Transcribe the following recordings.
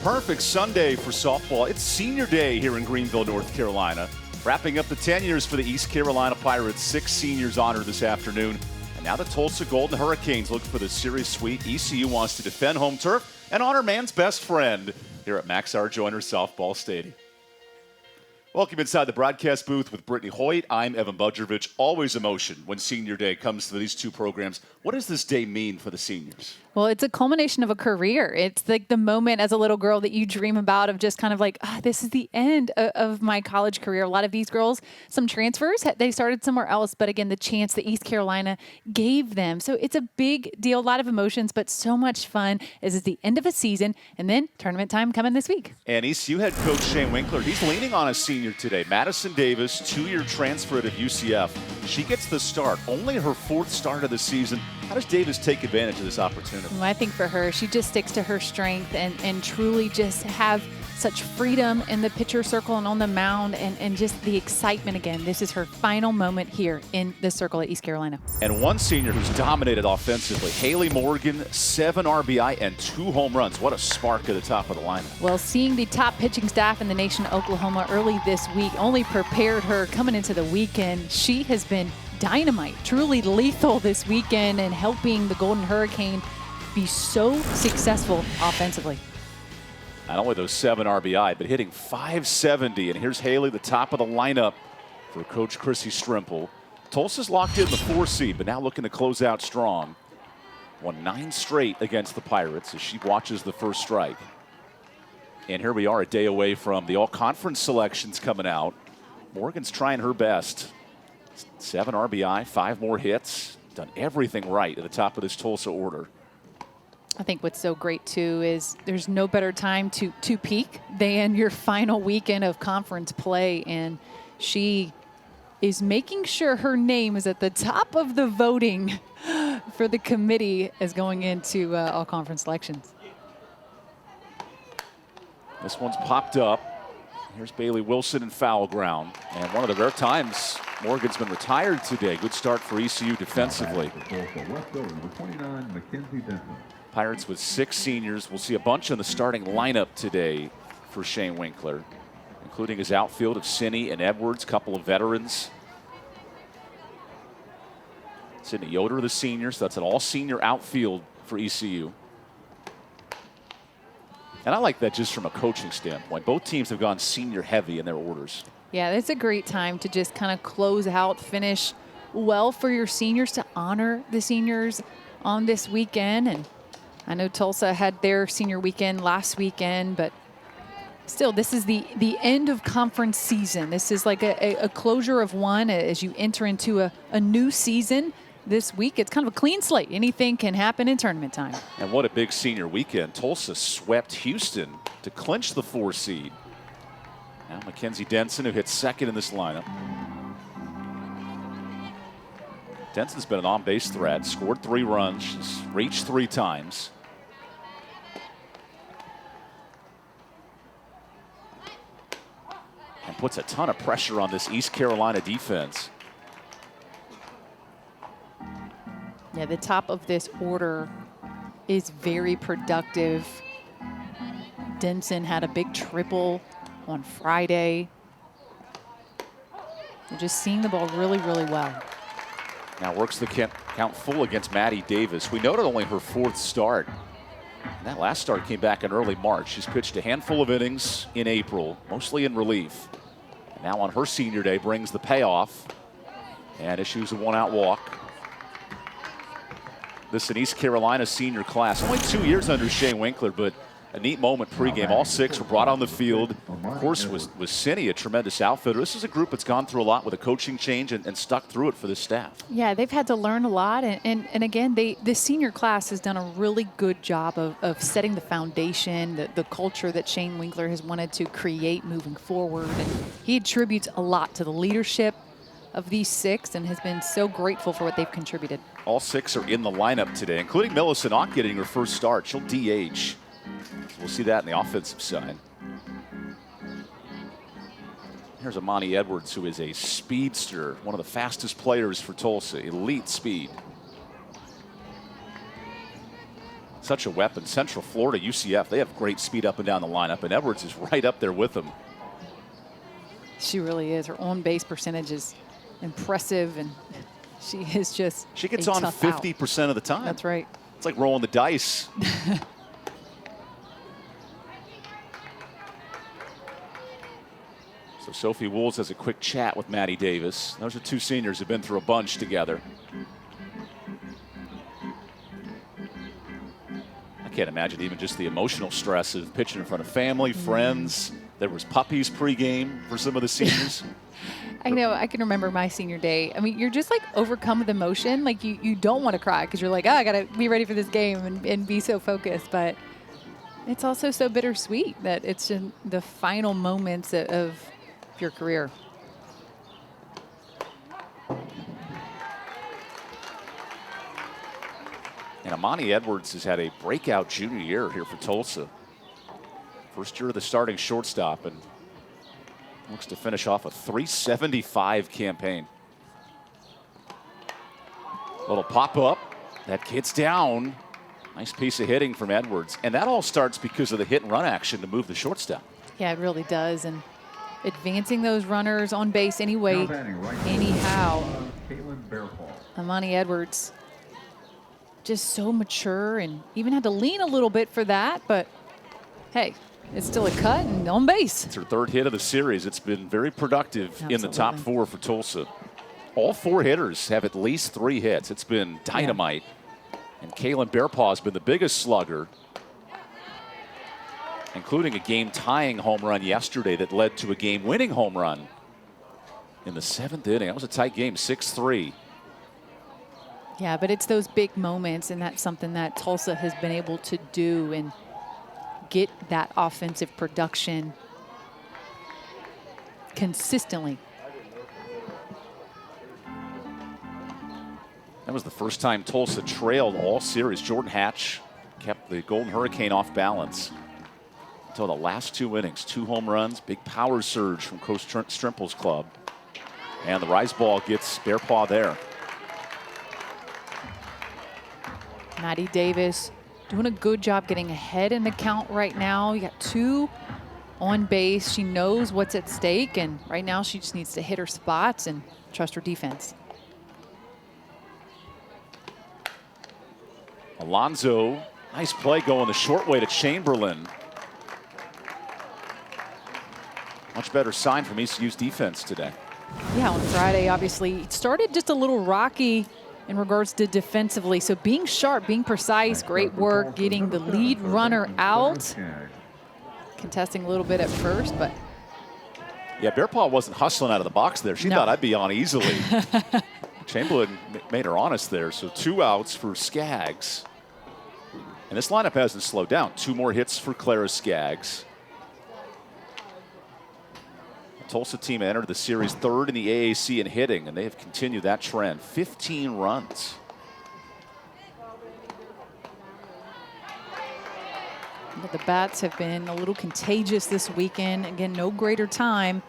Perfect Sunday for softball. It's senior day here in Greenville, North Carolina. Wrapping up the 10 years for the East Carolina Pirates. 6 seniors honored this afternoon. And now the Tulsa Golden Hurricanes look for the series sweep. ECU wants to defend home turf and honor man's best friend here at Max R. Joyner Softball Stadium. Welcome inside the broadcast booth with Brittany Hoyt. I'm EvanBudrovich. Always emotion when senior day comes to these two programs. What does this day mean for the seniors? Well, it's a culmination of a career. It's like the moment as a little girl that you dream about of just kind of like, this is the end of my college career. A lot of these girls, some transfers, they started somewhere else, but again, the chance that East Carolina gave them. So it's a big deal, a lot of emotions, but so much fun. This is the end of a season, and then tournament time coming this week. And ECU head coach Shane Winkler, he's leaning on a senior today. Madison Davis, 2-year transfer out of UCF. She gets the start, only her 4th start of the season. How does Davis take advantage of this opportunity? Well, I think for her, she just sticks to her strength and truly just have such freedom in the pitcher circle and on the mound and just the excitement again. This is her final moment here in the circle at East Carolina. And one senior who's dominated offensively, Haley Morgan, 7 RBI and 2 home runs. What a spark at the top of the lineup. Well, seeing the top pitching staff in the nation of Oklahoma early this week only prepared her coming into the weekend. She has been dynamite, truly lethal this weekend and helping the Golden Hurricane be so successful offensively. Not only those 7 RBI, but hitting .570. And here's Haley, the top of the lineup for Coach Chrissy Strimple. Tulsa's locked in the 4 seed, but now looking to close out strong. Won 9 straight against the Pirates as she watches the first strike. And here we are a day away from the all-conference selections coming out. Morgan's trying her best. 7 RBI, 5 more hits. Done everything right at the top of this Tulsa order. I think what's so great, too, is there's no better time to peak than your final weekend of conference play. And she is making sure her name is at the top of the voting for the committee as going into all conference selections. This one's popped up. Here's Bailey Wilson in foul ground. And one of the rare times Morgan's been retired today. Good start for ECU defensively. Pirates with 6 seniors. We'll see a bunch in the starting lineup today for Shane Winkler, including his outfield of Sinney and Edwards, couple of veterans. Sidney Yoder, the senior, so that's an all-senior outfield for ECU. And I like that just from a coaching standpoint. Both teams have gone senior heavy in their orders. Yeah, it's a great time to just kind of close out, finish well for your seniors, to honor the seniors on this weekend. And I know Tulsa had their senior weekend last weekend, but still, this is the end of conference season. This is like a closure of one as you enter into a new season. This week, it's kind of a clean slate. Anything can happen in tournament time. And what a big senior weekend. Tulsa swept Houston to clinch the 4 seed. Now Mackenzie Denson, who hits second in this lineup. Denson's been an on-base threat, scored 3 runs, she's reached 3 times. And puts a ton of pressure on this East Carolina defense. Yeah, the top of this order is very productive. Denson had a big triple on Friday. They're just seeing the ball really, really well. Now works the count full against Maddie Davis. We noted only her 4th start. And that last start came back in early March. She's pitched a handful of innings in April, mostly in relief. And now on her senior day brings the payoff and issues a 1-out walk. This is an East Carolina senior class. Only 2 years under Shane Winkler, but a neat moment pregame. All 6 were brought on the field. Of course, was Sinney a tremendous outfitter. This is a group that's gone through a lot with a coaching change and stuck through it for the staff. Yeah, they've had to learn a lot. And again, the senior class has done a really good job of setting the foundation, the culture that Shane Winkler has wanted to create moving forward. And he attributes a lot to the leadership of these 6 and has been so grateful for what they've contributed. All 6 are in the lineup today, including Millicent Ott getting her first start. She'll DH. We'll see that in the offensive side. Here's Amani Edwards, who is a speedster, one of the fastest players for Tulsa, elite speed. such a weapon. Central Florida, UCF, they have great speed up and down the lineup, and Edwards is right up there with them. She really is. Her on-base percentage is impressive, and she is just She gets on 50% of the time. That's right. It's like rolling the dice. So Sophie Wools has a quick chat with Maddie Davis. Those are two seniors who've been through a bunch together. I can't imagine even just the emotional stress of pitching in front of family, friends. There was puppies pregame for some of the seniors. I know. I can remember my senior day. I mean, you're just like overcome with emotion. Like you don't want to cry because you're like, oh, I got to be ready for this game and be so focused. But it's also so bittersweet that it's in the final moments of your career. And Amani Edwards has had a breakout junior year here for Tulsa. First year of the starting shortstop, and looks to finish off a .375 campaign. Little pop-up. That gets down. Nice piece of hitting from Edwards. And that all starts because of the hit and run action to move the shortstop. Yeah, it really does. And advancing those runners on base anyway, anyhow. Amani Edwards, just so mature and even had to lean a little bit for that, but hey, it's still a cut and on base. It's her third hit of the series. It's been very productive in the top four for Tulsa. All four hitters have at least 3 hits. It's been dynamite. Yeah. And Kaylin Bearpaw has been the biggest slugger, including a game-tying home run yesterday that led to a game-winning home run in the 7th inning. That was a tight game, 6-3. Yeah, but it's those big moments, and that's something that Tulsa has been able to do and get that offensive production consistently. That was the first time Tulsa trailed all series. Jordan Hatch kept the Golden Hurricane off balance until the last 2 innings. 2 home runs, big power surge from Coach Strimple's club. And the rise ball gets Bearpaw there. Maddie Davis doing a good job getting ahead in the count right now. You got 2 on base. She knows what's at stake, and right now she just needs to hit her spots and trust her defense. Alonzo, nice play going the short way to Chamberlain. Much better sign from ECU's defense today. Yeah, on Friday, obviously, it started just a little rocky in regards to defensively. So being sharp, being precise, great work, getting the lead runner out. Contesting a little bit at first, but. Yeah, Bearpaw wasn't hustling out of the box there. She thought I'd be on easily. Chamberlain made her honest there. So 2 outs for Skaggs. And this lineup hasn't slowed down. 2 more hits for Clara Skaggs. The Tulsa team entered the series 3rd in the AAC in hitting, and they have continued that trend. 15 runs. But the bats have been a little contagious this weekend. Again, no greater time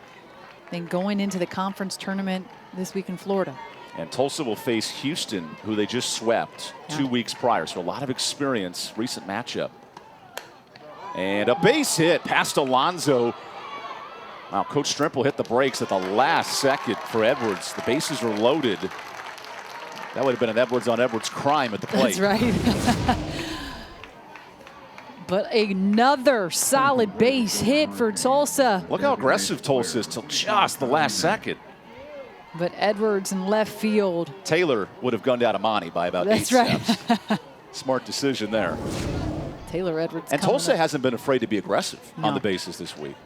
than going into the conference tournament this week in Florida. And Tulsa will face Houston, who they just swept 2 weeks prior. So a lot of experience, recent matchup. And a base hit past Alonzo. Wow, Coach Strimple hit the brakes at the last second for Edwards. The bases were loaded. That would have been an Edwards on Edwards crime at the plate. That's right. But another solid base hit for Tulsa. Look how aggressive Tulsa is till just the last second. But Edwards in left field. Taylor would have gunned out Amani by about 8 steps. Smart decision there. Taylor Edwards. And Tulsa hasn't been afraid to be aggressive on the bases this week.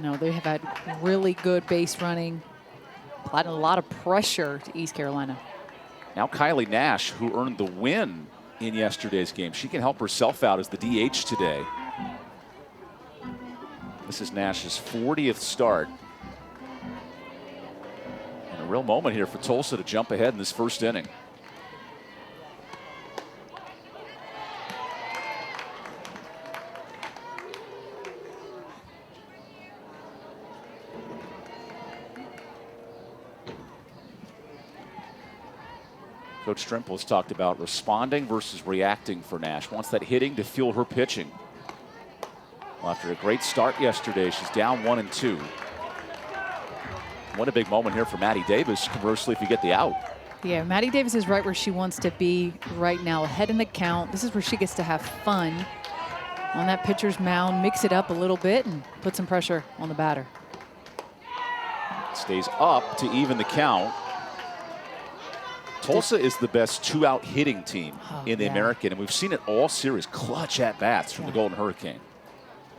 No, they have had really good base running. Applied a lot of pressure to East Carolina. Now Kylie Nash, who earned the win in yesterday's game. She can help herself out as the DH today. This is Nash's 40th start. And a real moment here for Tulsa to jump ahead in this first inning. Coach Strimple has talked about responding versus reacting for Nash. Wants that hitting to fuel her pitching. Well, after a great start yesterday, she's down 1-2. What a big moment here for Maddie Davis, conversely, if you get the out. Yeah, Maddie Davis is right where she wants to be right now, ahead in the count. This is where she gets to have fun on that pitcher's mound, mix it up a little bit, and put some pressure on the batter. Stays up to even the count. Tulsa is the best two-out hitting team in the American, and we've seen it all series. Clutch at-bats from the Golden Hurricane.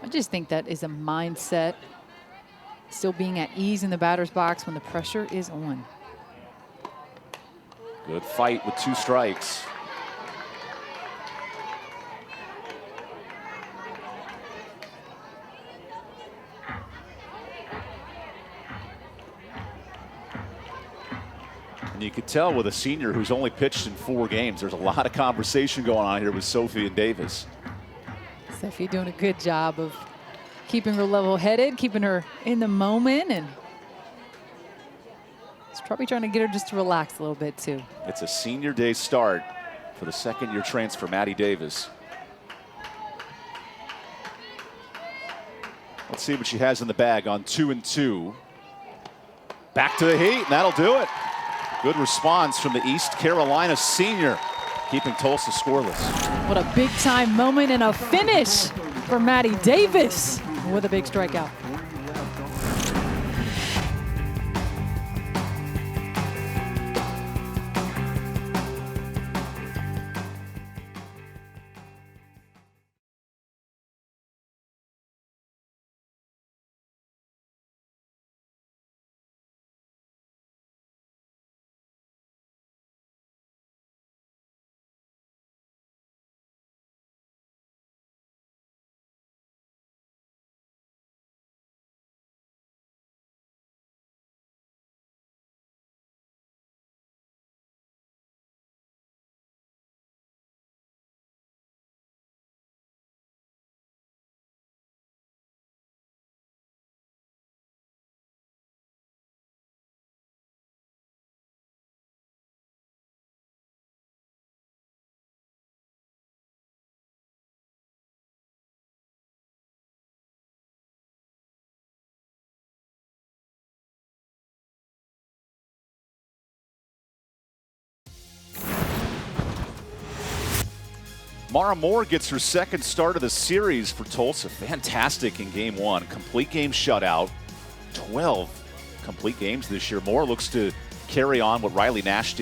I just think that is a mindset, still being at ease in the batter's box when the pressure is on. Good fight with 2 strikes. And you could tell with a senior who's only pitched in 4 games, there's a lot of conversation going on here with Sophie and Davis. Sophie doing a good job of keeping her level-headed, keeping her in the moment, and he's probably trying to get her just to relax a little bit too. It's a senior day start for the second-year transfer, Maddie Davis. Let's see what she has in the bag on 2-2. Back to the heat, and that'll do it. Good response from the East Carolina senior, keeping Tulsa scoreless. What a big-time moment and a finish for Maddie Davis with a big strikeout. Mara Moore gets her second start of the series for Tulsa. Fantastic in game 1. Complete game shutout. 12 complete games this year. Moore looks to carry on what Kylie Nash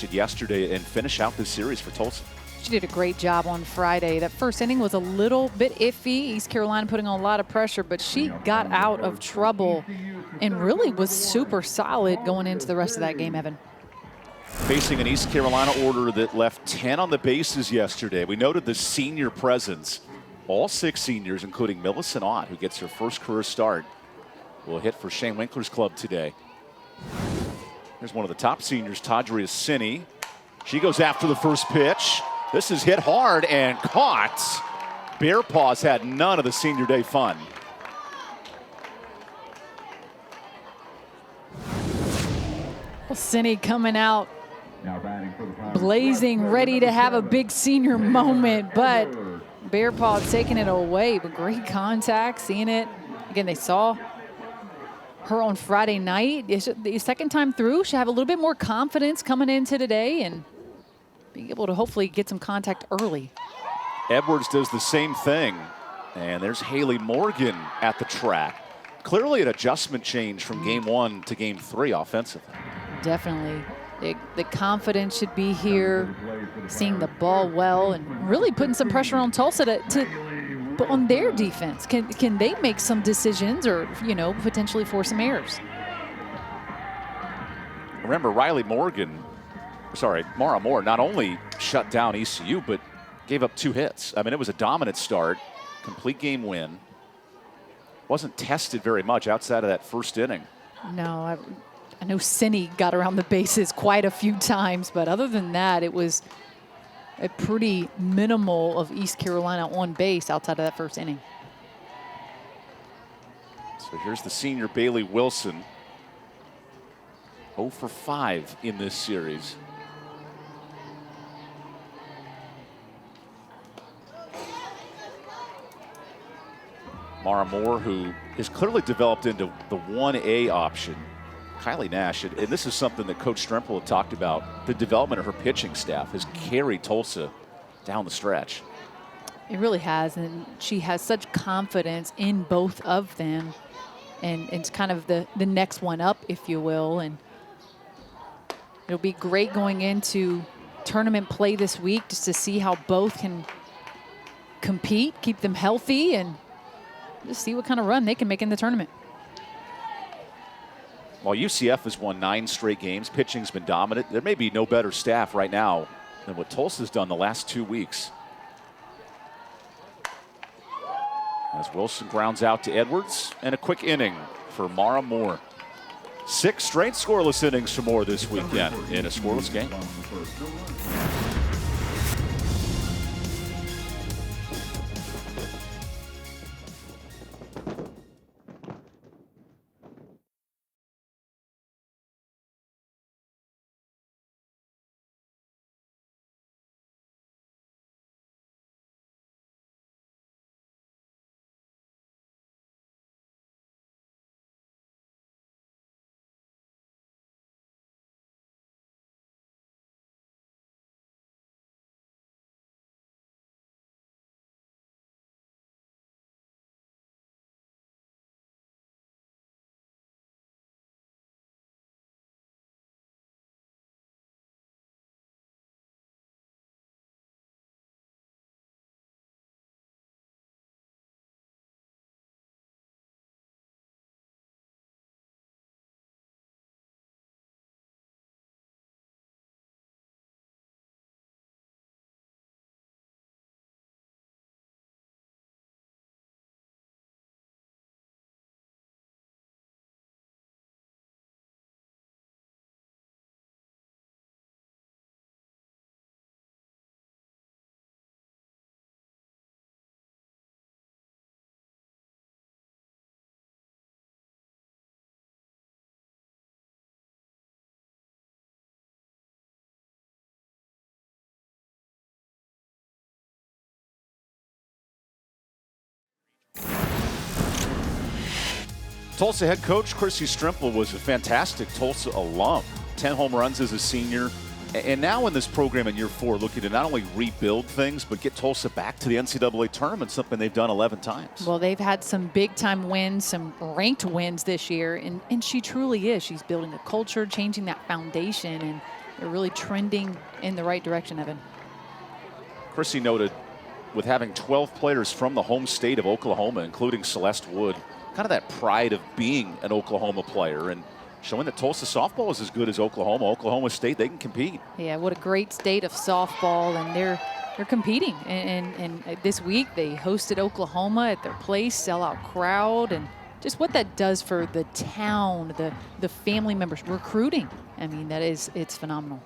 did yesterday and finish out this series for Tulsa. She did a great job on Friday. That first inning was a little bit iffy. East Carolina putting on a lot of pressure, but she got out of trouble and really was super solid going into the rest of that game, Evan. Facing an East Carolina order that left 10 on the bases yesterday. We noted the senior presence. All 6 seniors, including Millicent Ott, who gets her first career start, will hit for Shane Winkler's club today. Here's one of the top seniors, Tadria Cini. She goes after the first pitch. This is hit hard and caught. Bear Paws had none of the senior day fun. Well, Cini coming out blazing, ready to have a big senior moment, but Bear Paw taking it away. But great contact, seeing it. Again, they saw her on Friday night. The second time through, she'll have a little bit more confidence coming into today and being able to hopefully get some contact early. Edwards does the same thing. And there's Haley Morgan at the track. Clearly an adjustment change from game 1 to game 3 offensively. Definitely. The confidence should be here, seeing the ball well and really putting some pressure on Tulsa to put on their defense. Can they make some decisions or, potentially force some errors? Remember, Mara Moore not only shut down ECU, but gave up 2 hits. I mean, it was a dominant start, complete game win. Wasn't tested very much outside of that first inning. No, I know Cini got around the bases quite a few times, but other than that, it was a pretty minimal of East Carolina on base outside of that first inning. So here's the senior Bailey Wilson. 0 for 5 in this series. Mara Moore, who has clearly developed into the 1A option. Kylie Nash, and this is something that Coach Strempel had talked about, the development of her pitching staff has carried Tulsa down the stretch. It really has, and she has such confidence in both of them, and it's kind of the next one up, if you will, and it'll be great going into tournament play this week just to see how both can compete, keep them healthy, and just see what kind of run they can make in the tournament. While UCF has won 9 straight games, pitching's been dominant. There may be no better staff right now than what Tulsa's done the last 2 weeks. As Wilson grounds out to Edwards, and a quick inning for Mara Moore. 6 straight scoreless innings for Moore this weekend in a scoreless game. Tulsa head coach Chrissy Strempel was a fantastic Tulsa alum. 10 home runs as a senior. And now in this program in year 4, looking to not only rebuild things, but get Tulsa back to the NCAA tournament, something they've done 11 times. Well, they've had some big-time wins, some ranked wins this year, and she truly is. She's building a culture, changing that foundation, and they're really trending in the right direction, Evan. Chrissy noted with having 12 players from the home state of Oklahoma, including Celeste Wood, kind of that pride of being an Oklahoma player and showing that Tulsa softball is as good as Oklahoma. Oklahoma State, they can compete. Yeah, what a great state of softball, and they're competing. And this week they hosted Oklahoma at their place, sellout crowd, and just what that does for the town, the family members, recruiting. I mean, it's phenomenal.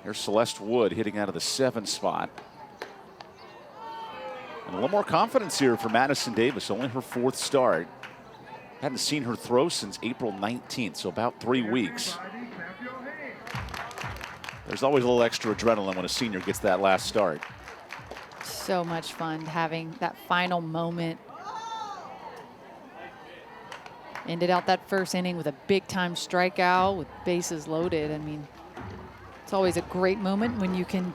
Here's Celeste Wood hitting out of the 7 spot. And a little more confidence here for Madison Davis, only her 4th start. Hadn't seen her throw since April 19th, so about 3 weeks. There's always a little extra adrenaline when a senior gets that last start. So much fun having that final moment. Ended out that first inning with a big-time strikeout with bases loaded. I mean, it's always a great moment when you can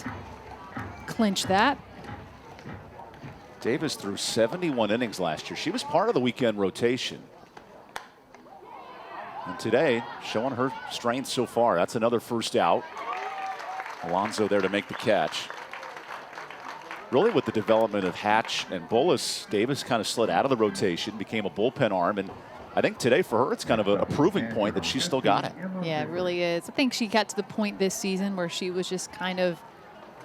clinch that. Davis threw 71 innings last year. She was part of the weekend rotation. And today, showing her strength so far. That's another first out. Alonso there to make the catch. Really with the development of Hatch and Bullis, Davis kind of slid out of the rotation, became a bullpen arm. And I think today for her, it's kind of a proving point that she's still got it. Yeah, it really is. I think she got to the point this season where she was just kind of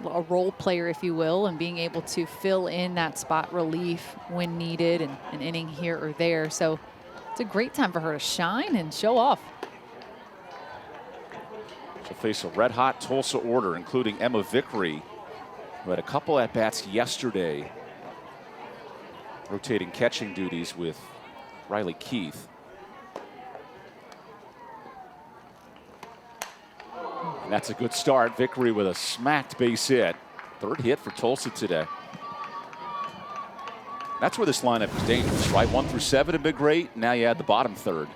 a role player, if you will, and being able to fill in that spot relief when needed and an inning here or there. So it's a great time for her to shine and show off. She'll face a red-hot Tulsa order, including Emma Vickery, who had a couple at-bats yesterday, rotating catching duties with Riley Keith. And that's a good start. Vickery with a smacked base hit. 3rd hit for Tulsa today. That's where this lineup is dangerous, right? 1 through 7 have been great. Now you add the bottom third.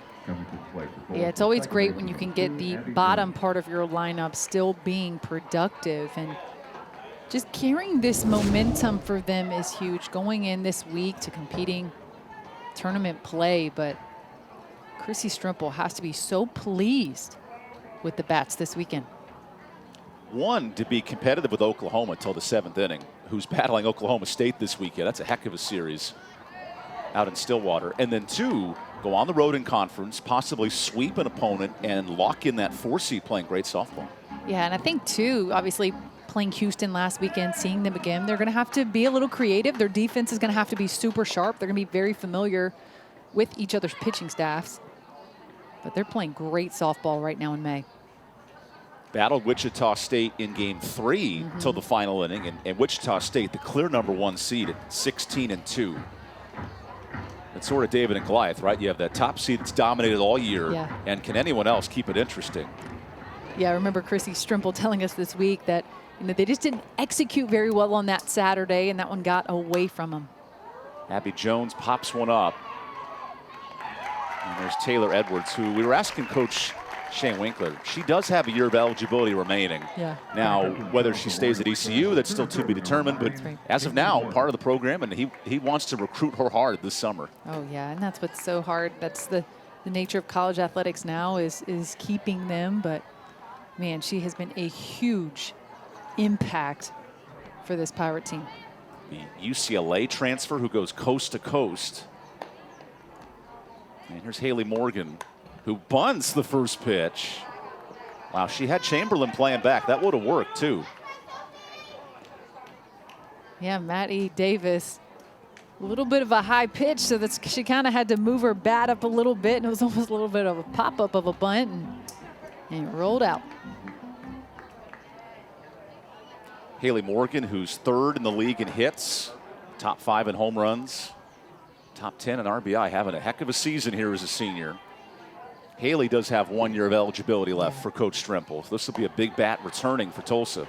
Yeah, it's always great when you can get the bottom part of your lineup still being productive. And just carrying this momentum for them is huge. Going in this week to competing tournament play, but Chrissy Strimple has to be so pleased with the bats this weekend. One, to be competitive with Oklahoma until the 7th inning, who's battling Oklahoma State this weekend. That's a heck of a series out in Stillwater. And then 2, go on the road in conference, possibly sweep an opponent and lock in that 4 seed playing great softball. Yeah, and I think, too, obviously playing Houston last weekend, seeing them again, they're going to have to be a little creative. Their defense is going to have to be super sharp. They're going to be very familiar with each other's pitching staffs. But they're playing great softball right now in May. Battled Wichita State in game 3 till the final inning, and Wichita State, the clear #1 seed at 16-2. It's sort of David and Goliath, right? You have that top seed that's dominated all year, and can anyone else keep it interesting? Yeah, I remember Chrissy Strimple telling us this week that they just didn't execute very well on that Saturday, and that one got away from them. Abby Jones pops one up. And there's Taylor Edwards, who we were asking Coach Shane Winkler. She does have a year of eligibility remaining. Yeah. Now, whether she stays at ECU, that's still to be determined. But as of now, part of the program, and he wants to recruit her hard this summer. Oh, yeah, and that's what's so hard. That's the nature of college athletics now is keeping them. But, man, she has been a huge impact for this Pirate team. The UCLA transfer who goes coast to coast. And here's Haley Morgan, who bunts the first pitch. Wow, she had Chamberlain playing back. That would have worked, too. Yeah, Maddie Davis, a little bit of a high pitch, so she kind of had to move her bat up a little bit, and it was almost a little bit of a pop-up of a bunt, and it rolled out. Haley Morgan, who's 3rd in the league in hits, top 5 in home runs, top 10 in RBI, having a heck of a season here as a senior. Haley does have 1 year of eligibility left for Coach Strimple. So this will be a big bat returning for Tulsa.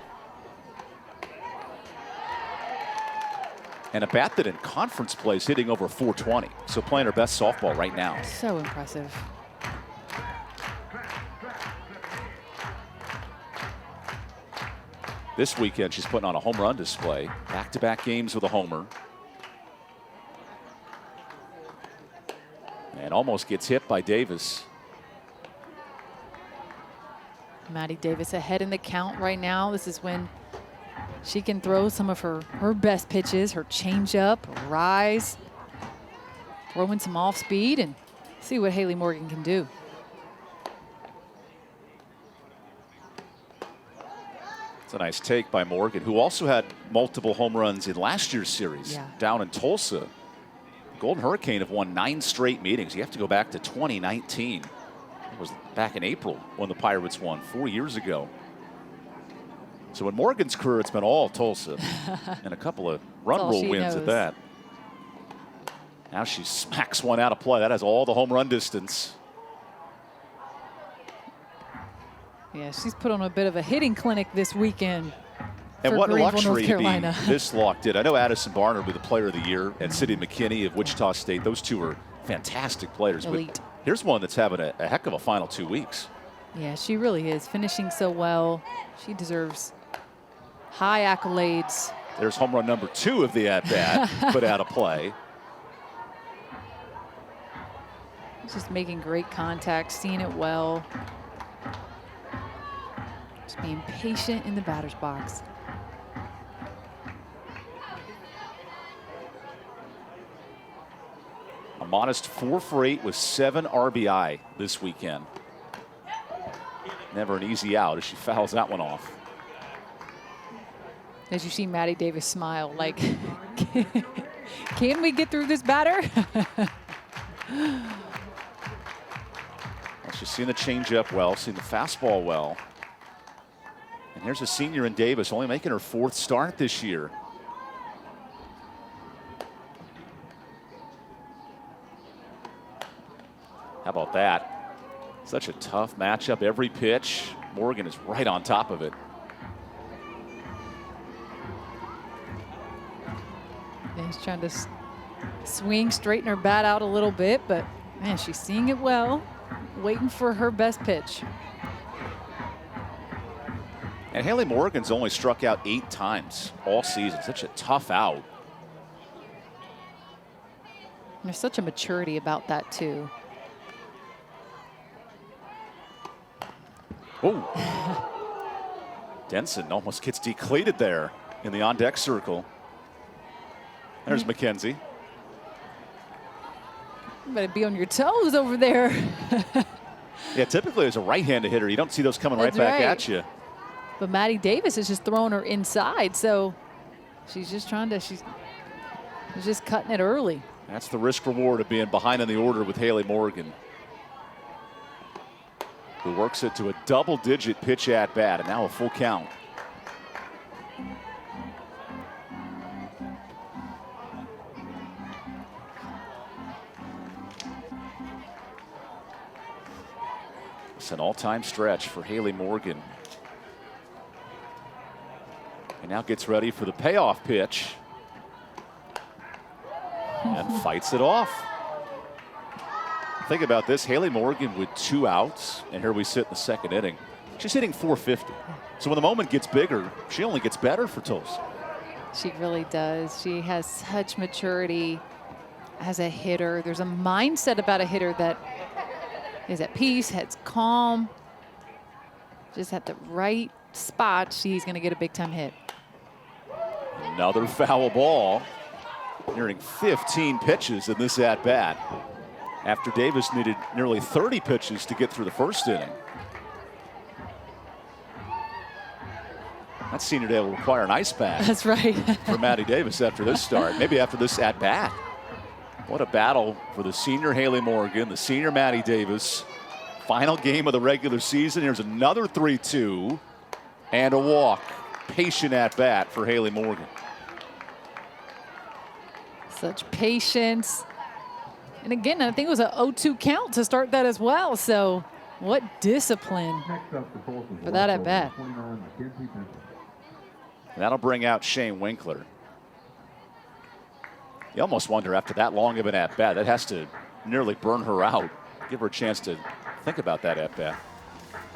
And a bat that in conference play is hitting over 420. So playing her best softball right now. So impressive. This weekend, she's putting on a home run display. Back-to-back games with a homer. And almost gets hit by Davis. Maddie Davis ahead in the count right now. This is when she can throw some of her best pitches, her changeup, rise, throw in some off speed, and see what Haley Morgan can do. It's a nice take by Morgan, who also had multiple home runs in last year's series down in Tulsa. Golden Hurricane have won 9 straight meetings. You have to go back to 2019. It was back in April when the Pirates won 4 years ago. So in Morgan's career, it's been all Tulsa and a couple of run rule wins at that. Now she smacks one out of play. That has all the home run distance. Yeah, she's put on a bit of a hitting clinic this weekend. And what Greenville, luxury North to be this locked in. I know Addison Barner will be the player of the year, and Sidney McKinney of Wichita State. Those two are fantastic players. Elite. But here's one that's having a heck of a final 2 weeks. Yeah, she really is. Finishing so well. She deserves high accolades. There's home run number 2 of the at-bat, put out of play. Just making great contact, seeing it well. Just being patient in the batter's box. A modest 4 for 8 with 7 RBI this weekend. Never an easy out as she fouls that one off. As you see Maddie Davis smile, like, can we get through this batter? Well, she's seen the changeup well, seen the fastball well. And here's a senior in Davis, only making her 4th start this year. How about that? Such a tough matchup every pitch. Morgan is right on top of it. Yeah, he's trying to swing, straighten her bat out a little bit, but man, she's seeing it well, waiting for her best pitch. And Haley Morgan's only struck out 8 times all season. Such a tough out. There's such a maturity about that too. Oh. Denson almost gets declated there in the on-deck circle. There's McKenzie. You better be on your toes over there. Yeah, typically as a right-handed hitter, you don't see those coming right back at you. But Maddie Davis is just throwing her inside, so she's just she's just cutting it early. That's the risk reward of being behind in the order with Haley Morgan, who works it to a double-digit pitch at bat, and now a full count. It's an all-time stretch for Haley Morgan. And now gets ready for the payoff pitch. And fights it off. Think about this, Haley Morgan with 2 outs, and here we sit in the second inning. She's hitting .450. So when the moment gets bigger, she only gets better for Tulsa. She really does. She has such maturity as a hitter. There's a mindset about a hitter that is at peace, head's calm. Just at the right spot, she's going to get a big-time hit. Another foul ball. Nearing 15 pitches in this at-bat, after Davis needed nearly 30 pitches to get through the first inning. That senior day will require an ice bath. That's right. For Maddie Davis after this start, maybe after this at-bat. What a battle for the senior Haley Morgan, the senior Maddie Davis. Final game of the regular season. Here's another 3-2 and a walk. Patient at-bat for Haley Morgan. Such patience. And again, I think it was an 0-2 count to start that as well. So what discipline for that at bat. That'll bring out Shane Winkler. You almost wonder after that long of an at bat, that has to nearly burn her out. Give her a chance to think about that at bat.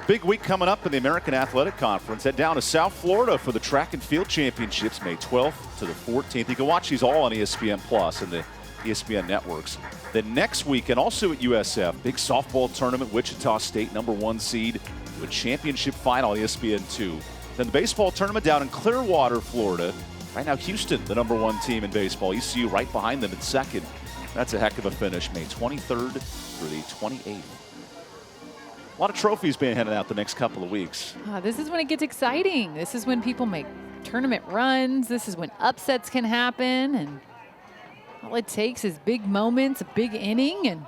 Big week coming up in the American Athletic Conference. Head down to South Florida for the Track and Field Championships, May 12th to the 14th. You can watch these all on ESPN Plus and the ESPN networks. Then next weekend, also at USF, big softball tournament, Wichita State, #1 seed, to a championship final, ESPN2. Then the baseball tournament down in Clearwater, Florida. Right now, Houston, the #1 team in baseball. ECU right behind them in second. That's a heck of a finish, May 23rd through the 28th. A lot of trophies being handed out the next couple of weeks. This is when it gets exciting. This is when people make tournament runs. This is when upsets can happen. And all it takes is big moments, a big inning, and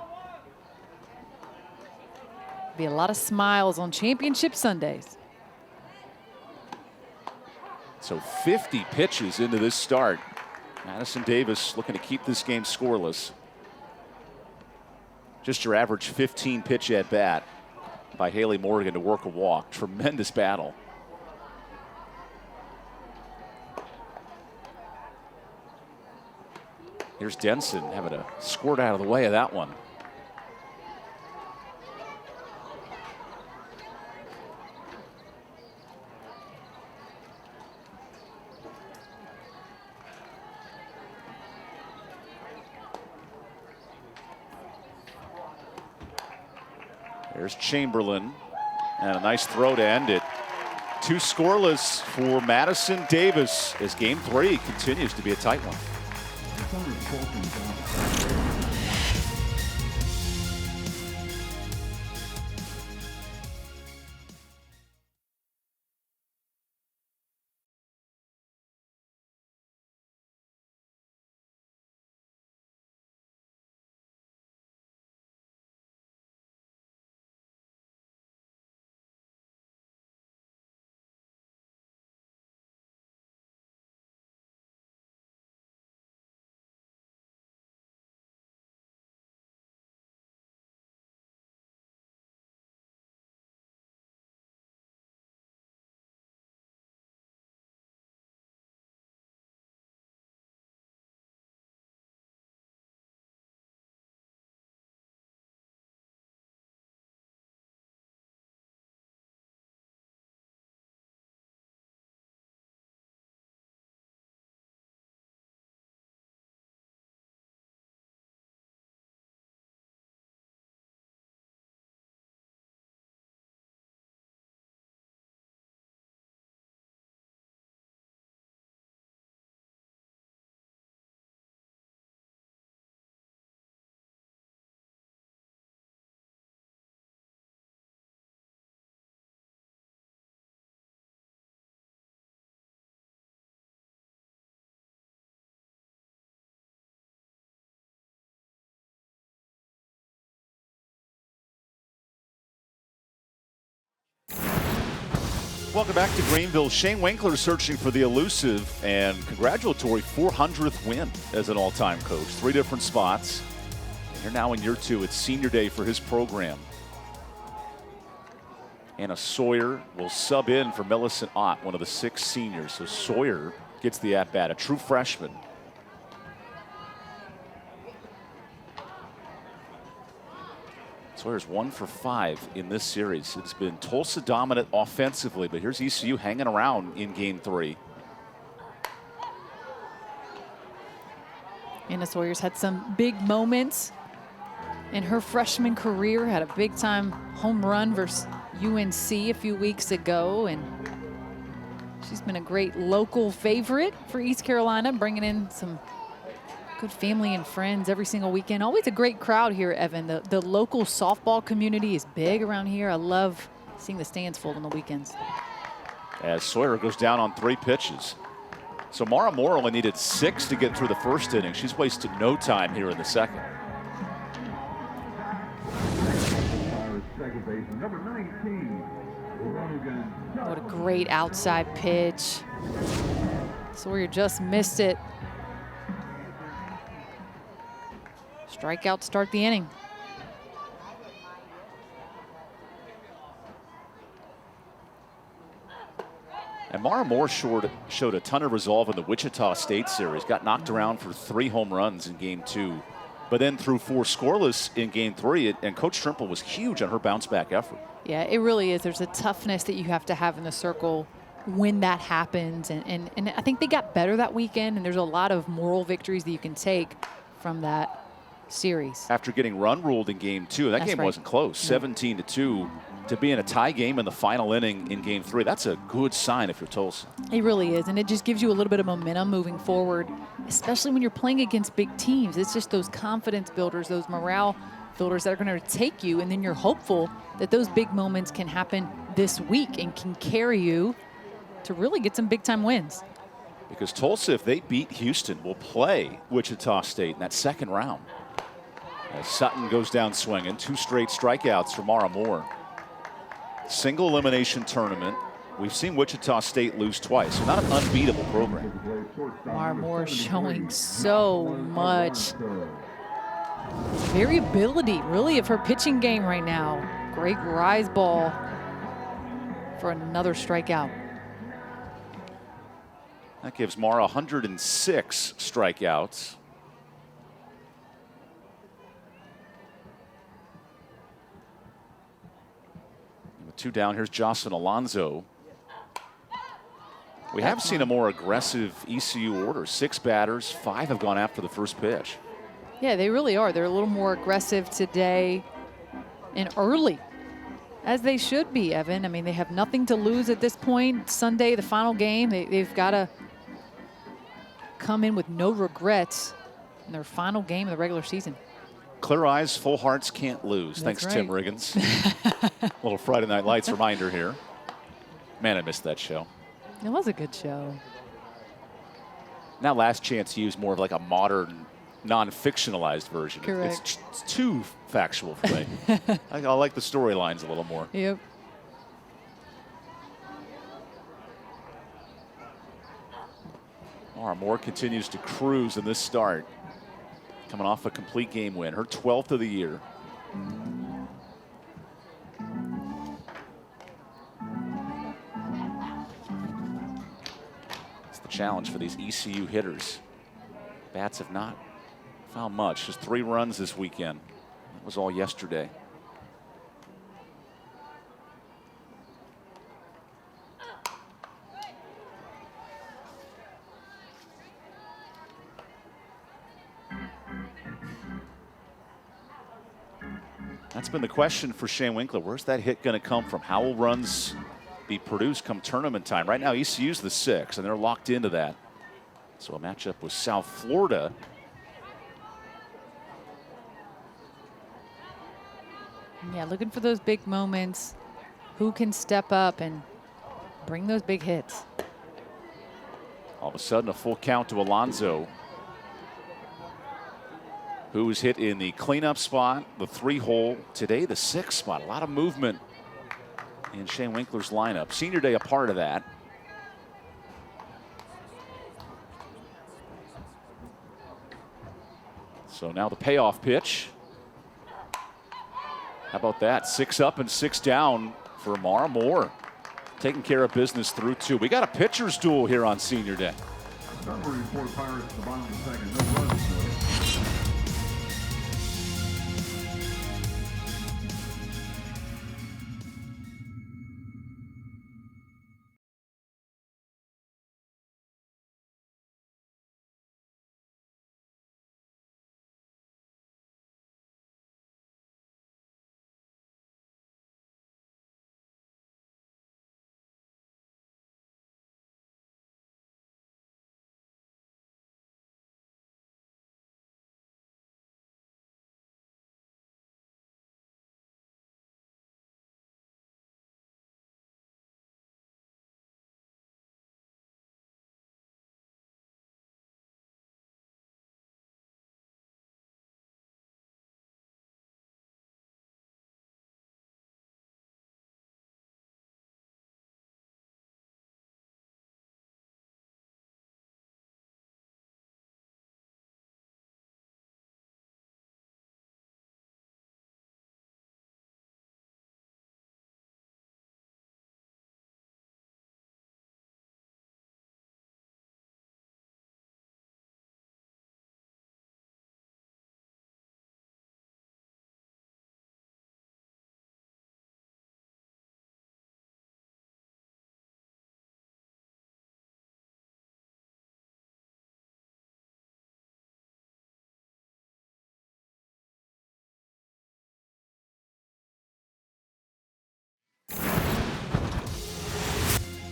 be a lot of smiles on championship Sundays. So 50 pitches into this start. Madison Davis looking to keep this game scoreless. Just your average 15 pitch at bat by Haley Morgan to work a walk. Tremendous battle. Here's Denson having to squirt out of the way of that one. There's Chamberlain, and a nice throw to end it. 2 scoreless for Madison Davis as Game 3 continues to be a tight one. Welcome back to Greenville. Shane Winkler searching for the elusive and congratulatory 400th win as an all-time coach. 3 different spots. And you're now in year 2. It's senior day for his program. Anna Sawyer will sub in for Millicent Ott, one of the 6 seniors. So Sawyer gets the at-bat, a true freshman. Sawyer's 1 for 5 in this series. It's been Tulsa dominant offensively, but here's ECU hanging around in game 3. Anna Sawyer's had some big moments in her freshman career. Had a big-time home run versus UNC a few weeks ago, and she's been a great local favorite for East Carolina, bringing in some good family and friends every single weekend. Always a great crowd here, Evan. The local softball community is big around here. I love seeing the stands full on the weekends. As Sawyer goes down on 3 pitches. So Mara Moore only needed 6 to get through the first inning. She's wasted no time here in the second. What a great outside pitch. Sawyer just missed it. Strikeout to start the inning. And Mara Moore showed a ton of resolve in the Wichita State series. Got knocked around for 3 home runs in game 2, but then threw 4 scoreless in game 3. And Coach Trimple was huge on her bounce back effort. Yeah, it really is. There's a toughness that you have to have in the circle when that happens. And I think they got better that weekend, and there's a lot of moral victories that you can take from that series. After getting run ruled in game 2, that game wasn't close. 17-2 to be in a tie game in the final inning in game 3. That's a good sign if you're Tulsa. It really is, and it just gives you a little bit of momentum moving forward, especially when you're playing against big teams. It's just those confidence builders, those morale builders that are going to take you, and then you're hopeful that those big moments can happen this week and can carry you to really get some big-time wins. Because Tulsa, if they beat Houston, will play Wichita State in that second round. As Sutton goes down swinging, 2 straight strikeouts for Mara Moore. Single elimination tournament. We've seen Wichita State lose twice, so not an unbeatable program. Mara Moore showing so much variability, really, of her pitching game right now. Great rise ball for another strikeout. That gives Mara 106 strikeouts. With 2 down, here's Jocelyn Alonzo. We have seen a more aggressive ECU order. 6 batters, 5 have gone after the first pitch. Yeah, they really are. They're a little more aggressive today and early, as they should be, Evan. I mean, they have nothing to lose at this point. Sunday, the final game, they've got to come in with no regrets in their final game of the regular season. Clear eyes, full hearts can't lose. That's Thanks, right. Tim Riggins. A little Friday Night Lights reminder here. Man, I missed that show. It was a good show. Now Last Chance to use more of like a modern, non-fictionalized version. Correct. It's too factual for me. I like the storylines a little more. Yep. Mara Moore continues to cruise in this start. Coming off a complete game win, her 12th of the year. It's the challenge for these ECU hitters. Bats have not found much. Just 3 runs this weekend. That was all yesterday. That's been the question for Shane Winkler. Where's that hit going to come from? How will runs be produced come tournament time? Right now, ECU's the 6, and they're locked into that. So a matchup with South Florida. Yeah, looking for those big moments. Who can step up and bring those big hits? All of a sudden, a full count to Alonzo, who's hit in the cleanup spot, the 3-hole. Today, the 6th spot. A lot of movement in Shane Winkler's lineup. Senior day a part of that. So now the payoff pitch. How about that? 6 up and 6 down for Mara Moore. Taking care of business through 2. We got a pitcher's duel here on Senior Day. Number report Pirates at the bottom of the second. No runs.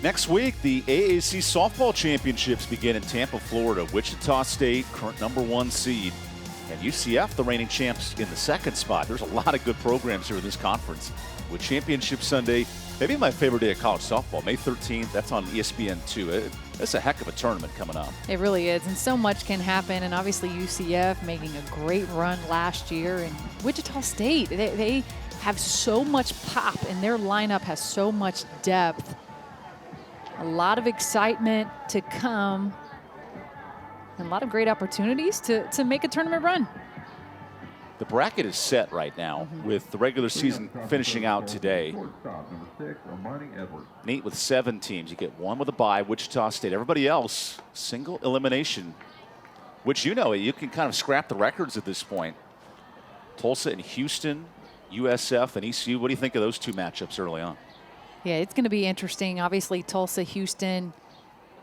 Next week, the AAC Softball Championships begin in Tampa, Florida. Wichita State, current #1 seed, and UCF, the reigning champs, in the 2nd spot. There's a lot of good programs here in this conference. With Championship Sunday, maybe my favorite day of college softball, May 13th. That's on ESPN2. That's a heck of a tournament coming up. It really is, and so much can happen. And obviously UCF making a great run last year, and Wichita State, they have so much pop, and their lineup has so much depth. A lot of excitement to come, and a lot of great opportunities to make a tournament run. The bracket is set right now with the regular season finishing out today. Neat with 7 teams. You get 1 with a bye, Wichita State. Everybody else, single elimination, which you can kind of scrap the records at this point. Tulsa and Houston, USF and ECU. What do you think of those 2 matchups early on? Yeah, it's going to be interesting. Obviously, Tulsa, Houston,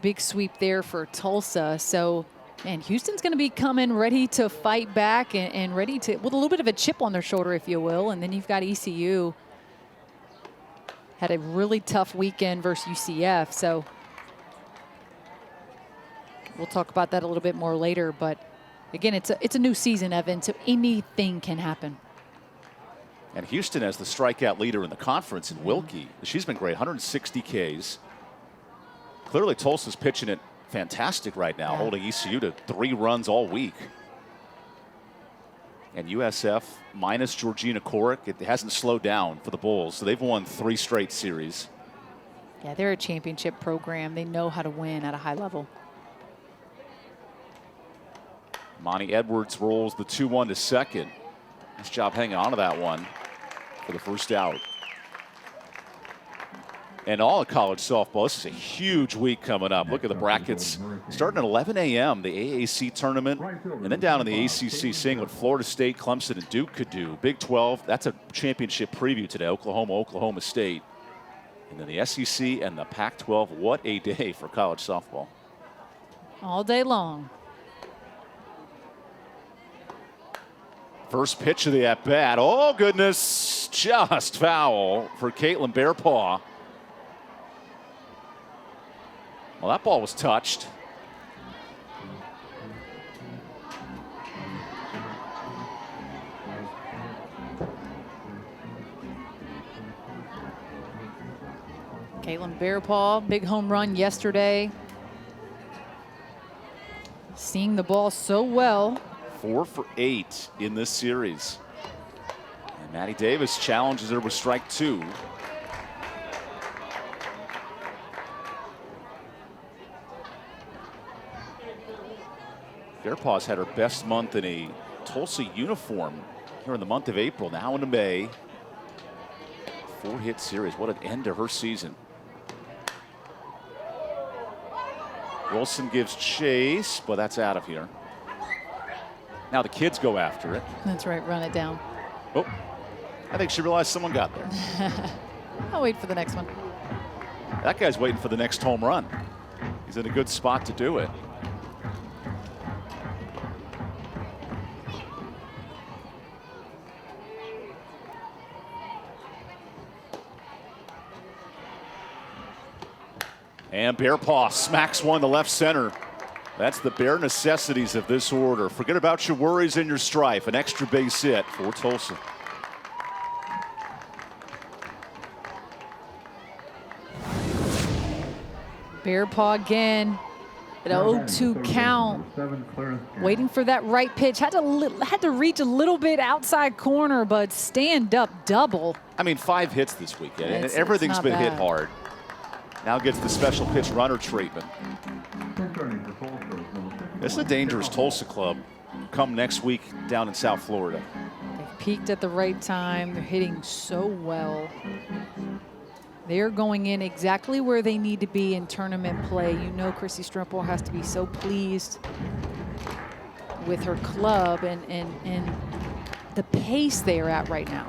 big sweep there for Tulsa. So, and Houston's going to be coming ready to fight back and ready to, with a little bit of a chip on their shoulder, if you will. And then you've got ECU. Had a really tough weekend versus UCF. So we'll talk about that a little bit more later. But again, it's a new season, Evan, so anything can happen. And Houston has the strikeout leader in the conference in Wilkie. She's been great, 160 Ks. Clearly Tulsa's pitching it fantastic right now, holding ECU to 3 runs all week. And USF minus Georgina Korick, it hasn't slowed down for the Bulls, so they've won 3 straight series. Yeah, they're a championship program. They know how to win at a high level. Monty Edwards rolls the 2-1 to second. Nice job hanging on to that one for the first out. And all of college softball, this is a huge week coming up. Look at the brackets. Starting at 11 a.m., the AAC tournament, and then down in the ACC, seeing what Florida State, Clemson, and Duke could do. Big 12, that's a championship preview today. Oklahoma, Oklahoma State. And then the SEC and the Pac-12. What a day for college softball. All day long. First pitch of the at-bat. Oh, goodness. Just foul for Caitlin Bearpaw. Well, that ball was touched. Caitlin Bearpaw, big home run yesterday. Seeing the ball so well. 4 for 8 in this series. And Maddie Davis challenges her with strike 2. Bearpaws had her best month in a Tulsa uniform here in the month of April. Now into May. 4-hit series. What an end to her season. Wilson gives chase, but that's out of here. Now the kids go after it. That's right, run it down. Oh, I think she realized someone got there. I'll wait for the next one. That guy's waiting for the next home run. He's in a good spot to do it. And Bearpaw smacks one to left center. That's the bare necessities of this order. Forget about your worries and your strife. An extra base hit for Tulsa. Bearpaw again. An 0-2 count. Waiting for that right pitch. Had to reach a little bit outside corner, but stand up double. I mean, 5 hits this weekend, and It's everything's not been hit bad. hard. Now gets the special pitch runner treatment. This is a dangerous Tulsa club come next week down in South Florida. They've peaked at the right time. They're hitting so well. They're going in exactly where they need to be in tournament play. You know Chrissy Strimple has to be so pleased with her club and the pace they are at right now.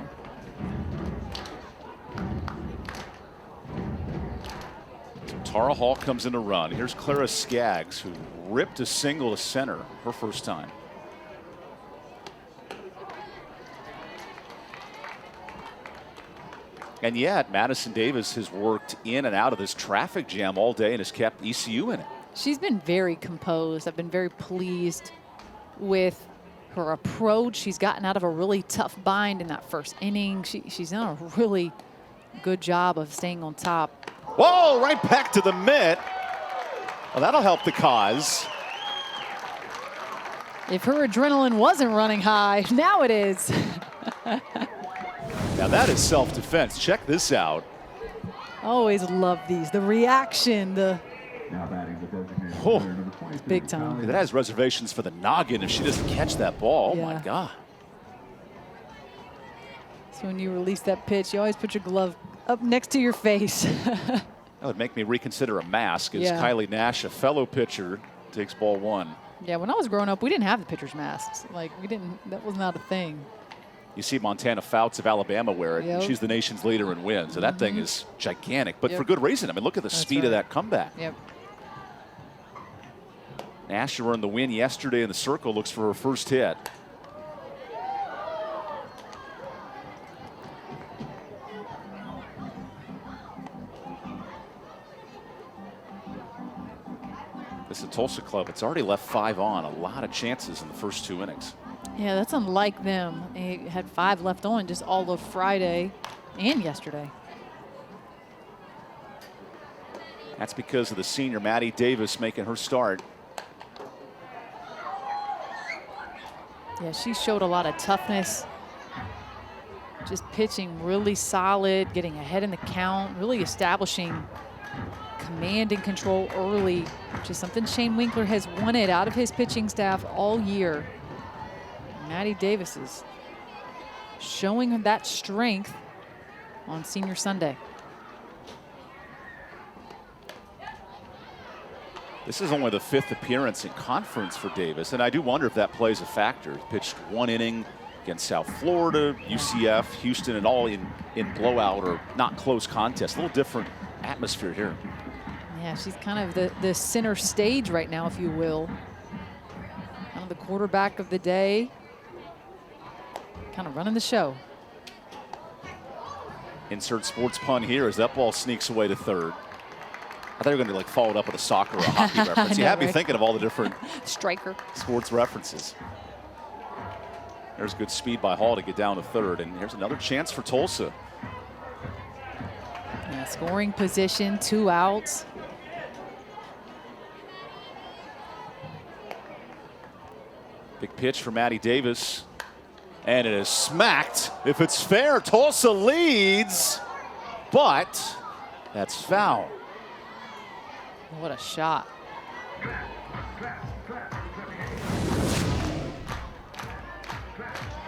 Tara Hall comes in to run. Here's Clara Skaggs, who ripped a single to center her first time. And yet, Madison Davis has worked in and out of this traffic jam all day and has kept ECU in it. She's been very composed. I've been very pleased with her approach. She's gotten out of a really tough bind in that first inning. She's done a really good job of staying on top. Whoa, right back to the mitt. Well, that'll help the cause. If her adrenaline wasn't running high, now it is. Now that is self-defense. Check this out. Always love these. The reaction, the Now batting the designated Oh. player, number 22, big time. Valley. That has reservations for the noggin if she doesn't catch that ball. Oh my Yeah. God. So when you release that pitch, you always put your glove up next to your face. That would make me reconsider a mask as Yeah. Kylie Nash, a fellow pitcher, takes ball 1. Yeah, when I was growing up, we didn't have the pitcher's masks. Like, that was not a thing. You see Montana Fouts of Alabama wear it. Yep. She's the nation's leader in wins. And that thing is gigantic, but Yep. for good reason. I mean, look at the That's speed right. of that comeback. Yep. Nash earned the win yesterday in the circle, looks for her first hit. This is a Tulsa club. It's already left 5 on. A lot of chances in the first 2 innings. Yeah, that's unlike them. They had 5 left on just all of Friday and yesterday. That's because of the senior Maddie Davis making her start. Yeah, she showed a lot of toughness. Just pitching really solid, getting ahead in the count, really establishing command and control early, which is something Shane Winkler has wanted out of his pitching staff all year. Maddie Davis is showing that strength on Senior Sunday. This is only the 5th appearance in conference for Davis, and I do wonder if that plays a factor. Pitched 1 inning against South Florida, UCF, Houston, and all in blowout or not close contests. A little different atmosphere here. Yeah, she's kind of the center stage right now, if you will. Kind of the quarterback of the day. Kind of running the show. Insert sports pun here as that ball sneaks away to third. I thought you were going to like follow it up with a soccer or a hockey reference. You know, had me right? thinking of all the different Striker. sports references. There's good speed by Hall to get down to third, and here's another chance for Tulsa. Yeah, scoring position, 2 outs. Big pitch for Maddie Davis. And it is smacked. If it's fair, Tulsa leads. But that's foul. What a shot.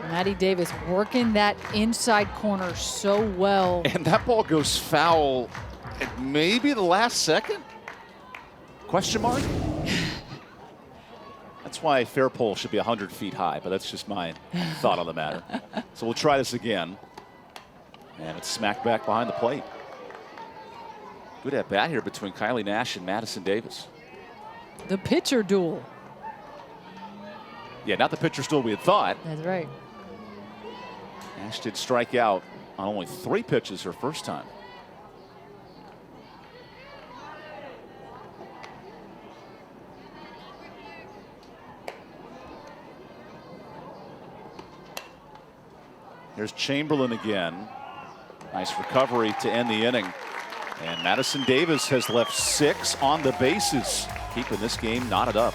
Maddie Davis working that inside corner so well. And that ball goes foul at maybe the last second? Question mark? That's why fair pole should be 100 feet high, but that's just my thought on the matter. So we'll try this again. And it's smacked back behind the plate. Good at bat here between Kylie Nash and Madison Davis. The pitcher duel. Yeah, not the pitcher's duel we had thought. That's right. Nash did strike out on only 3 pitches her first time. Here's Chamberlain again. Nice recovery to end the inning. And Madison Davis has left 6 on the bases, keeping this game knotted up.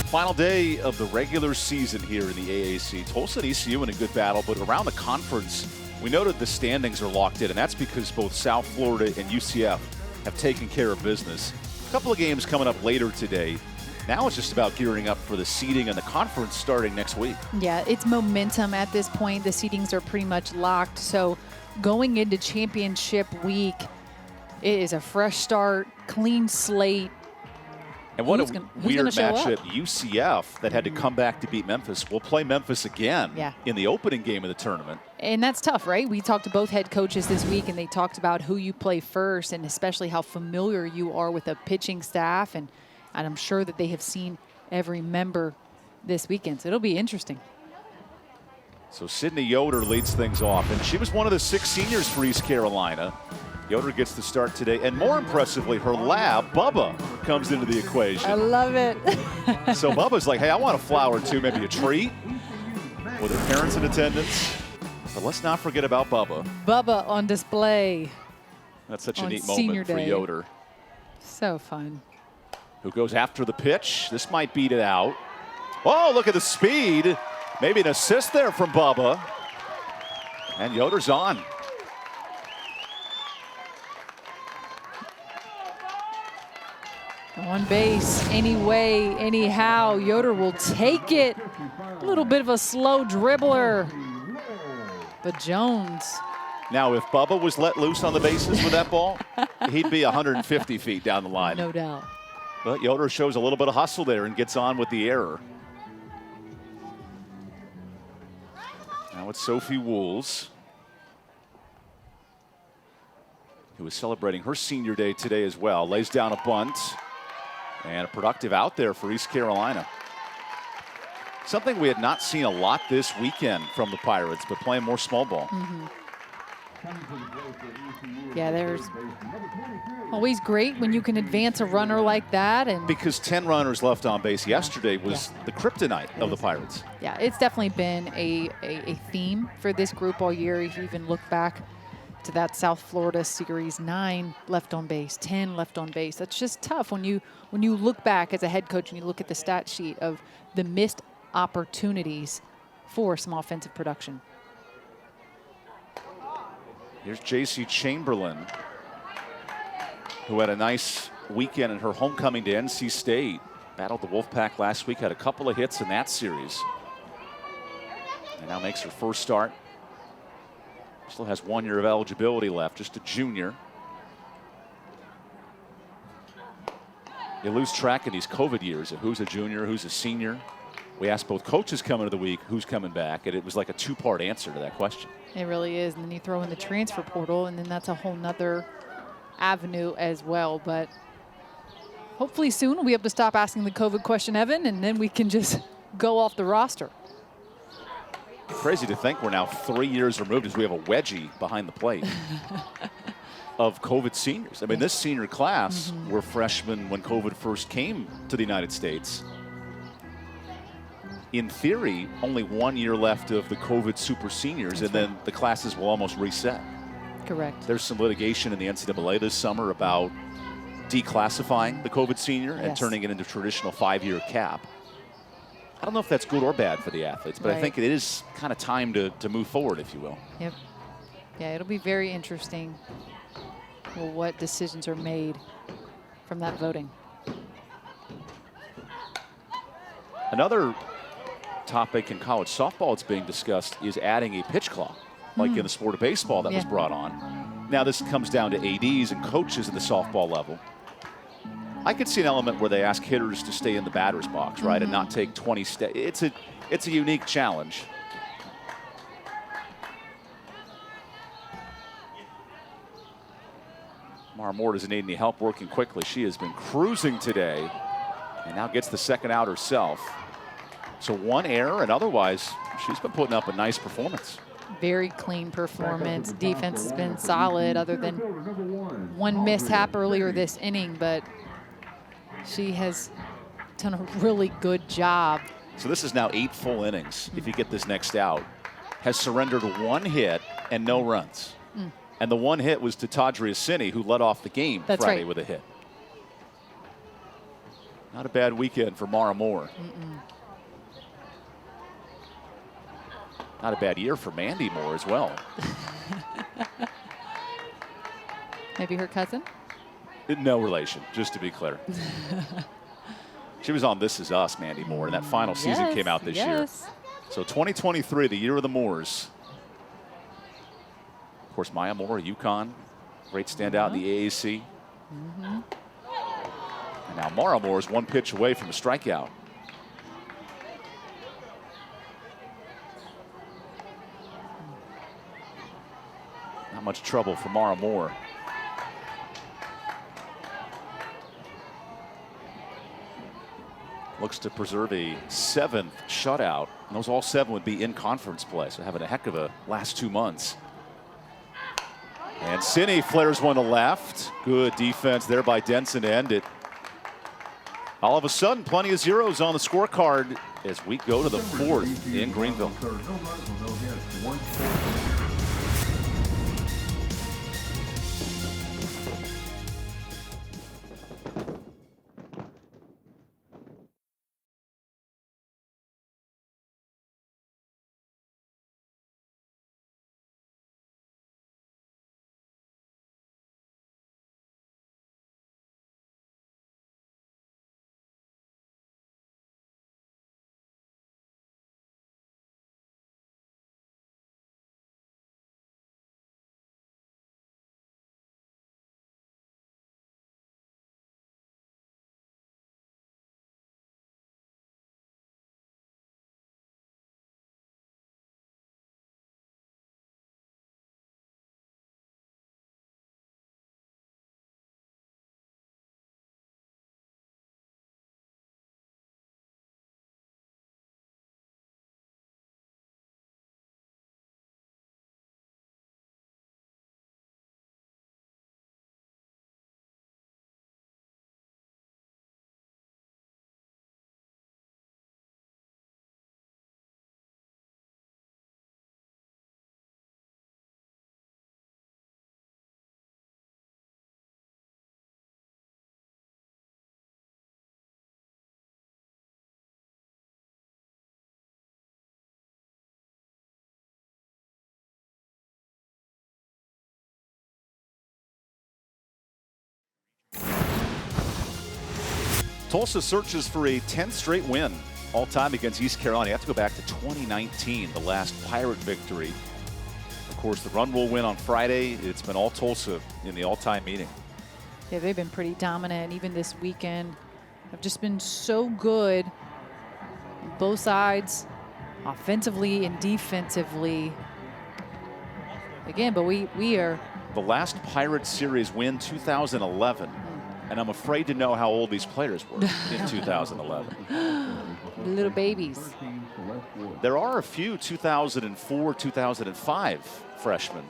Final day of the regular season here in the AAC. Tulsa and ECU in a good battle, but around the conference, we noted the standings are locked in, and that's because both South Florida and UCF have taken care of business. A couple of games coming up later today. Now it's just about gearing up for the seeding and the conference starting next week. Yeah, it's momentum at this point. The seedings are pretty much locked. So going into championship week, it is a fresh start, clean slate. And what who's a gonna weird matchup. up? UCF that had to come back to beat Memphis will play Memphis again in the opening game of the tournament. And that's tough, right? We talked to both head coaches this week, and they talked about who you play first and especially how familiar you are with the pitching staff. And I'm sure that they have seen every member this weekend. So it'll be interesting. So Sydney Yoder leads things off, and she was one of the 6 seniors for East Carolina. Yoder gets the start today, and more impressively, her lab, Bubba, comes into the equation. I love it. So Bubba's like, hey, I want a flower too, maybe a treat, with her parents in attendance. But let's not forget about Bubba. Bubba on display. That's such a neat Senior moment for Day. Yoder. So fun. Who goes after the pitch. This might beat it out. Oh, look at the speed. Maybe an assist there from Bubba. And Yoder's on. On base, anyway, anyhow, Yoder will take it. A little bit of a slow dribbler. But Jones. Now, if Bubba was let loose on the bases with that ball, he'd be 150 feet down the line. No doubt. But Yoder shows a little bit of hustle there and gets on with the error. Now it's Sophie Wools, who is celebrating her senior day today as well. Lays down a bunt. And a productive out there for East Carolina. Something we had not seen a lot this weekend from the Pirates, but playing more small ball. Yeah, there's always great when you can advance a runner like that. And because 10 runners left on base yesterday was the kryptonite of the Pirates. Yeah, it's definitely been a theme for this group all year. If you even look back to that South Florida series, 9 left on base, 10 left on base. That's just tough when you look back as a head coach and you look at the stat sheet of the missed opportunities for some offensive production. Here's J.C. Chamberlain, who had a nice weekend in her homecoming to NC State. Battled the Wolfpack last week, had a couple of hits in that series. And now makes her first start Still has 1 year of eligibility left, just a junior. You lose track of these COVID years of who's a junior, who's a senior. We asked both coaches coming into the week who's coming back, and it was like a two-part answer to that question. It really is. And then you throw in the transfer portal, and then that's a whole nother avenue as well. But hopefully soon we'll be able to stop asking the COVID question, Evan, and then we can just go off the roster. Crazy to think we're now 3 years removed as we have a wedgie behind the plate of COVID seniors. I mean, this senior class were freshmen when COVID first came to the United States. In theory, only 1 year left of the COVID super seniors, and then the classes will almost reset. Correct. There's some litigation in the NCAA this summer about declassifying the COVID senior and turning it into traditional 5-year cap. I don't know if that's good or bad for the athletes, but I think it is kind of time to move forward, if you will. Yep. Yeah, it'll be very interesting what decisions are made from that voting. Another topic in college softball that's being discussed is adding a pitch clock, like in the sport of baseball that was brought on. Now this comes down to ADs and coaches at the softball level. I could see an element where they ask hitters to stay in the batter's box, right, and not take 20 steps. It's a unique challenge. Mara Moore doesn't need any help working quickly. She has been cruising today and now gets the second out herself. So 1 error, and otherwise she's been putting up a nice performance. Very clean performance. Defense has been solid other than one mishap earlier this inning, but she has done a really good job. So this is now 8 full innings. If you get this next out, has surrendered 1 hit and no runs. And the 1 hit was to Tadria Cini, who led off the game Friday with a hit. Not a bad weekend for Mara Moore. Not a bad year for Mandy Moore as well. Maybe her cousin? No relation, just to be clear. She was on This Is Us, Mandy Moore, and that final season came out this year. So 2023, the year of the Moores. Of course, Maya Moore, UConn, great standout in the AAC. And now Mara Moore is 1 pitch away from a strikeout. Not much trouble for Mara Moore. Looks to preserve a 7th shutout. And those all 7 would be in conference play, so having a heck of a last 2 months. And Cini flares 1 to left. Good defense there by Denson to end it. All of a sudden, plenty of zeros on the scorecard as we go to the 4th in Greenville. Tulsa searches for a 10th straight win all time against East Carolina. You have to go back to 2019, the last Pirate victory. course, the run will win on Friday. It's been all Tulsa in the all-time meeting. Yeah, they've been pretty dominant. Even this weekend, have just been so good on both sides, offensively and defensively. Again, but we are. The last Pirates series win, 2011. And I'm afraid to know how old these players were in 2011. Little babies. There are a few 2004, 2005 freshmen.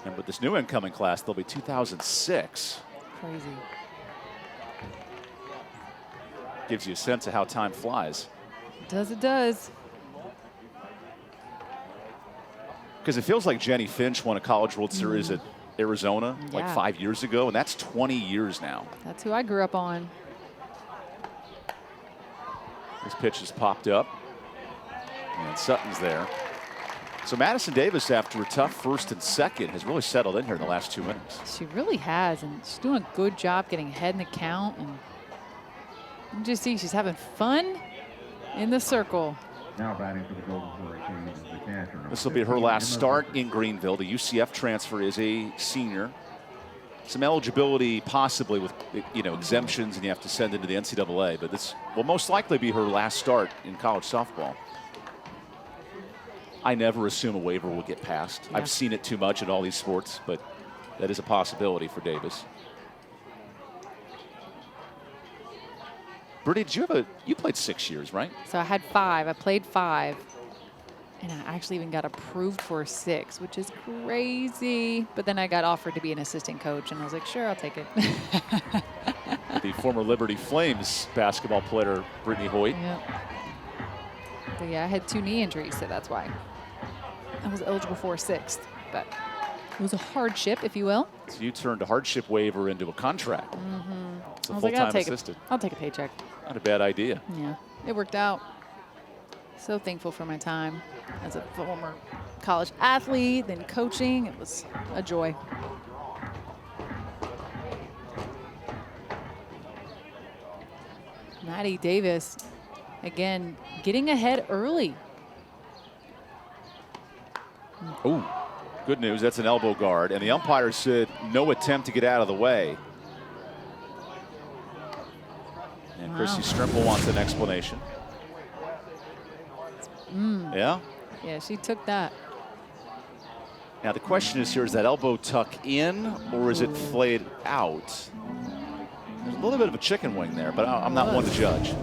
And with this new incoming class, they'll be 2006. Crazy. Gives you a sense of how time flies. It does. Because it feels like Jenny Finch won a College World Series at Arizona like 5 years ago, and that's 20 years now. That's who I grew up on. This pitch has popped up, and Sutton's there. So Madison Davis, after a tough first and second, has really settled in here in the last 2 innings. She really has, and she's doing a good job getting ahead in the count. And you just see she's having fun in the circle. Now batting for the Golden Hurricanes is the catcher. This will be her last start in Greenville. The UCF transfer is a senior. Some eligibility possibly with exemptions, and you have to send into the NCAA, but this will most likely be her last start in college softball. I never assume a waiver will get passed. Yeah. I've seen it too much in all these sports, but that is a possibility for Davis. Brittany, you played 6 years, right? So I had 5. I played 5. And I actually even got approved for 6, which is crazy. But then I got offered to be an assistant coach, and I was like, sure, I'll take it. The former Liberty Flames basketball player, Brittany Hoyt. Yep. But yeah, I had 2 knee injuries, so that's why I was eligible for a 6th. But it was a hardship, if you will. So you turned a hardship waiver into a contract. It's a I was like, full-time assistant. I'll take a paycheck. Not a bad idea. Yeah, it worked out. So thankful for my time as a former college athlete, then coaching. It was a joy. Maddie Davis, again, getting ahead early. Ooh, good news. That's an elbow guard. And the umpire said no attempt to get out of the way. And Chrissy Strimple wants an explanation. Yeah? Yeah, she took that. Now the question is here, is that elbow tuck in or is it flayed out? There's a little bit of a chicken wing there, but I'm not one to judge.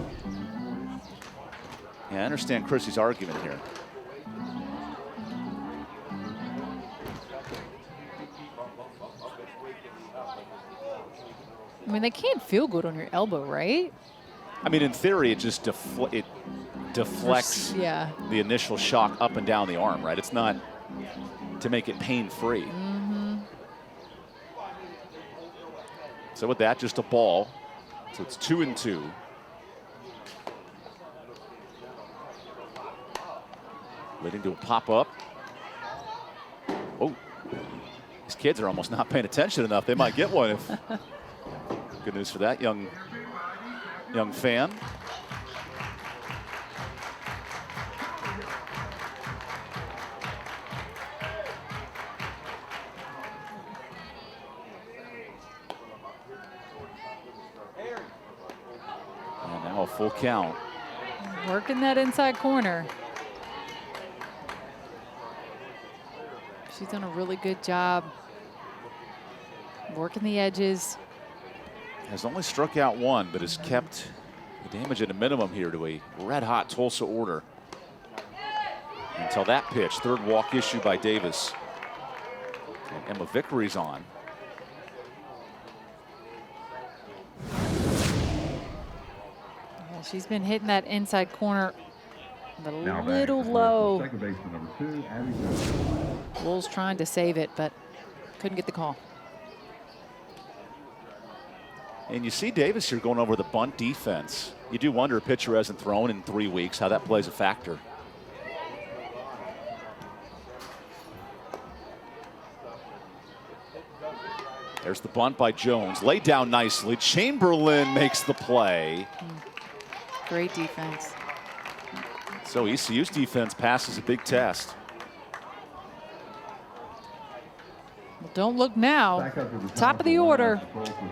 Yeah, I understand Chrissy's argument here. I mean, they can't feel good on your elbow, right? I mean, in theory, it just deflects the initial shock up and down the arm, right? It's not to make it pain-free. So with that, just a ball. So it's 2-2. Leading to a pop-up. Oh, these kids are almost not paying attention enough. They might get one. Good news for that young fan. And now a full count. Working that inside corner. She's done a really good job working the edges. Has only struck out 1, but has kept the damage at a minimum here to a red-hot Tulsa order. Until that pitch, third walk issue by Davis. And Emma Vickery's on. Yeah, she's been hitting that inside corner a Now little batting low. second baseman number 2, Abby Jones. Wolves trying to save it, but couldn't get the call. And you see Davis here going over the bunt defense. You do wonder a pitcher hasn't thrown in 3 weeks, how that plays a factor. There's the bunt by Jones. Laid down nicely. Chamberlain makes the play. Great defense. So ECU's defense passes a big test. Well, don't look now. Back up to the Top of the order.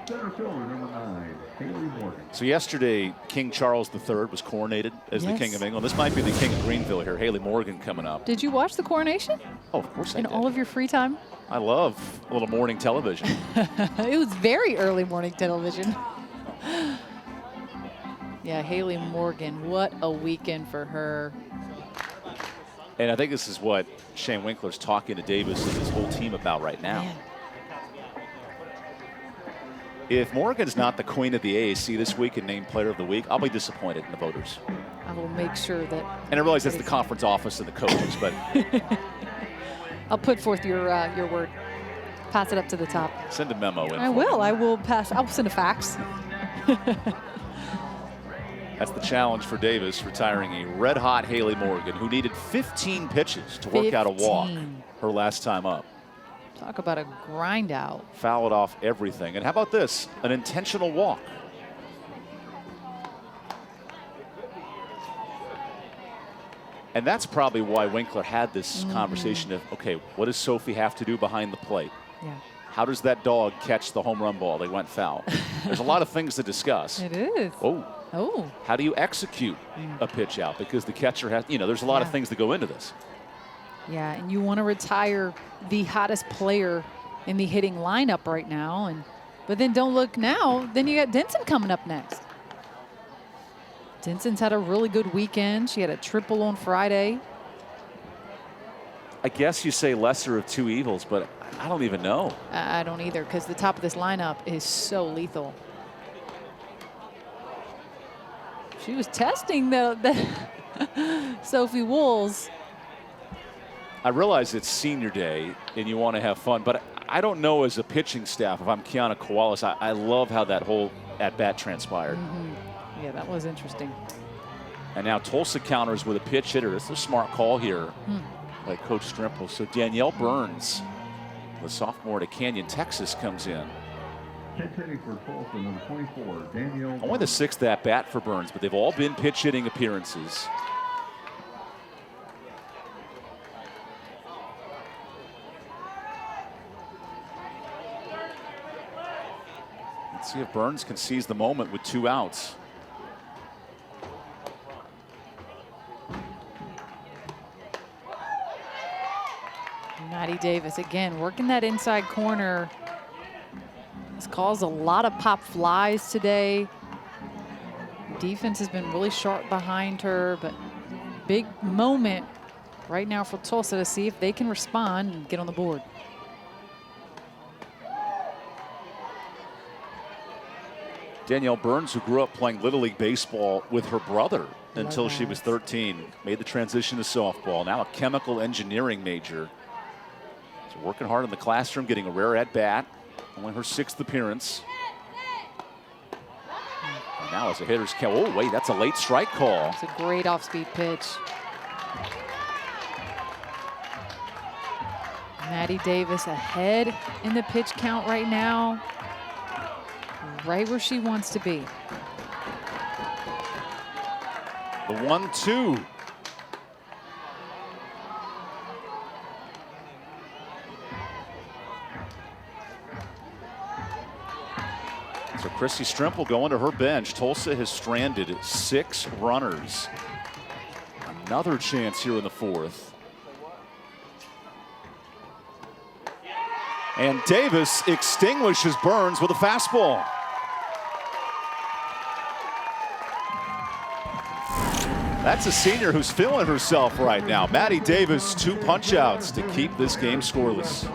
Center fielder, number 9, Haley Morgan. So yesterday, King Charles III was coronated as the Yes. King of England. This might be the King of Greenville here. Haley Morgan coming up. Did you watch the coronation Oh, of course I in did. all of your free time? I love a little morning television. It was very early morning television. Yeah, Haley Morgan, what a weekend for her. And I think this is what Shane Winkler's talking to Davis and his whole team about right now. Man. If Morgan's not the queen of the AAC this week and named player of the week, I'll be disappointed in the voters. I will make sure that And I realize that's the conference office and the coaches, but I'll put forth your word. Pass it up to the top. send a memo in. I for will. me. I will pass. I'll send a fax. That's the challenge for Davis, retiring a red-hot Haley Morgan, who needed 15 pitches to work out a walk 15. her last time up. Talk about a grind out. Fouled off everything. And how about this? An intentional walk. And that's probably why Winkler had this conversation of, okay, what does Sophie have to do behind the plate? Yeah. How does that dog catch the home run ball? They went foul. There's a lot of things to discuss. It is. Oh, Oh. how do you execute a pitch out? Because the catcher has, there's a lot of Yeah. things that go into this. Yeah, and you want to retire the hottest player in the hitting lineup right now, but then don't look now. Then you got Denson coming up next. Denson's had a really good weekend. She had a triple on Friday. I guess you say lesser of two evils, but I don't even know. I don't either, because the top of this lineup is so lethal. She was testing the Sophie Wools. I realize it's senior day and you want to have fun, but I don't know as a pitching staff, if I'm Kiana Koalas, I love how that whole at-bat transpired. Yeah, that was interesting. And now Tulsa counters with a pitch hitter. It's a smart call here by Coach Strimple. So Danielle Burns, the sophomore at Canyon, Texas, comes in. Pitch hitting for Tulsa, number 24, Danielle. Only the 6th at-bat for Burns, but they've all been pitch hitting appearances. Let's see if Burns can seize the moment with 2 outs. Maddie Davis again working that inside corner. Has caused a lot of pop flies today. Defense has been really sharp behind her, but big moment right now for Tulsa to see if they can respond and get on the board. Danielle Burns, who grew up playing Little League Baseball with her brother until she that. was 13, made the transition to softball, now a chemical engineering major. So working hard in the classroom, getting a rare at-bat, only her 6th appearance. And now as a hitter's count, oh wait, that's a late strike call. It's a great off-speed pitch. Maddie Davis ahead in the pitch count right now. Right where she wants to be. The 1-2. So Chrissy Strimple going to her bench. Tulsa has stranded 6 runners. Another chance here in the 4th. And Davis extinguishes Burns with a fastball. That's a senior who's feeling herself right now. Maddie Davis, 2 punch-outs to keep this game scoreless.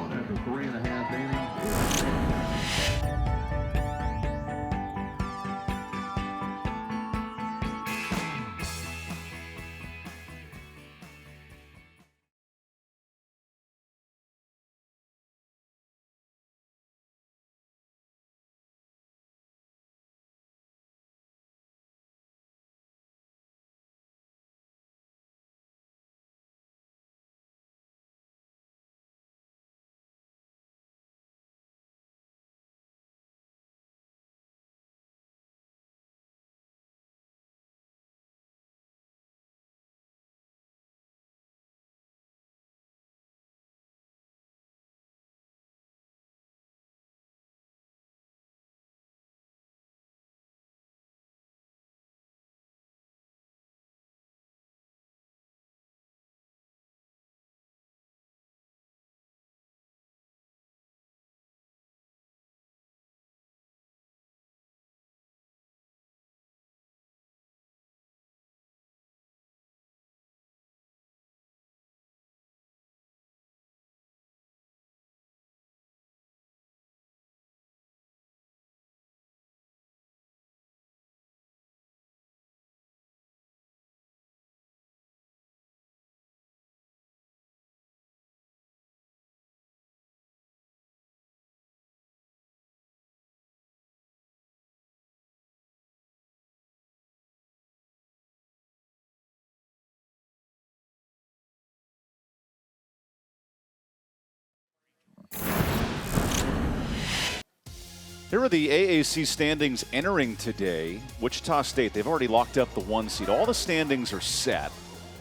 Here are the AAC standings entering today. Wichita State, they've already locked up the 1 seed. All the standings are set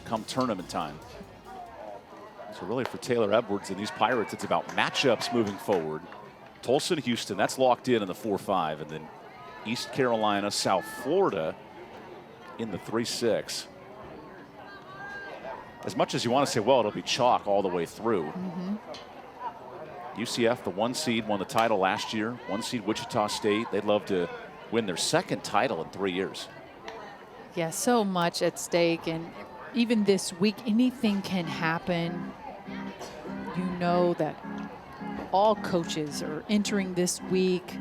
come tournament time. So really for Taylor Edwards and these Pirates, it's about matchups moving forward. Tulsa and Houston, that's locked in the 4-5. And then East Carolina, South Florida in the 3-6. As much as you want to say, well, it'll be chalk all the way through. UCF, the 1 seed, won the title last year. 1 seed Wichita State. They'd love to win their 2nd title in 3 years. Yeah, so much at stake. And even this week, anything can happen. You know that all coaches are entering this week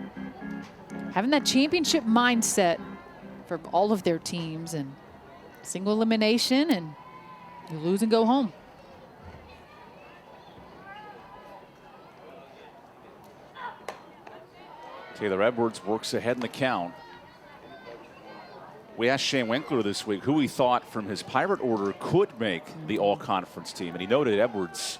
having that championship mindset for all of their teams, and single elimination and you lose and go home. Taylor Edwards works ahead in the count. We asked Shane Winkler this week who he thought from his Pirate order could make the all-conference team, and he noted Edwards.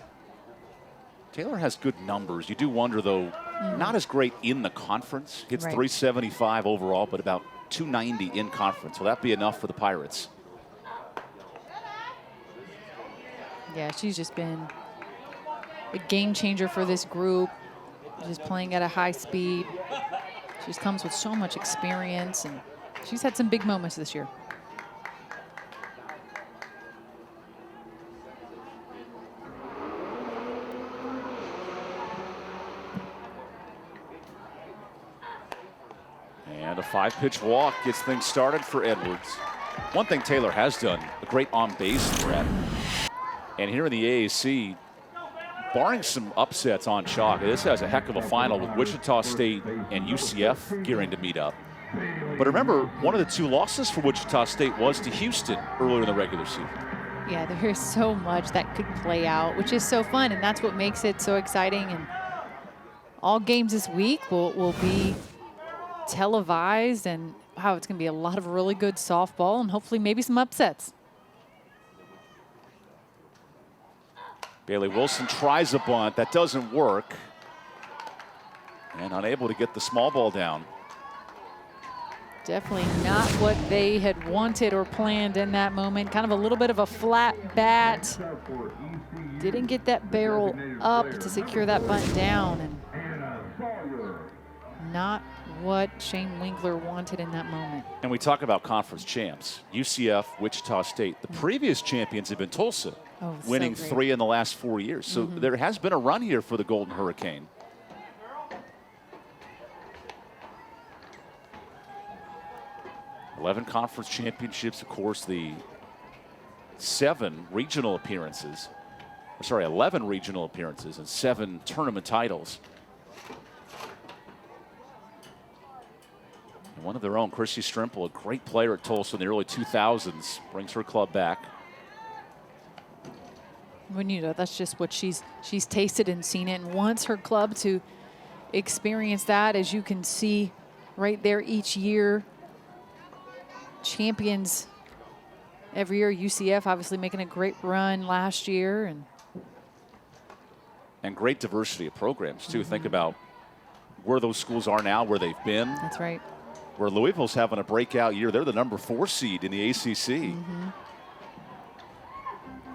Taylor has good numbers. You do wonder, though, not as great in the conference. Hits Right. 375 overall, but about 290 in conference. Will that be enough for the Pirates? Yeah, she's just been a game changer for this group. Just playing at a high speed. She just comes with so much experience, and she's had some big moments this year. And a 5-pitch walk gets things started for Edwards. One thing Taylor has done, a great on-base threat. And here in the AAC, barring some upsets on chalk, this has a heck of a final with Wichita State and UCF gearing to meet up. But remember, one of the 2 losses for Wichita State was to Houston earlier in the regular season. Yeah, there is so much that could play out, which is so fun, and that's what makes it so exciting. And all games this week will be televised, and wow, it's going to be a lot of really good softball and hopefully maybe some upsets. Bailey Wilson tries a bunt. That doesn't work. And unable to get the small ball down. Definitely not what they had wanted or planned in that moment. Kind of a little bit of a flat bat. Didn't get that barrel up to secure that bunt down. And not what Shane Winkler wanted in that moment. And we talk about conference champs. UCF, Wichita State. The previous champions have been Tulsa, winning so great. 3 in the last 4 years. So there has been a run here for the Golden Hurricane. $11 conference championships, of course, the 7 regional appearances. Or sorry, 11 regional appearances and 7 tournament titles. And one of their own, Chrissy Strimple, a great player at Tulsa in the early 2000s, brings her club back. When you know, that's just what she's tasted and seen it, and wants her club to experience that, as you can see right there each year. Champions every year. UCF obviously making a great run last year, and great diversity of programs too. Think about where those schools are now, where they've been. That's right. Where Louisville's having a breakout year. They're the number 4 seed in the ACC.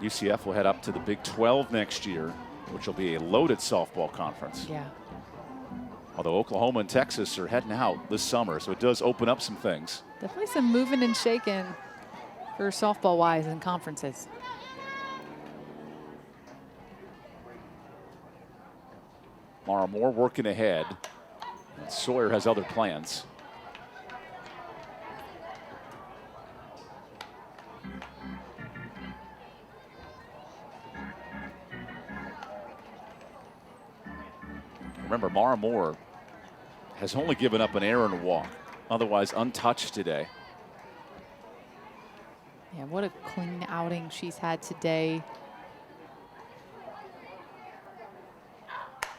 UCF will head up to the Big 12 next year, which will be a loaded softball conference. Yeah. Although Oklahoma and Texas are heading out this summer, so it does open up some things. Definitely some moving and shaking for softball-wise in conferences. Mara Moore working ahead. And Sawyer has other plans. Remember, Mara Moore has only given up an error and a walk, otherwise untouched today. Yeah, what a clean outing she's had today.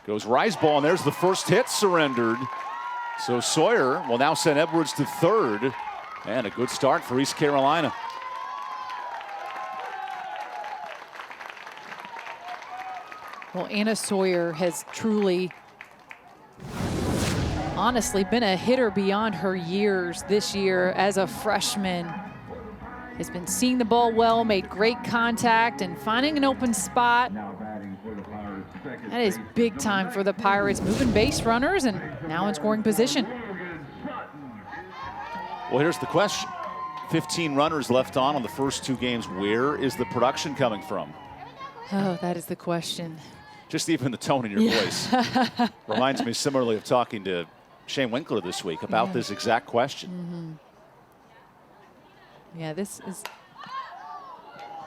Goes rise ball, and there's the first hit surrendered. So Sawyer will now send Edwards to third, and a good start for East Carolina. Well, Anna Sawyer has truly honestly been a hitter beyond her years this year as a freshman. Has been seeing the ball well, made great contact, and finding an open spot. That is big time for the Pirates, moving base runners and now in scoring position. Well, here's the question. 15 runners left on the first 2 games. Where is the production coming from? Oh, that is the question. Just even the tone in your voice reminds me similarly of talking to Shane Winkler this week about this exact question. Yeah, this is,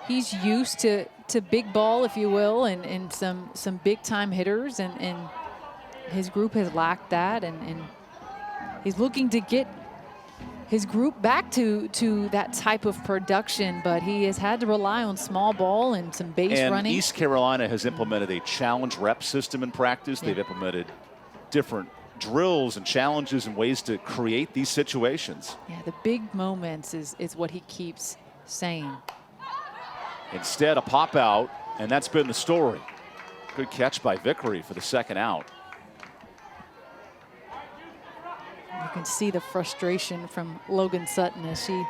he's used to big ball, if you will, and some big time hitters, and his group has lacked that, and he's looking to get his group back to that type of production, but he has had to rely on small ball and some base running. East Carolina has implemented a challenge rep system in practice. They've implemented different drills and challenges and ways to create these situations. Yeah, the big moments is what he keeps saying. Instead, a pop out, and that's been the story. Good catch by Vickery for the second out. You can see the frustration from Logan Sutton as she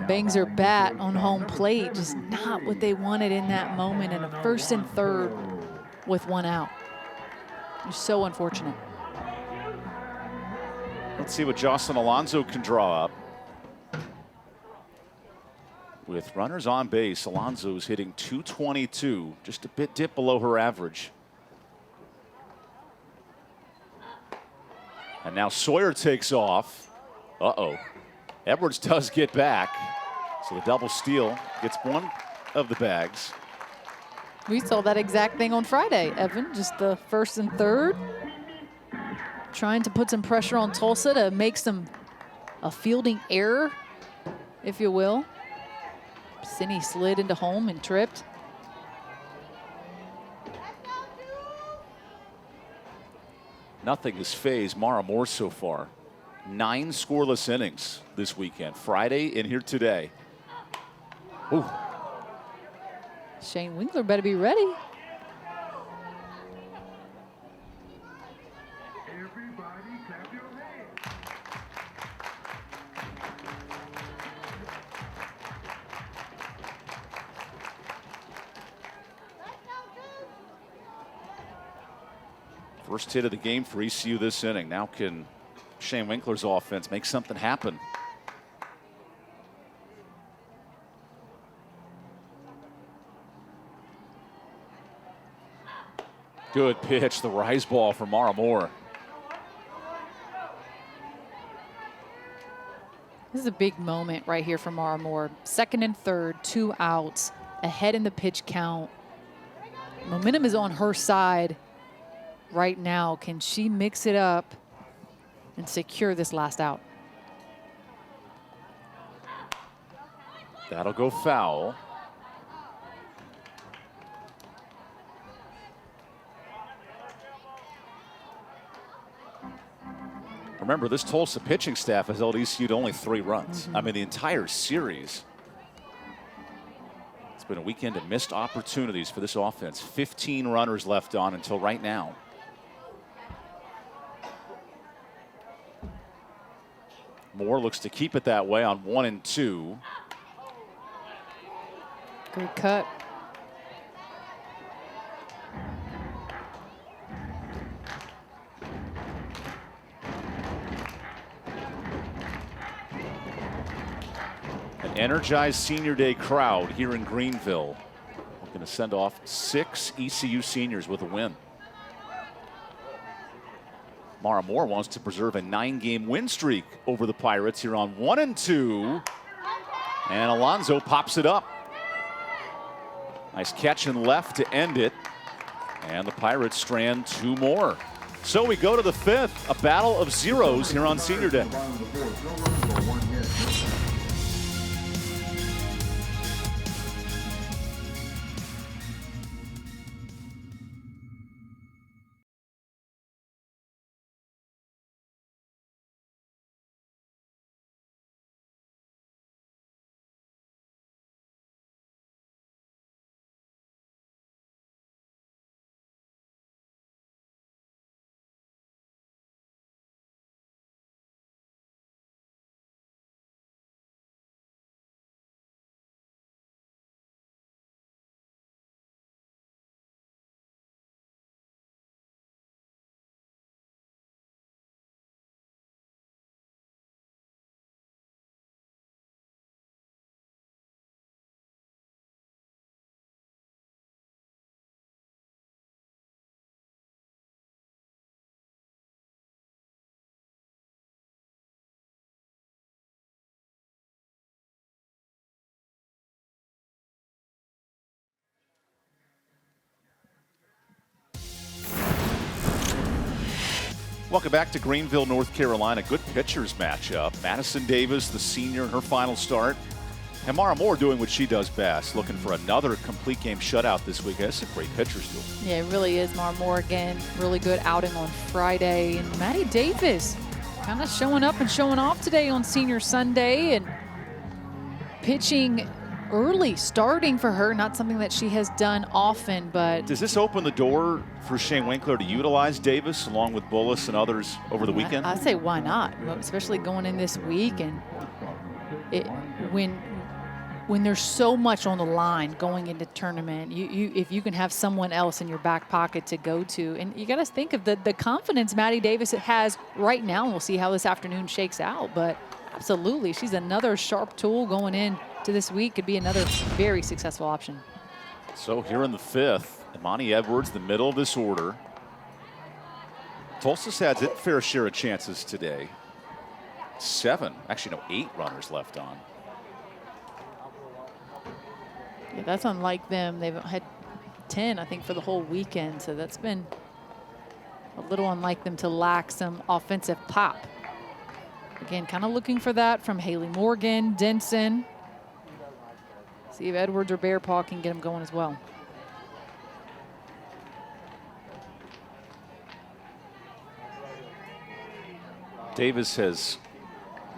bangs her bat on home plate. Just not what they wanted in that moment, and a 1st and 3rd with 1 out. It's so unfortunate. Let's see what Jocelyn Alonso can draw up. With runners on base, Alonso's hitting .222, just a bit dip below her average. And now Sawyer takes off. Uh-oh. Edwards does get back. So the double steal gets one of the bags. We saw that exact thing on Friday, Evan. Just the 1st and 3rd. Trying to put some pressure on Tulsa to make a fielding error, if you will. Cindy slid into home and tripped. Nothing has phased Mara Moore so far. 9 scoreless innings this weekend. Friday and here today. Ooh. Shane Winkler better be ready. First hit of the game for ECU this inning. Now can Shane Winkler's offense make something happen? Good pitch, the rise ball for Mara Moore. This is a big moment right here for Mara Moore. 2nd and 3rd, 2 outs, ahead in the pitch count. Momentum is on her side right now. Can she mix it up and secure this last out? That'll go foul. Remember, this Tulsa pitching staff has held ECU to only 3 runs. I mean, the entire series. It's been a weekend of missed opportunities for this offense. 15 runners left on until right now. Moore looks to keep it that way on 1 and 2. Good cut. An energized senior day crowd here in Greenville. We're going to send off 6 ECU seniors with a win. Mara Moore wants to preserve a 9-game win streak over the Pirates here on 1 and 2. And Alonso pops it up. Nice catch and left to end it. And the Pirates strand 2 more. So we go to the 5th, a battle of zeros here on Senior Day. Welcome back to Greenville, North Carolina. Good pitchers matchup. Madison Davis, the senior in her final start. And Mara Moore doing what she does best, looking for another complete game shutout this week. That's a great pitcher's duel. Yeah, it really is. Mara Moore again, really good outing on Friday. And Maddie Davis kind of showing up and showing off today on Senior Sunday and pitching early, starting for her. Not something that she has done often, but Does this open the door for Shane Winkler to utilize Davis along with Bullis and others over the weekend? I say why not, especially going in this week and when there's so much on the line going into tournament, if you can have someone else in your back pocket to go to, and you got to think of the confidence Maddie Davis has right now, and we'll see how this afternoon shakes out, but absolutely, she's another sharp tool going in to this week. Could be another very successful option. So here in the fifth, Imani Edwards, the middle of this order. Tulsa's had its fair share of chances today. 8 runners left on. Yeah, that's unlike them. They've had 10, I think, for the whole weekend. So that's been a little unlike them to lack some offensive pop. Again, kind of looking for that from Haley Morgan, Denson. See if Edwards or Bearpaw can get them going as well. Davis has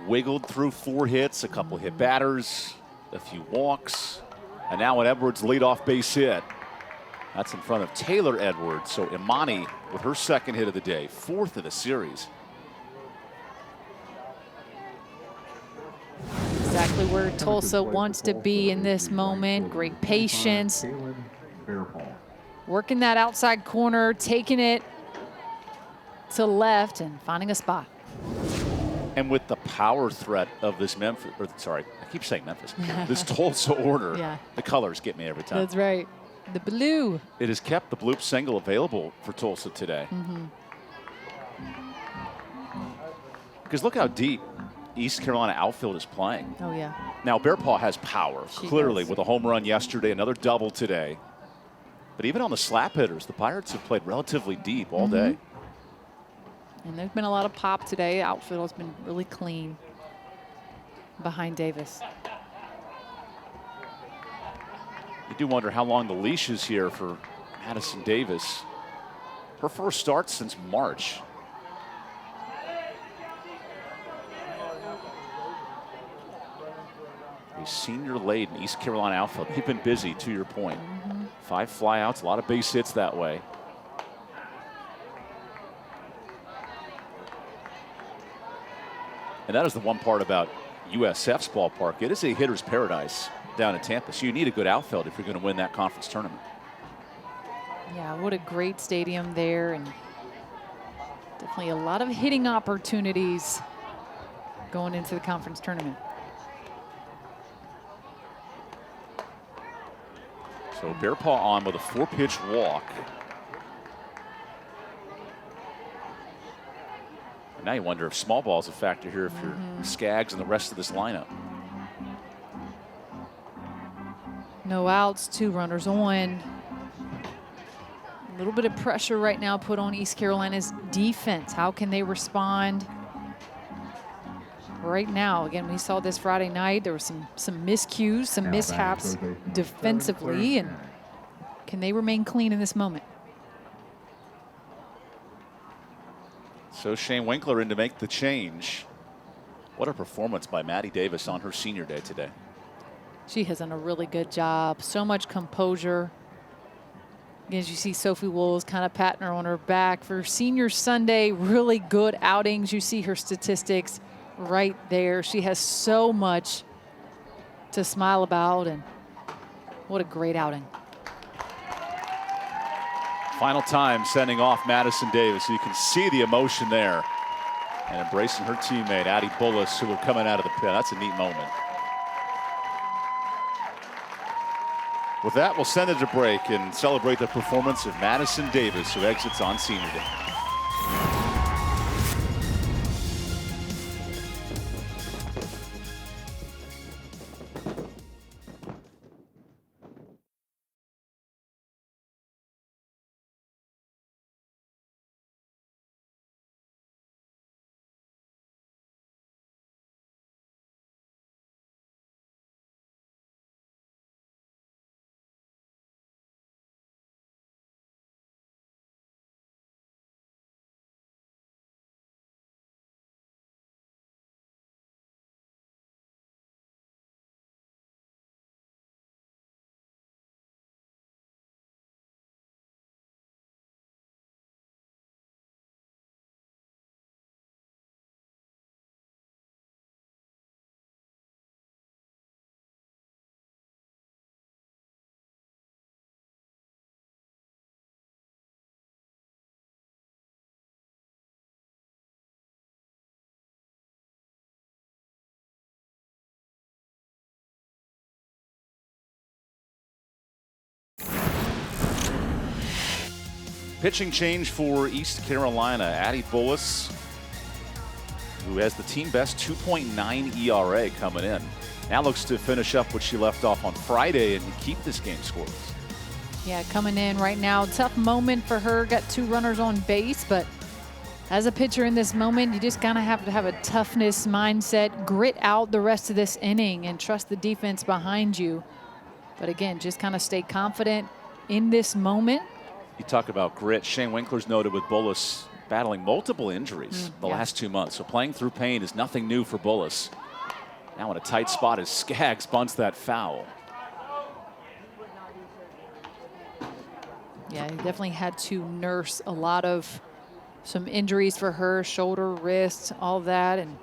wiggled through 4 hits, a couple hit batters, a few walks, and now an Edwards leadoff base hit. That's in front of Taylor Edwards. So Imani with her second hit of the day, 4th of the series. Exactly where Tulsa wants to be in this moment. Great patience. Working that outside corner, taking it to left and finding a spot. And with the power threat of this Memphis, or sorry, I keep saying Memphis, this Tulsa order, Yeah. the colors get me every time. That's right. The blue. It has kept the bloop single available for Tulsa today. Because look how deep East Carolina outfield is playing. Oh, yeah. Now, Bearpaw has power, She clearly, does. with a home run yesterday, another double today. But even on the slap hitters, the Pirates have played relatively deep all day. And there's been a lot of pop today. Outfield has been really clean behind Davis. You do wonder how long the leash is here for Madison Davis. Her first start since March. A senior-laden East Carolina outfield. They've been busy, to your point. 5 flyouts, a lot of base hits that way. And that is the one part about USF's ballpark. It is a hitter's paradise down in Tampa. So you need a good outfield if you're going to win that conference tournament. Yeah, what a great stadium there. And definitely a lot of hitting opportunities going into the conference tournament. So Bearpaw on with a 4-pitch walk. And now you wonder if small ball is a factor here if you're Skaggs and the rest of this lineup. No outs, 2 runners on. A little bit of pressure right now put on East Carolina's defense. How can they respond? Right now, again, we saw this Friday night. There were some miscues, some mishaps defensively, and can they remain clean in this moment? So Shane Winkler in to make the change. What a performance by Maddie Davis on her senior day today. She has done a really good job. So much composure. As you see Sophie Wools kind of patting her on her back. For Senior Sunday, really good outings. You see her statistics right there. She has so much to smile about, and what a great outing. Final time sending off Madison Davis. So you can see the emotion there. And embracing her teammate, Addie Bullis, who are coming out of the pit. That's a neat moment. With that, we'll send it to break and celebrate the performance of Madison Davis, who exits on Senior Day. Pitching change for East Carolina. Addie Bullis, who has the team best 2.9 ERA coming in, now looks to finish up what she left off on Friday and keep this game scoreless. Yeah, coming in right now. Tough moment for her. Got 2 runners on base, but as a pitcher in this moment, you just kind of have to have a toughness mindset, grit out the rest of this inning, and trust the defense behind you. But again, just kind of stay confident in this moment. You talk about grit. Shane Winkler's noted with Bullis battling multiple injuries the last 2 months. So playing through pain is nothing new for Bullis. Now in a tight spot as Skaggs bunts that foul. Yeah, he definitely had to nurse a lot of some injuries for her, shoulder, wrist, all that, and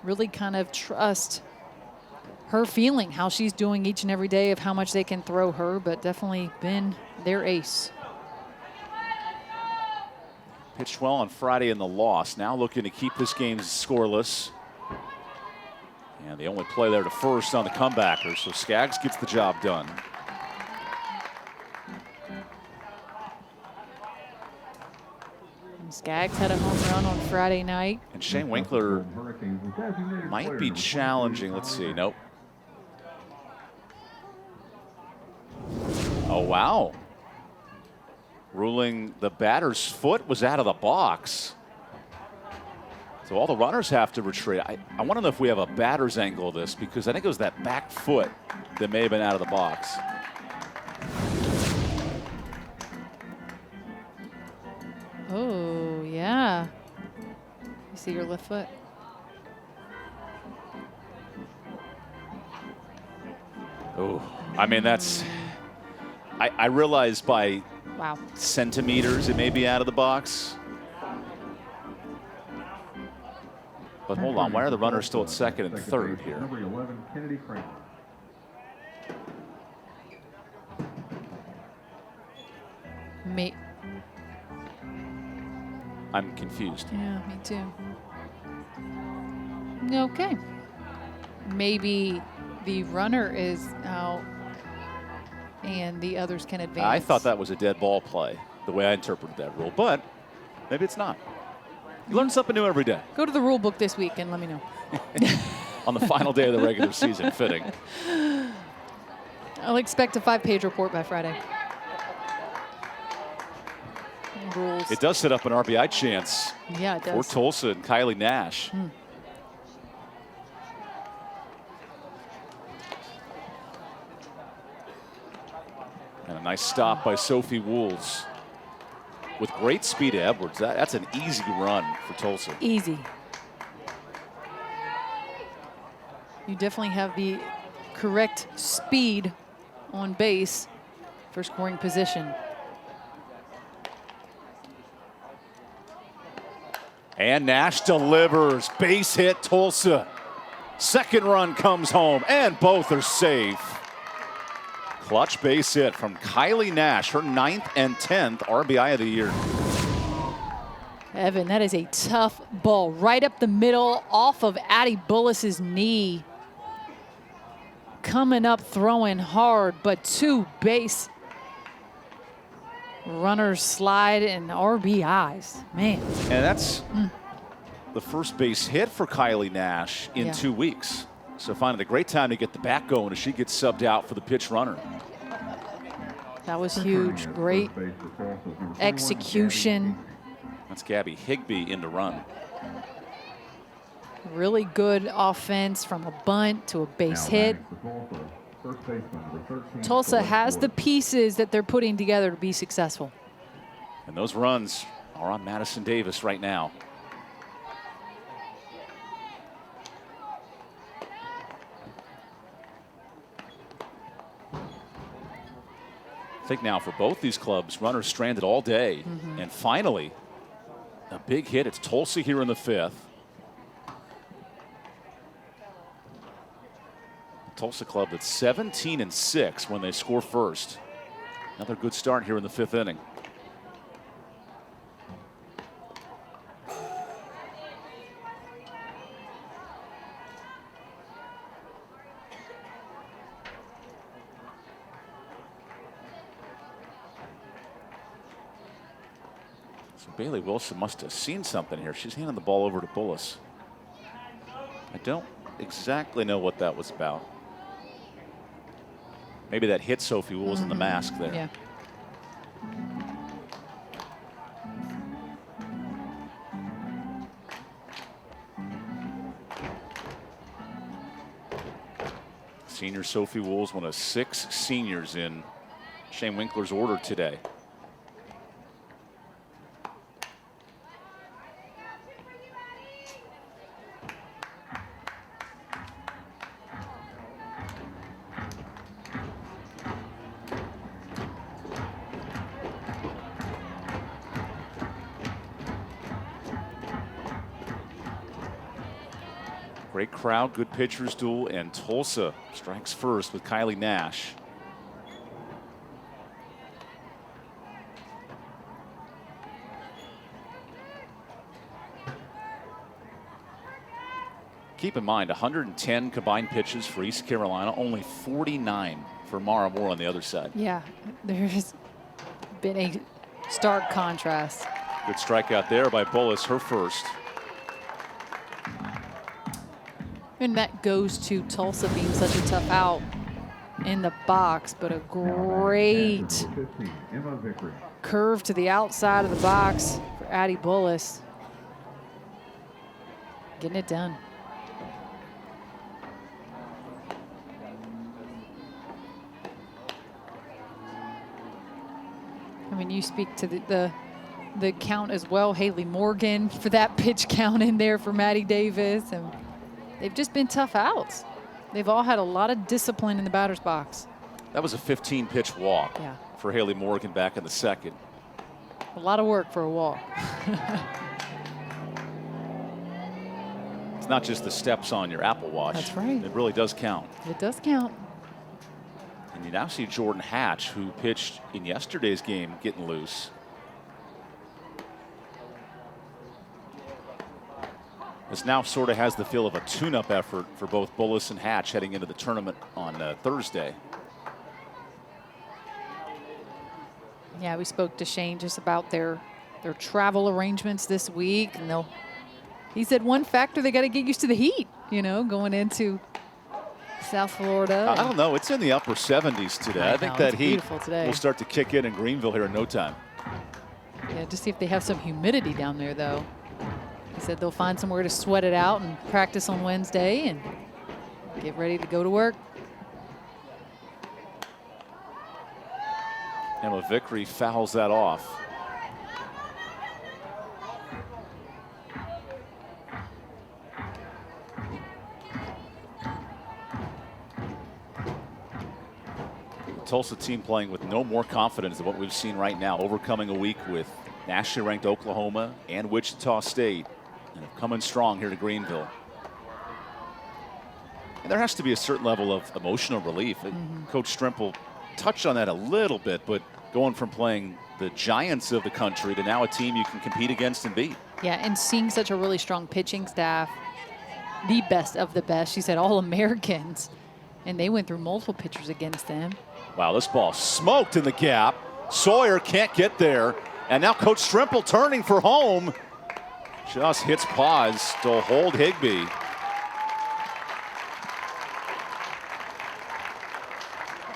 really kind of trust her feeling how she's doing each and every day of how much they can throw her, but definitely been their ace. Pitched well on Friday in the loss. Now looking to keep this game scoreless. And the only play there to first on the comebacker, so Skaggs gets the job done. And Skaggs had a home run on Friday night. And Shane Winkler might be challenging. Let's see. Nope. Oh, wow. Ruling the batter's foot was out of the box. So all the runners have to retreat. I want to know if we have a batter's angle of this, because I think it was that back foot that may have been out of the box. Oh, yeah. You see your left foot? Oh, I mean, that's, I realize by centimeters it may be out of the box. But hold on, why are the runners still at second and third here? Number 11, Kennedy Kramer. I'm confused. Yeah, me too. Okay. Maybe the runner is out and the others can advance. I thought that was a dead ball play, the way I interpreted that rule, but maybe it's not. You learn something new every day. Go to the rule book this week and let me know. On the final day of the regular season, fitting. I'll expect a 5-page report by Friday. Rules. It does set up an RBI chance for Tulsa and Kylie Nash. And a nice stop by Sophie Wools. With great speed to Edwards. That's an easy run for Tulsa. Easy. You definitely have the correct speed on base for scoring position. And Nash delivers. Base hit, Tulsa. Second run comes home, and both are safe. Clutch base hit from Kylie Nash, her 9th and 10th RBI of the year. Evan, that is a tough ball. Right up the middle, off of Addie Bullis's knee. Coming up, throwing hard, but 2 base runners slide and RBIs. Man. And that's the first base hit for Kylie Nash in 2 weeks. So finding a great time to get the bat going as she gets subbed out for the pitch runner. That was huge. Great execution. That's Gabby Higbee in the run. Really good offense from a bunt to a base hit. Tulsa has the pieces that they're putting together to be successful. And those runs are on Madison Davis right now. I think now for both these clubs, runners stranded all day. And finally, a big hit. It's Tulsa here in the 5th. Tulsa club that's 17-6 when they score first. Another good start here in the 5th inning. So Bailey Wilson must have seen something here. She's handing the ball over to Bullis. I don't exactly know what that was about. Maybe that hit Sophie Wools in the mask there. Yeah. Senior Sophie Wools, one of 6 seniors in Shane Winkler's order today. Great crowd, good pitchers duel, and Tulsa strikes first with Kylie Nash. Keep in mind, 110 combined pitches for East Carolina, only 49 for Mara Moore on the other side. Yeah, there's been a stark contrast. Good strikeout there by Bullis, her first. And that goes to Tulsa being such a tough out in the box, but a great 15, EvanBudrovich. curve to the outside of the box for Addie Bullis. Getting it done. I mean, you speak to the count as well. Haley Morgan for that pitch count in there for Maddie Davis. And they've just been tough outs. They've all had a lot of discipline in the batter's box. That was a 15-pitch walk Yeah. for Haley Morgan back in the second. A lot of work for a walk. It's not just the steps on your Apple Watch. That's right. It really does count. It does count. And you now see Jordan Hatch, who pitched in yesterday's game, getting loose. This now sort of has the feel of a tune-up effort for both Bullis and Hatch heading into the tournament on Thursday. Yeah, we spoke to Shane just about their travel arrangements this week, and he said one factor, they got to get used to the heat, going into South Florida. I don't know. It's in the upper 70s today. I think that it's heat beautiful today. will start to kick in Greenville here in no time. Yeah, just see if they have some humidity down there, though. He said they'll find somewhere to sweat it out and practice on Wednesday and get ready to go to work. Emma Vickery fouls that off. The Tulsa team playing with no more confidence than what we've seen right now, overcoming a week with nationally ranked Oklahoma and Wichita State, and have come in strong here to Greenville. And there has to be a certain level of emotional relief. Coach Strimple touched on that a little bit, but going from playing the giants of the country to now a team you can compete against and beat. Yeah, and seeing such a really strong pitching staff, the best of the best. She said all Americans, and they went through multiple pitchers against them. Wow, this ball smoked in the gap. Sawyer can't get there. And now Coach Strimple turning for home. Just hits pause to hold Higbee.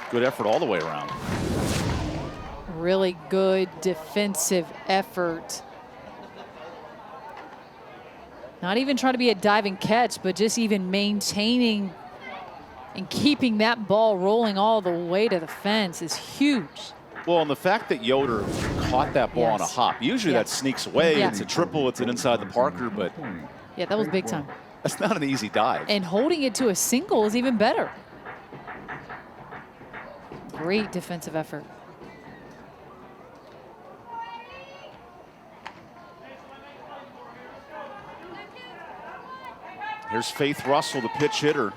Good effort all the way around. Really good defensive effort. Not even trying to be a diving catch, but just even maintaining and keeping that ball rolling all the way to the fence is huge. Well, and the fact that Yoder caught that ball on a hop, usually that sneaks away. Yeah. It's a triple, it's an inside the Parker, but Yeah, that was big time. that's not an easy dive. And holding it to a single is even better. Great defensive effort. Here's Faith Russell, the pitch hitter.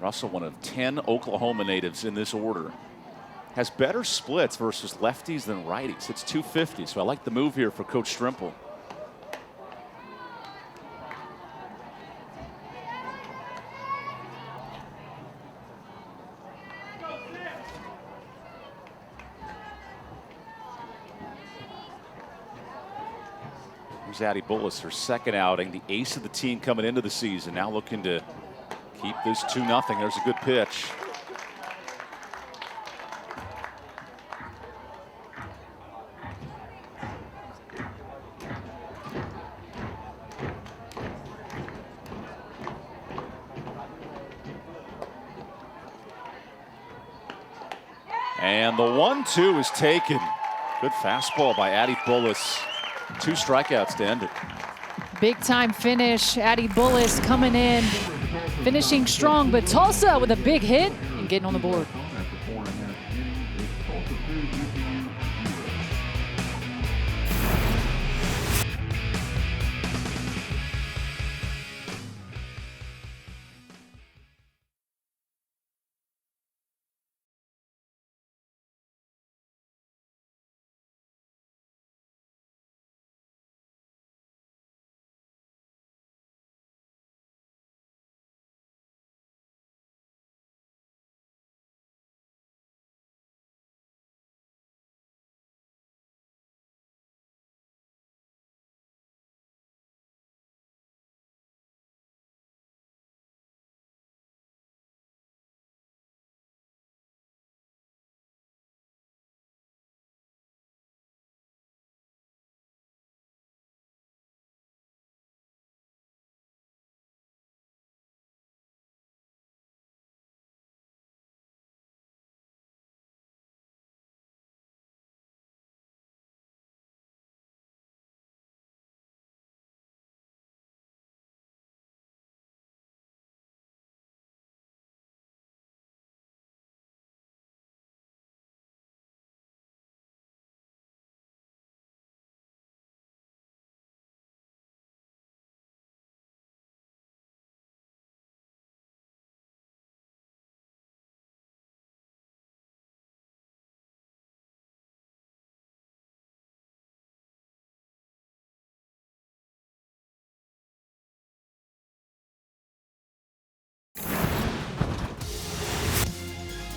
Russell, one of 10 Oklahoma natives in this order, has better splits versus lefties than righties. It's .250, so I like the move here for Coach Strimple. Here's Addie Bullis, her second outing, the ace of the team coming into the season. Now looking to keep this 2-0. There's a good pitch. And the 1-2 is taken. Good fastball by Addie Bullis. 2 strikeouts to end it. Big time finish. Addie Bullis coming in, finishing strong, but Tulsa with a big hit and getting on the board. After 4.5 innings, it's Tulsa 2, ECU 0.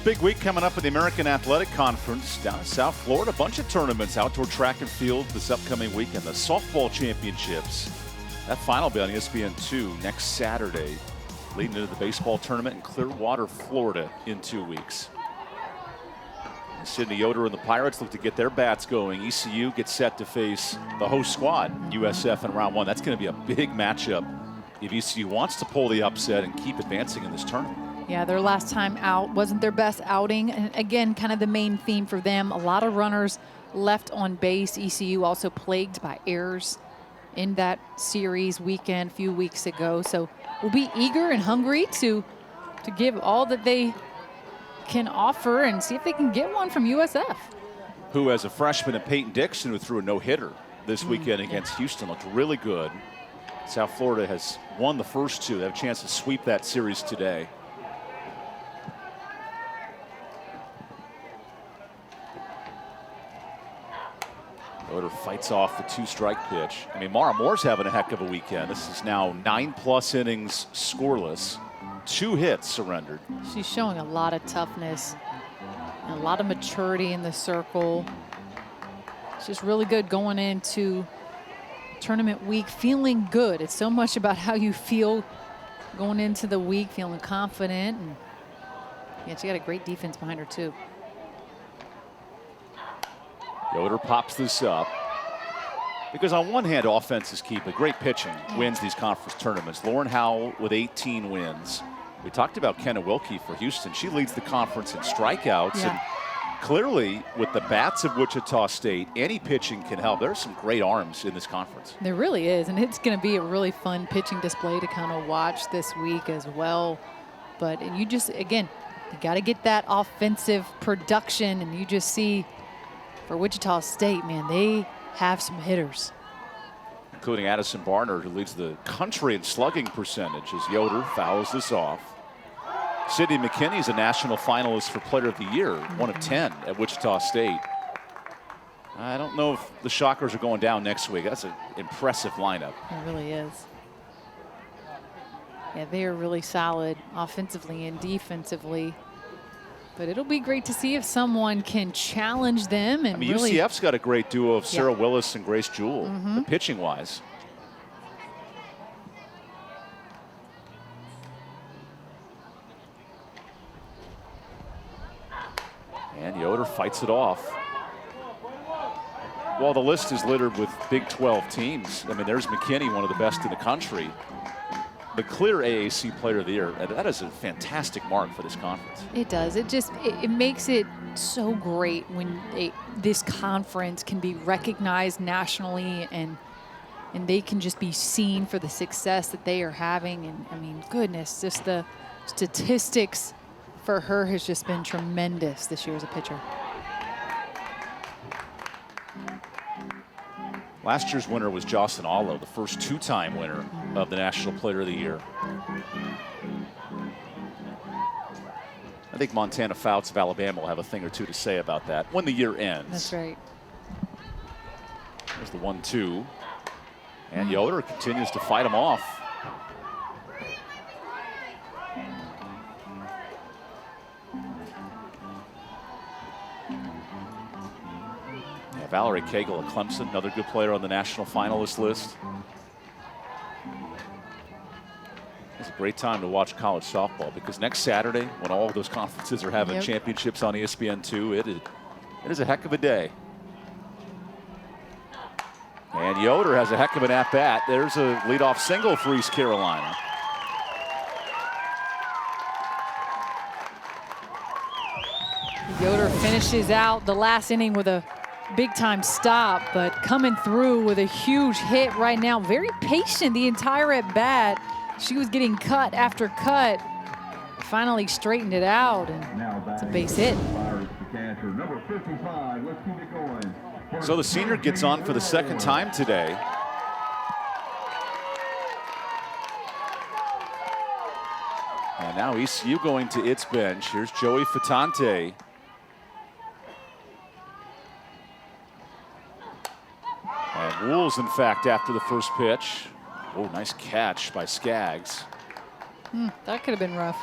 Big week coming up in the American Athletic Conference down in South Florida. A bunch of tournaments, outdoor track and field this upcoming week, and the softball championships. That final will be on ESPN2 next Saturday, leading into the baseball tournament in Clearwater, Florida in 2 weeks. Sidney Yoder and the Pirates look to get their bats going. ECU gets set to face the host squad, USF, in round 1. That's going to be a big matchup if ECU wants to pull the upset and keep advancing in this tournament. Yeah, their last time out wasn't their best outing. And again, kind of the main theme for them, a lot of runners left on base. ECU also plagued by errors in that series weekend a few weeks ago. So we'll be eager and hungry to give all that they can offer and see if they can get one from USF. Who, as a freshman, and Peyton Dixon, who threw a no-hitter this weekend against Houston, looked really good. South Florida has won the first 2. They have a chance to sweep that series today. Yoder fights off the 2-strike pitch. I mean, Mara Moore's having a heck of a weekend. This is now 9+ innings scoreless, 2 hits surrendered. She's showing a lot of toughness and a lot of maturity in the circle. It's just really good going into tournament week, feeling good. It's so much about how you feel going into the week, feeling confident. And yeah, she got a great defense behind her too. Yoder pops this up because on one hand, offense is key, but great pitching wins these conference tournaments. Lauren Howell with 18 wins. We talked about Kenna Wilkie for Houston. She leads the conference in strikeouts. Yeah. And clearly, with the bats of Wichita State, any pitching can help. There's some great arms in this conference. There really is, and it's going to be a really fun pitching display to kind of watch this week as well. But and you just, again, you got to get that offensive production, and you just see for Wichita State, man, they have some hitters. Including Addison Barnard, who leads the country in slugging percentage as Yoder fouls this off. Sydney McKinney's a national finalist for Player of the Year, 1 of 10 at Wichita State. I don't know if the Shockers are going down next week. That's an impressive lineup. It really is. Yeah, they are really solid offensively and defensively. But it'll be great to see if someone can challenge them. And I mean, really, UCF's got a great duo of Sarah Willis and Grace Jewell, pitching-wise. And Yoder fights it off. While the list is littered with Big 12 teams, I mean, there's McKinney, one of the best in the country. The clear AAC Player of the Year. That is a fantastic mark for this conference. it does. It makes it so great when this conference can be recognized nationally and they can just be seen for the success that they are having. And I mean, goodness, just the statistics for her has just been tremendous this year as a pitcher. Last year's winner was Jocelyn Allo, the first two-time winner of the National Player of the Year. I think Montana Fouts of Alabama will have a thing or two to say about that when the year ends. That's right. There's the 1-2. And Yoder continues to fight him off. Valerie Cagle of Clemson, another good player on the national finalist list. It's a great time to watch college softball because next Saturday, when all of those conferences are having championships on ESPN2, it is a heck of a day. And Yoder has a heck of an at-bat. There's a leadoff single for East Carolina. Yoder finishes out the last inning with a big-time stop, but coming through with a huge hit right now. Very patient the entire at-bat. She was getting cut after cut. Finally straightened it out, and it's a base hit. So the senior gets on for the second time today. And now ECU going to its bench. Here's Joey Fatante. And Wools, in fact, after the first pitch. Oh, nice catch by Skaggs. That could have been rough.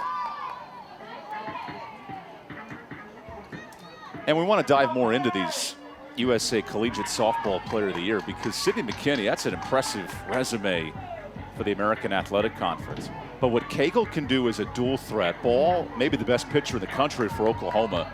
And we want to dive more into these USA Collegiate Softball Player of the Year because Sydney McKinney, that's an impressive resume for the American Athletic Conference. But what Cagle can do is a dual threat ball, maybe the best pitcher in the country for Oklahoma.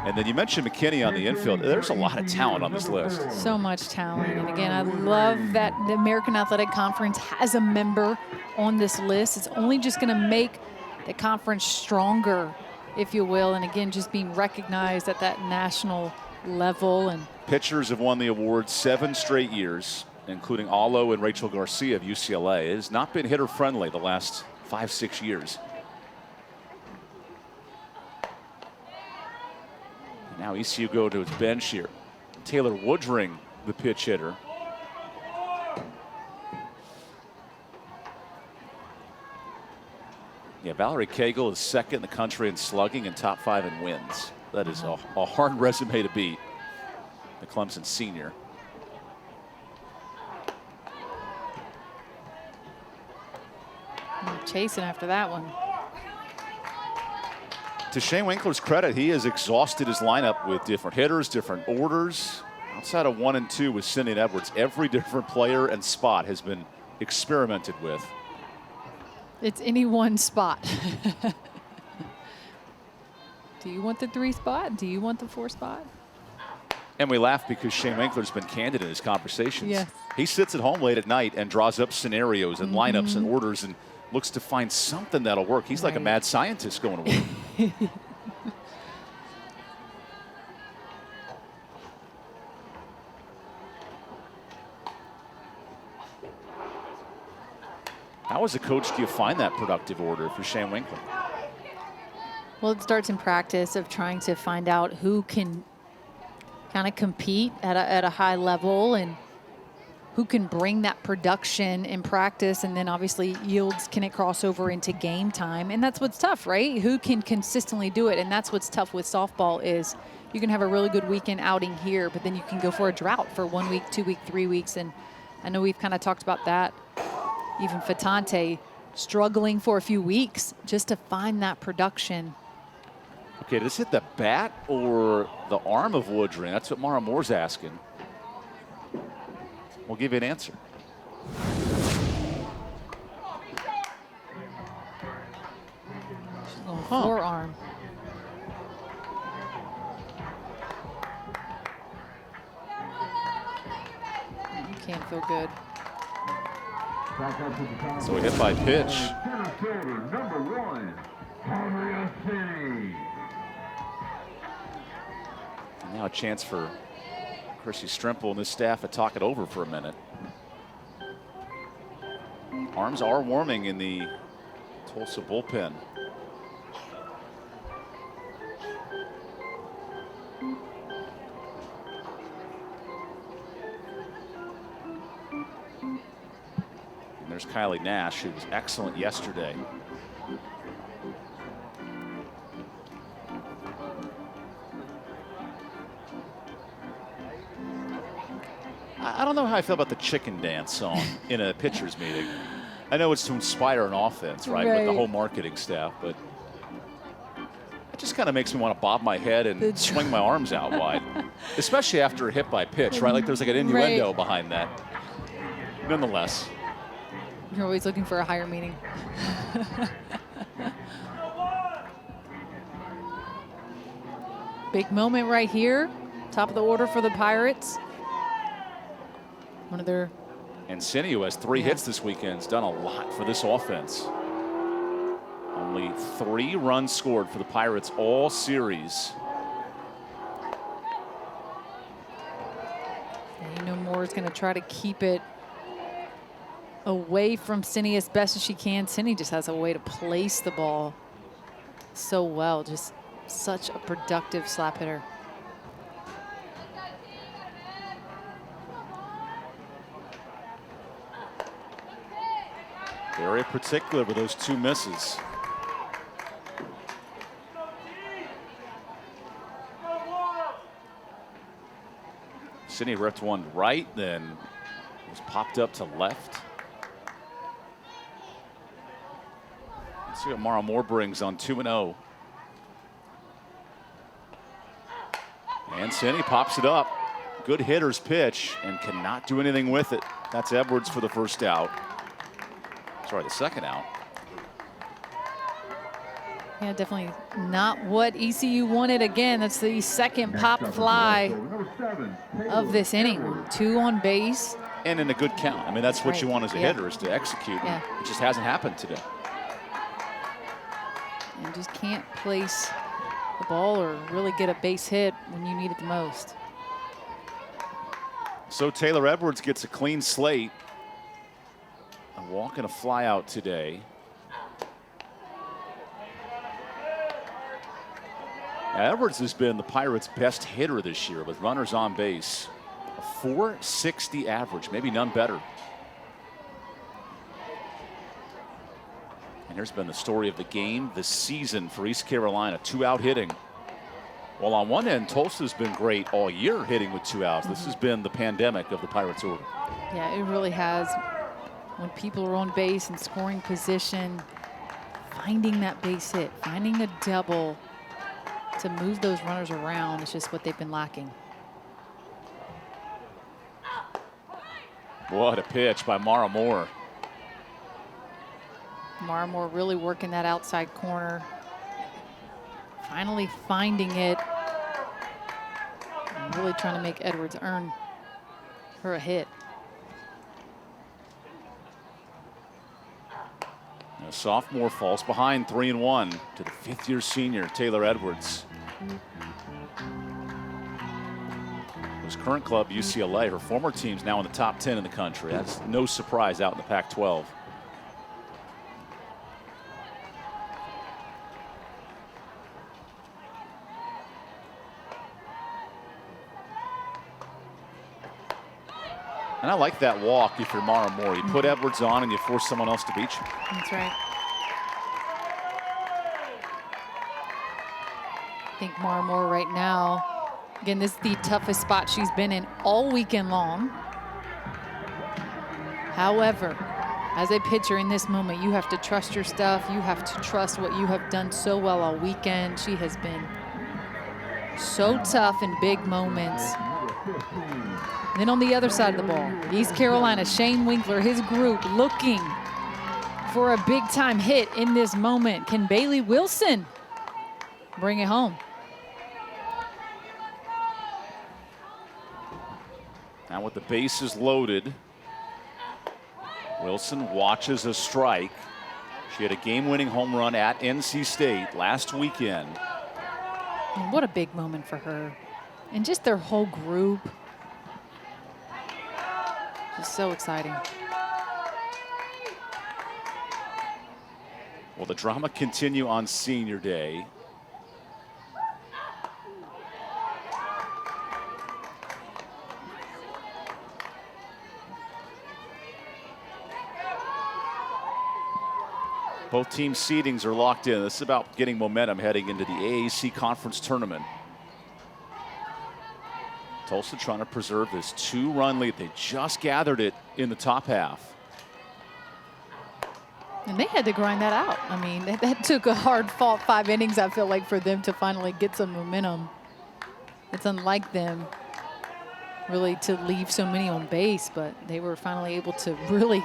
And then you mentioned McKinney on the infield. There's a lot of talent on this list. So much talent. And again, I love that the American Athletic Conference has a member on this list. It's only just going to make the conference stronger, if you will. And again, just being recognized at that national level. And pitchers have won the award 7 straight years, including Allo and Rachel Garcia of UCLA. It has not been hitter friendly the last 5-6 years. Now ECU go to its bench here. Taylor Woodring, the pitch hitter. Yeah, Valerie Cagle is second in the country in slugging and top 5 in wins. That is a hard resume to beat. The Clemson senior. chasing after that one. To Shane Winkler's credit, he has exhausted his lineup with different hitters, different orders. Outside of 1 and 2 with Cindy Edwards, every different player and spot has been experimented with. It's any one spot. Do you want the 3 spot? Do you want the 4 spot? And we laugh because Shane Winkler's been candid in his conversations. Yes. He sits at home late at night and draws up scenarios and lineups and orders and looks to find something that'll work. He's like a mad scientist going to work. How as a coach do you find that productive order for Shane Winkler? Well, it starts in practice of trying to find out who can kind of compete at a high level and who can bring that production in practice, and then obviously yields can it cross over into game time. And that's what's tough, right? Who can consistently do it? And that's what's tough with softball is you can have a really good weekend outing here, but then you can go for a drought for 1 week, 2 week, 3 weeks. And I know we've kind of talked about that. Even Fatante struggling for a few weeks just to find that production. Okay, did this hit the bat or the arm of Woodring? That's what Mara Moore's asking. We'll give you an answer. She's going forearm. Can't feel good. So a hit by pitch. Center fielder, number 1, Henry City. And now a chance for Chrissy Strimple and his staff to talk it over for a minute. Arms are warming in the Tulsa bullpen. And there's Kylie Nash, who was excellent yesterday. I don't know how I feel about the chicken dance song in a pitcher's meeting. I know it's to inspire an offense, right, with the whole marketing staff, but it just kind of makes me want to bob my head and swing my arms out wide, especially after a hit by pitch, right? Like there's like an innuendo behind that. Nonetheless. You're always looking for a higher meaning. Big moment right here. Top of the order for the Pirates. One of their... And Cindy, who has 3 hits this weekend, has done a lot for this offense. Only 3 runs scored for the Pirates all series. And you know Moore is going to try to keep it away from Cindy as best as she can. Cindy just has a way to place the ball so well. Just such a productive slap hitter. Very particular with those 2 misses. Cindy ripped one right, then was popped up to left. Let's see what Mara Moore brings on 2-0. And Cindy pops it up. Good hitter's pitch and cannot do anything with it. That's Edwards for the first out. Sorry, the second out. Yeah, definitely not what ECU wanted. Again, that's the second pop fly of this inning. 2 on base. And in a good count. I mean, that's what you want as a hitter, is to execute. Yeah. It just hasn't happened today. And just can't place the ball or really get a base hit when you need it the most. So Taylor Edwards gets a clean slate. A walk and a fly out today. Now, Edwards has been the Pirates' best hitter this year with runners on base. A .460 average, maybe none better. And here's been the story of the game this season for East Carolina, 2-out hitting. Well, on one end, Tulsa's been great all year hitting with 2 outs. This has been the pandemic of the Pirates' order. Yeah, it really has. When people are on base and scoring position, finding that base hit, finding a double to move those runners around is just what they've been lacking. What a pitch by Mara Moore. Mara Moore really working that outside corner. Finally finding it. And really trying to make Edwards earn her a hit. A sophomore falls behind 3-1 to the 5th-year senior, Taylor Edwards. His current club, UCLA, her former team's now in the top 10 in the country. That's no surprise out in the Pac-12. And I like that walk if you're Mara Moore. You put Edwards on and you force someone else to beat you. That's right. I think Mara Moore right now, again, this is the toughest spot she's been in all weekend long. However, As a pitcher in this moment, you have to trust your stuff. You have to trust what you have done so well all weekend. She has been so tough in big moments. Then on the other side of the ball, East Carolina, Shane Winkler, his group looking for a big-time hit in this moment. Can Bailey Wilson bring it home? Now with the bases loaded, Wilson watches a strike. She had a game-winning home run at NC State last weekend. And what a big moment for her. And just their whole group. Just so exciting. Will the drama continue on Senior Day? Both team seedings are locked in. This is about getting momentum heading into the AAC Conference Tournament. Tulsa trying to preserve this 2-run lead. They just gathered it in the top half. And they had to grind that out. I mean, that took a hard-fought 5 innings, I feel like, for them to finally get some momentum. It's unlike them, really, to leave so many on base, but they were finally able to really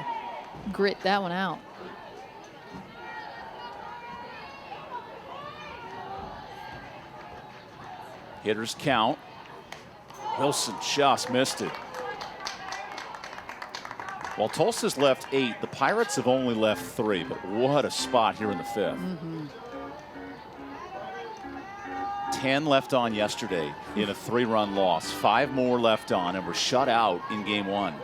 grit that one out. Hitters count. Wilson just missed it. While Tulsa's left 8, the Pirates have only left 3, but what a spot here in the 5th. 10 left on yesterday in a 3-run loss. 5 more left on, and were shut out in game 1.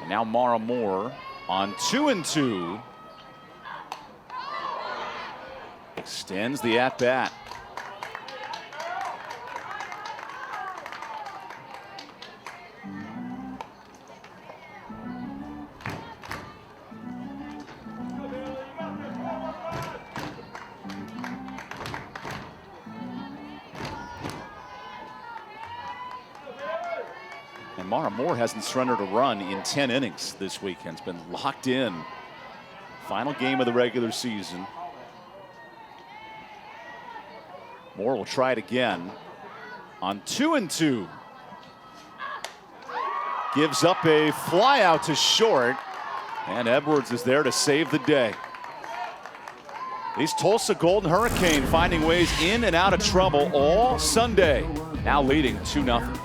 And now Mara Moore on 2-2. Extends the at-bat. And Mara Moore hasn't surrendered a run in 10 innings this weekend. It's been locked in. Final game of the regular season. Moore will try it again on 2-2. Gives up a fly out to short, and Edwards is there to save the day. These Tulsa Golden Hurricane finding ways in and out of trouble all Sunday. Now leading 2-0.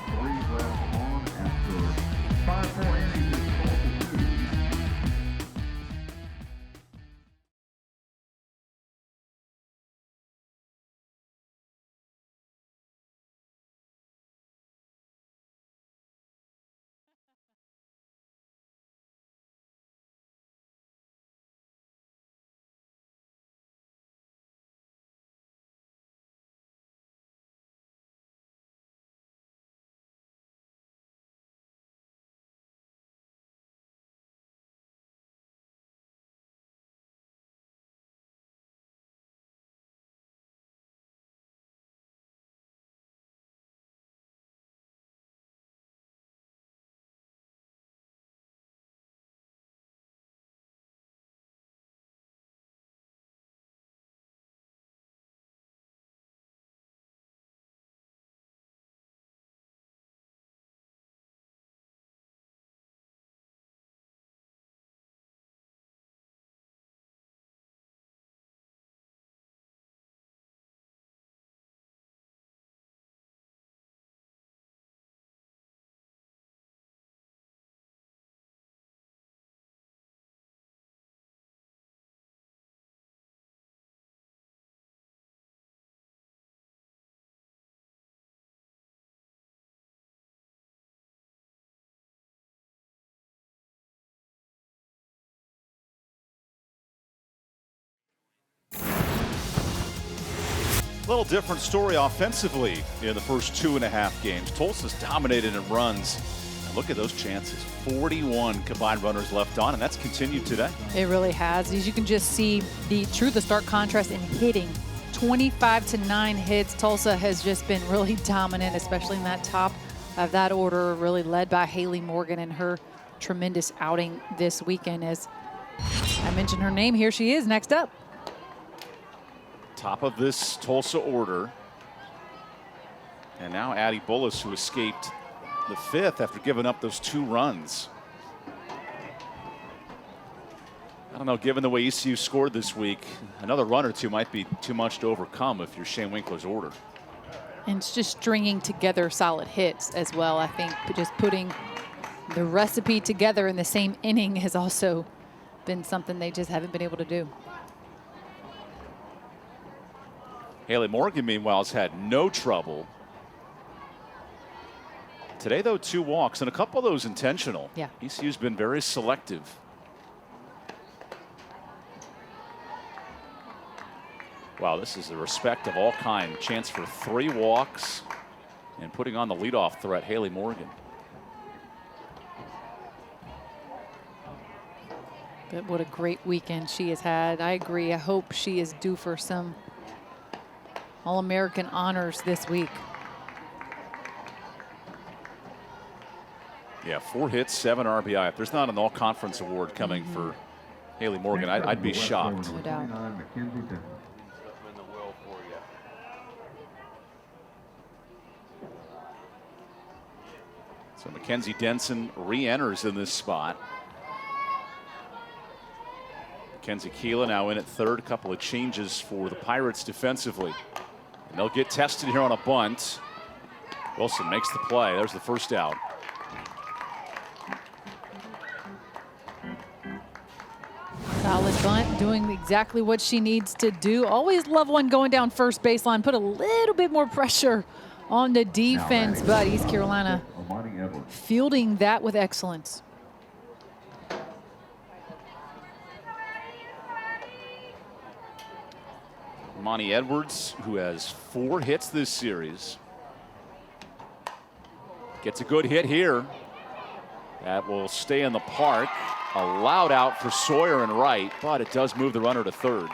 A little different story offensively in the first 2.5 games. Tulsa's dominated in runs. And look at those chances. 41 combined runners left on, and that's continued today. It really has. As you can just see the stark contrast in hitting. 25 to 9 hits. Tulsa has just been really dominant, especially in that top of that order, really led by Haley Morgan and her tremendous outing this weekend. As I mentioned her name, here she is next up. Top of this Tulsa order. And now Addie Bullis, who escaped the 5th after giving up those 2 runs. I don't know, given the way ECU scored this week, another run or 2 might be too much to overcome if you're Shane Winkler's order. And it's just stringing together solid hits as well. I think just putting the recipe together in the same inning has also been something they just haven't been able to do. Haley Morgan, meanwhile, has had no trouble. Today, though, 2 walks, and a couple of those intentional. Yeah. ECU's been very selective. Wow, this is the respect of all kind. Chance for 3 walks and putting on the leadoff threat, Haley Morgan. But what a great weekend she has had. I agree. I hope she is due for some All-American honors this week. Yeah, 4 hits, 7 RBI. If there's not an all-conference award coming for Haley Morgan, I'd be shocked. No doubt. So Mackenzie Denson re-enters in this spot. Mackenzie Keelan now in at 3rd. A couple of changes for the Pirates defensively. And they'll get tested here on a bunt. Wilson makes the play. There's the first out. Solid bunt, doing exactly what she needs to do. Always love one going down first baseline. Put a little bit more pressure on the defense, but East Carolina fielding that with excellence. Monty Edwards, who has 4 hits this series, gets a good hit here. That will stay in the park. Allowed out for Sawyer and right, but it does move the runner to 3rd.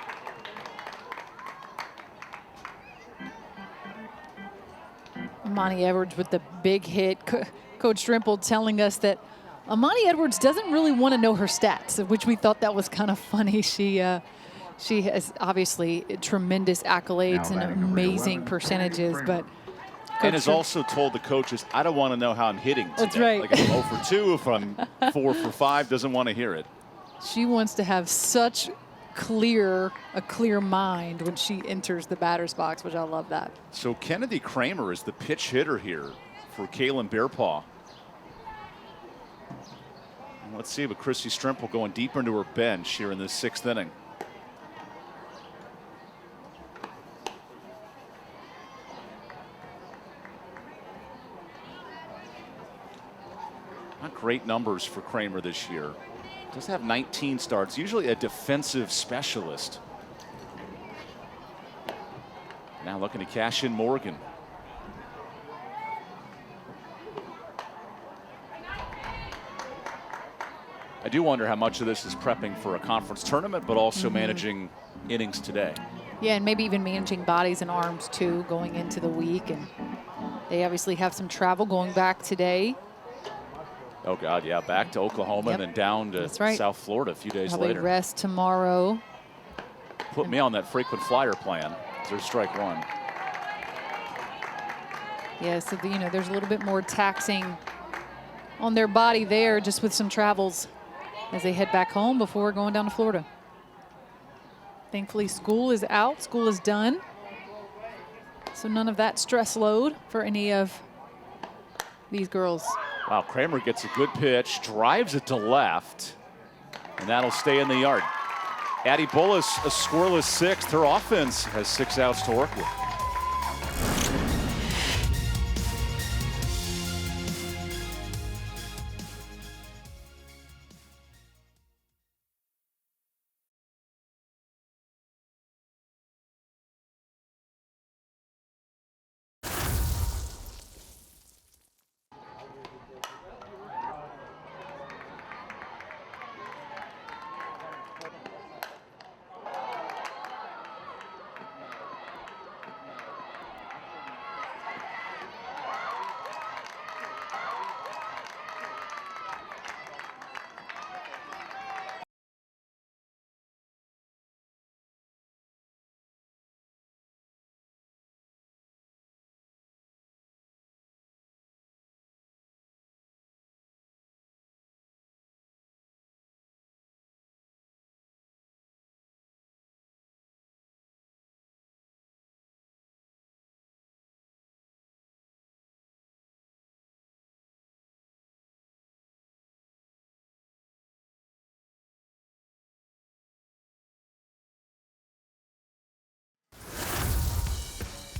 Monty Edwards with the big hit. Coach Strimple telling us that Amani Edwards doesn't really want to know her stats, which we thought that was kind of funny. She has obviously tremendous accolades and amazing percentages, but and has also told the coaches, I don't want to know how I'm hitting today. That's right. Like if I'm 0 for 2, if I'm 4 for 5, doesn't want to hear it. She wants to have such a clear mind when she enters the batter's box, which I love that. So Kennedy Kramer is the pitch hitter here for Kaylin Bearpaw. And let's see with Chrissy Strimple going deeper into her bench here in this 6th inning. Not great numbers for Kramer this year. Does have 19 starts, usually a defensive specialist. Now looking to cash in Morgan. I do wonder how much of this is prepping for a conference tournament, but also managing innings today. Yeah, and maybe even managing bodies and arms too going into the week. And they obviously have some travel going back today. Oh, God, yeah, back to Oklahoma and then down to South Florida a few days Probably later. Rest tomorrow. Put me on that frequent flyer plan. There's strike 1. Yeah, so there's a little bit more taxing on their body there just with some travels as they head back home before going down to Florida. Thankfully, school is out. School is done. So none of that stress load for any of these girls. Wow, Kramer gets a good pitch, drives it to left, and that'll stay in the yard. Addie Bullis, a scoreless 6th. Her offense has 6 outs to work with.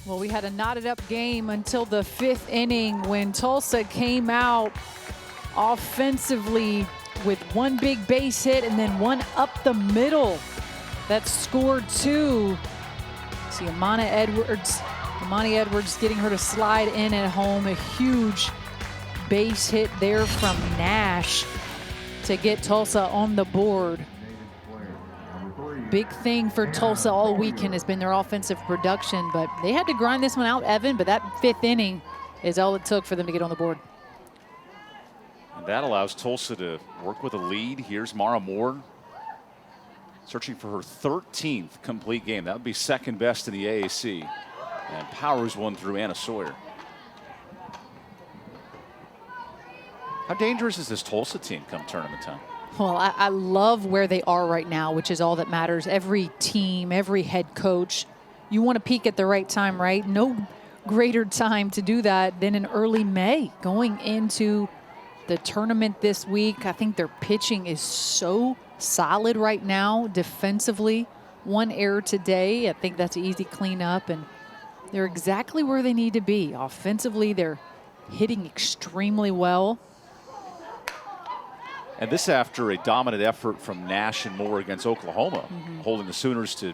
Well, we had a knotted up game until the 5th inning when Tulsa came out offensively with one big base hit and then one up the middle that scored 2. See Amani Edwards getting her to slide in at home. A huge base hit there from Nash to get Tulsa on the board. Big thing for Tulsa all weekend has been their offensive production, but they had to grind this one out, Evan, but that 5th inning is all it took for them to get on the board. And that allows Tulsa to work with a lead. Here's Mara Moore searching for her 13th complete game. That would be second best in the AAC. And powers one through Anna Sawyer. How dangerous is this Tulsa team come tournament time? Well, I love where they are right now, which is all that matters. Every team, every head coach, you want to peak at the right time, right? No greater time to do that than in early May going into the tournament this week. I think their pitching is so solid right now defensively. One error today. I think that's an easy cleanup, and they're exactly where they need to be. Offensively, they're hitting extremely well. And this after a dominant effort from Nash and Moore against Oklahoma, holding the Sooners to,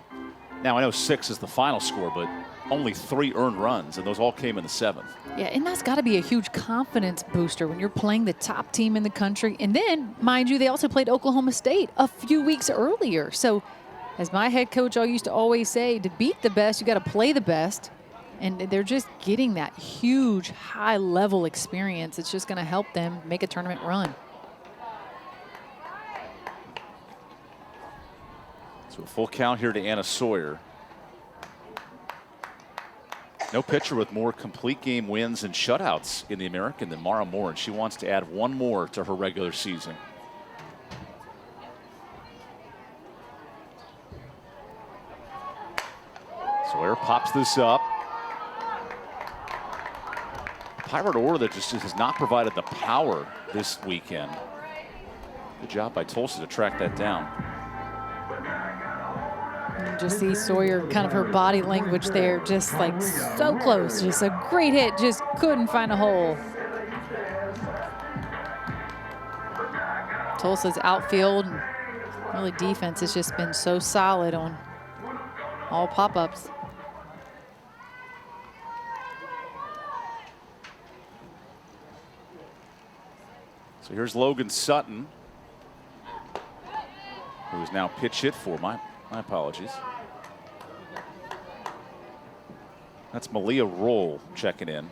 now I know 6 is the final score, but only 3 earned runs, and those all came in the 7th. Yeah, and that's got to be a huge confidence booster when you're playing the top team in the country. And then, mind you, they also played Oklahoma State a few weeks earlier. So, as my head coach used to always say, to beat the best, you got to play the best. And they're just getting that huge, high-level experience. It's just going to help them make a tournament run. So a full count here to Anna Sawyer. No pitcher with more complete game wins and shutouts in the American than Mara Moore, and she wants to add one more to her regular season. Sawyer pops this up. Pirate Ore that just has not provided the power this weekend. Good job by Tulsa to track that down. You just see Sawyer, kind of her body language there, just like so close. Just a great hit, just couldn't find a hole. Tulsa's outfield and really defense has just been so solid on all pop-ups. So here's Logan Sutton, who is now pitch hit for. My apologies. That's Malia Roll checking in.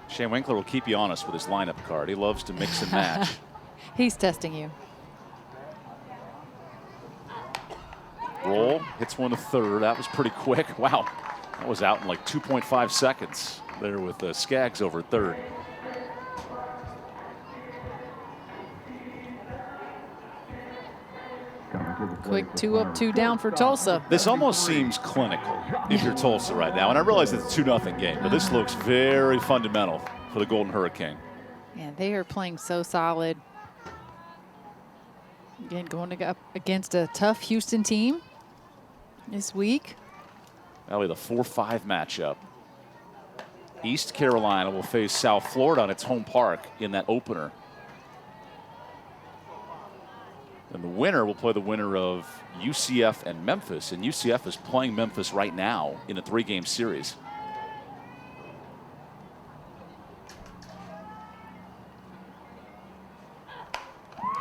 Shane Winkler will keep you honest with his lineup card. He loves to mix and match. He's testing you. Roll hits one to third. That was pretty quick. Wow. That was out in like 2.5 seconds there with Skaggs over third. Quick 2 up, 2 down for Tulsa. This almost seems clinical if you're Tulsa right now. And I realize it's a 2-0 game, but this looks very fundamental for the Golden Hurricane. Yeah, they are playing so solid. Again, going up against a tough Houston team this week. That'll be the 4-5 matchup. East Carolina will face South Florida on its home park in that opener. And the winner will play the winner of UCF and Memphis. And UCF is playing Memphis right now in a 3-game series.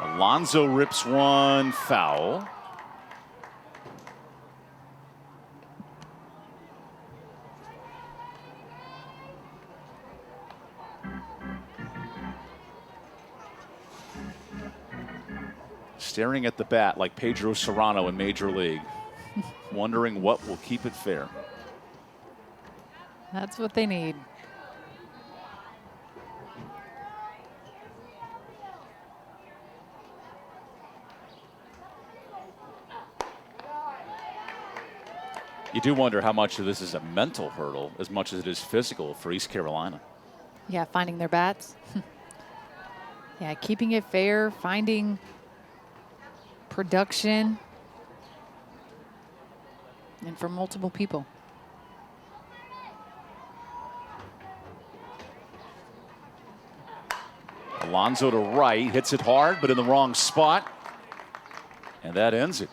Alonso rips one foul. Staring at the bat like Pedro Serrano in Major League, wondering what will keep it fair. That's what they need. You do wonder how much of this is a mental hurdle as much as it is physical for East Carolina. Yeah, finding their bats. Yeah, keeping it fair, finding production. and for multiple people. Alonso to right, hits it hard, but in the wrong spot. And that ends it.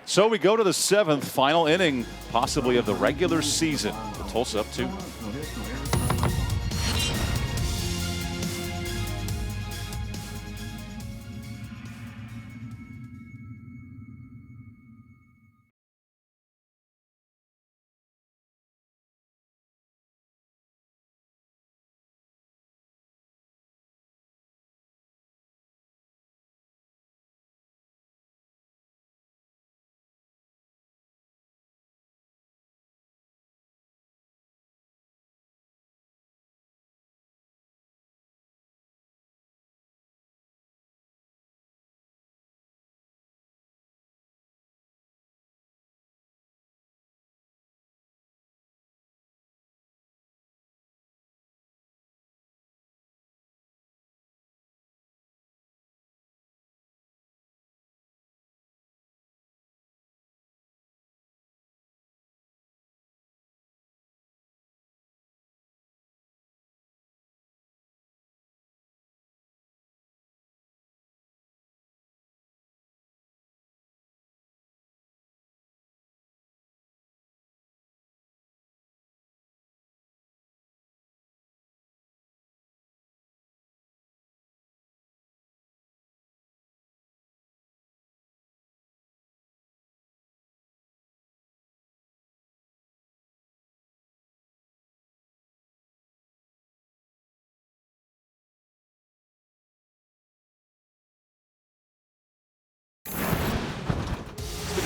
So we go to the 7th final inning, possibly of the regular season. The Tulsa up 2.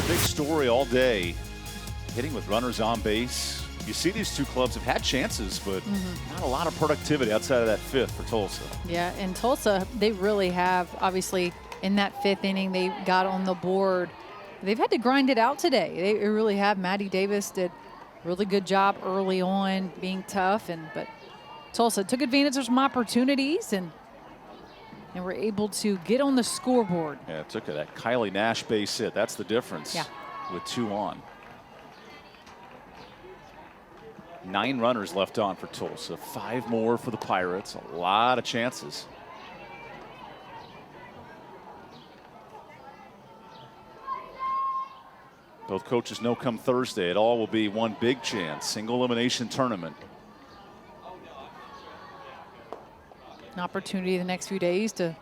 Big story all day. Hitting with runners on base. You see these two clubs have had chances, but not a lot of productivity outside of that 5th for Tulsa. Yeah, and Tulsa, they really have, obviously, in that 5th inning, they got on the board. They've had to grind it out today. They really have. Maddie Davis did a really good job early on, being tough, but Tulsa took advantage of some opportunities and were able to get on the scoreboard. Yeah, it took that Kylie Nash base hit. That's the difference. Yeah. With 2 on. 9 runners left on for Tulsa. 5 more for the Pirates. A lot of chances. Both coaches know come Thursday, it all will be one big chance. Single elimination tournament. An opportunity the next few days to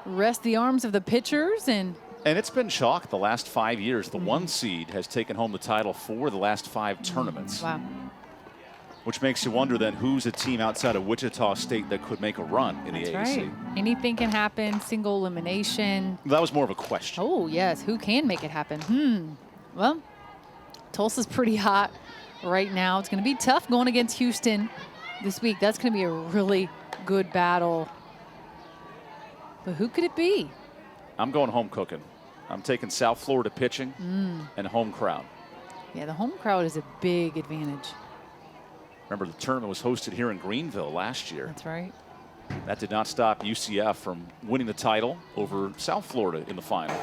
rest the arms of the pitchers. And it's been chalk the last 5 years. The 1 seed has taken home the title for the last 5 tournaments. Wow. Which makes you wonder then who's a team outside of Wichita State that could make a run in the AAC. Right. Anything can happen, single elimination. That was more of a question. Oh, yes. Who can make it happen? Well, Tulsa's pretty hot right now. It's going to be tough going against Houston this week. That's going to be a really good battle. But who could it be? I'm going home cooking. I'm taking South Florida pitching and home crowd. Yeah, the home crowd is a big advantage. Remember, the tournament was hosted here in Greenville last year. That's right. That did not stop UCF from winning the title over South Florida in the final.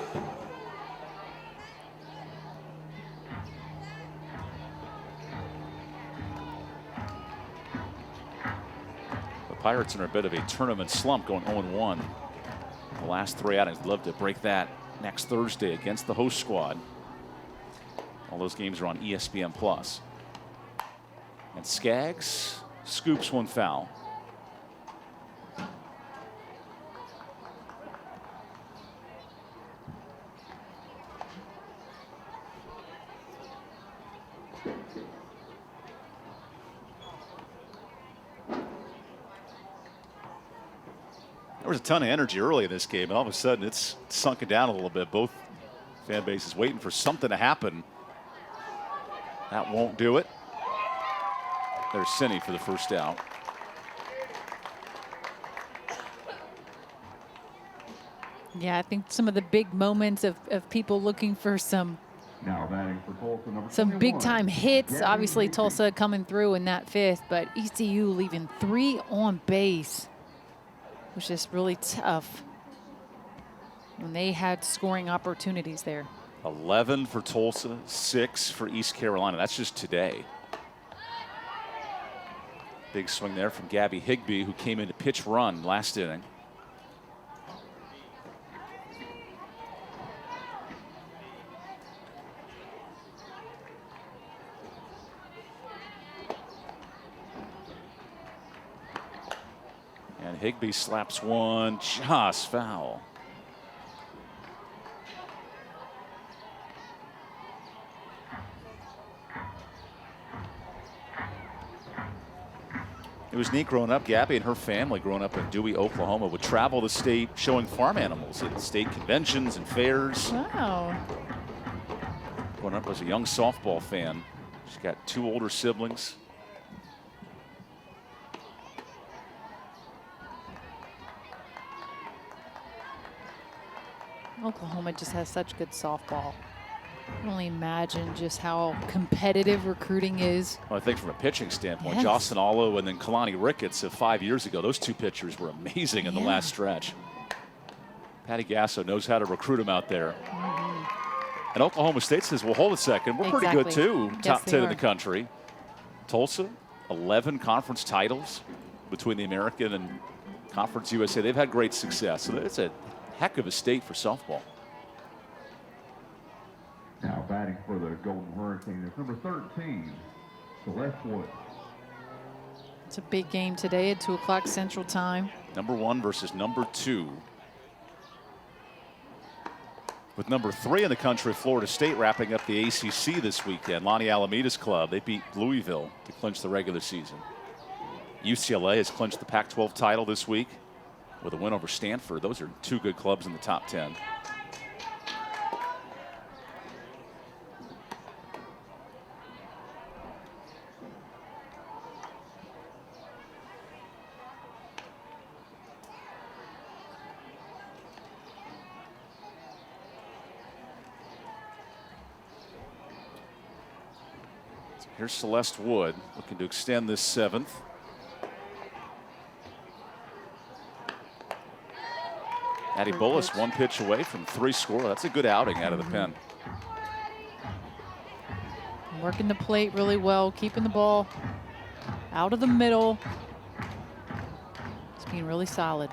The Pirates are in a bit of a tournament slump, going 0-1. The last 3 outings. Love to break that next Thursday against the host squad. All those games are on ESPN+. And Skaggs scoops 1 foul. There was a ton of energy early in this game, and all of a sudden it's sunken down a little bit. Both fan bases waiting for something to happen. That won't do it. There's Cine for the first out. Yeah, I think some of the big moments of people looking for some Now batting for Tulsa, number some 21. big time hits. Obviously Tulsa coming through in that 5th, but ECU leaving 3 on base, which is really tough when they had scoring opportunities there. 11 for Tulsa, 6 for East Carolina. That's just today. Big swing there from Gabby Higbee, who came in to pitch run last inning. And Higbee slaps one just foul. It was neat growing up. Gabby and her family growing up in Dewey, Oklahoma, would travel the state showing farm animals at state conventions and fairs. Wow. Growing up as a young softball fan. She's got 2 older siblings. Oklahoma just has such good softball. I can only imagine just how competitive recruiting is. Well, I think from a pitching standpoint, Yes. Jocelyn Allo and then Kalani Ricketts of 5 years ago, those 2 pitchers were amazing in the Yeah. last stretch. Patty Gasso knows how to recruit them out there. And Oklahoma State says, well, hold a second. We're pretty good, Exactly. too. Yes, Top they 10 in are. the country. Tulsa, 11 conference titles between the American and Conference USA. They've had great success. So it's a heck of a state for softball. Now batting for the Golden Hurricane is number 13, Celeste Wood. It's a big game today at 2 o'clock Central Time. Number 1 versus number 2. With number 3 in the country, Florida State, wrapping up the ACC this weekend. Lonnie Alameda's club, they beat Louisville to clinch the regular season. UCLA has clinched the Pac-12 title this week with a win over Stanford. Those are 2 good clubs in the top 10. Here's Celeste Wood looking to extend this 7th. Addie Bullis 1 pitch away from 3 score. That's a good outing out of the pen. Working the plate really well, keeping the ball out of the middle. It's being really solid.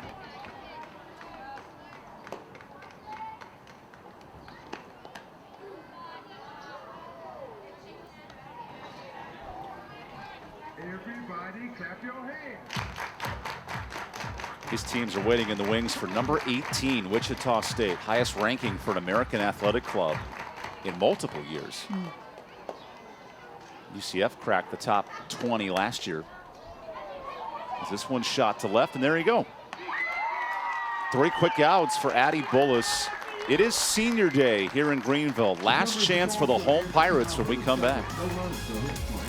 Everybody clap your hands. His teams are waiting in the wings for number 18, Wichita State, highest ranking for an American athletic club in multiple years. UCF cracked the top 20 last year. As this one shot to left, and there you go. 3 quick outs for Addie Bullis. It is senior day here in Greenville. Last chance for the home Pirates when we come back. No runs for this play.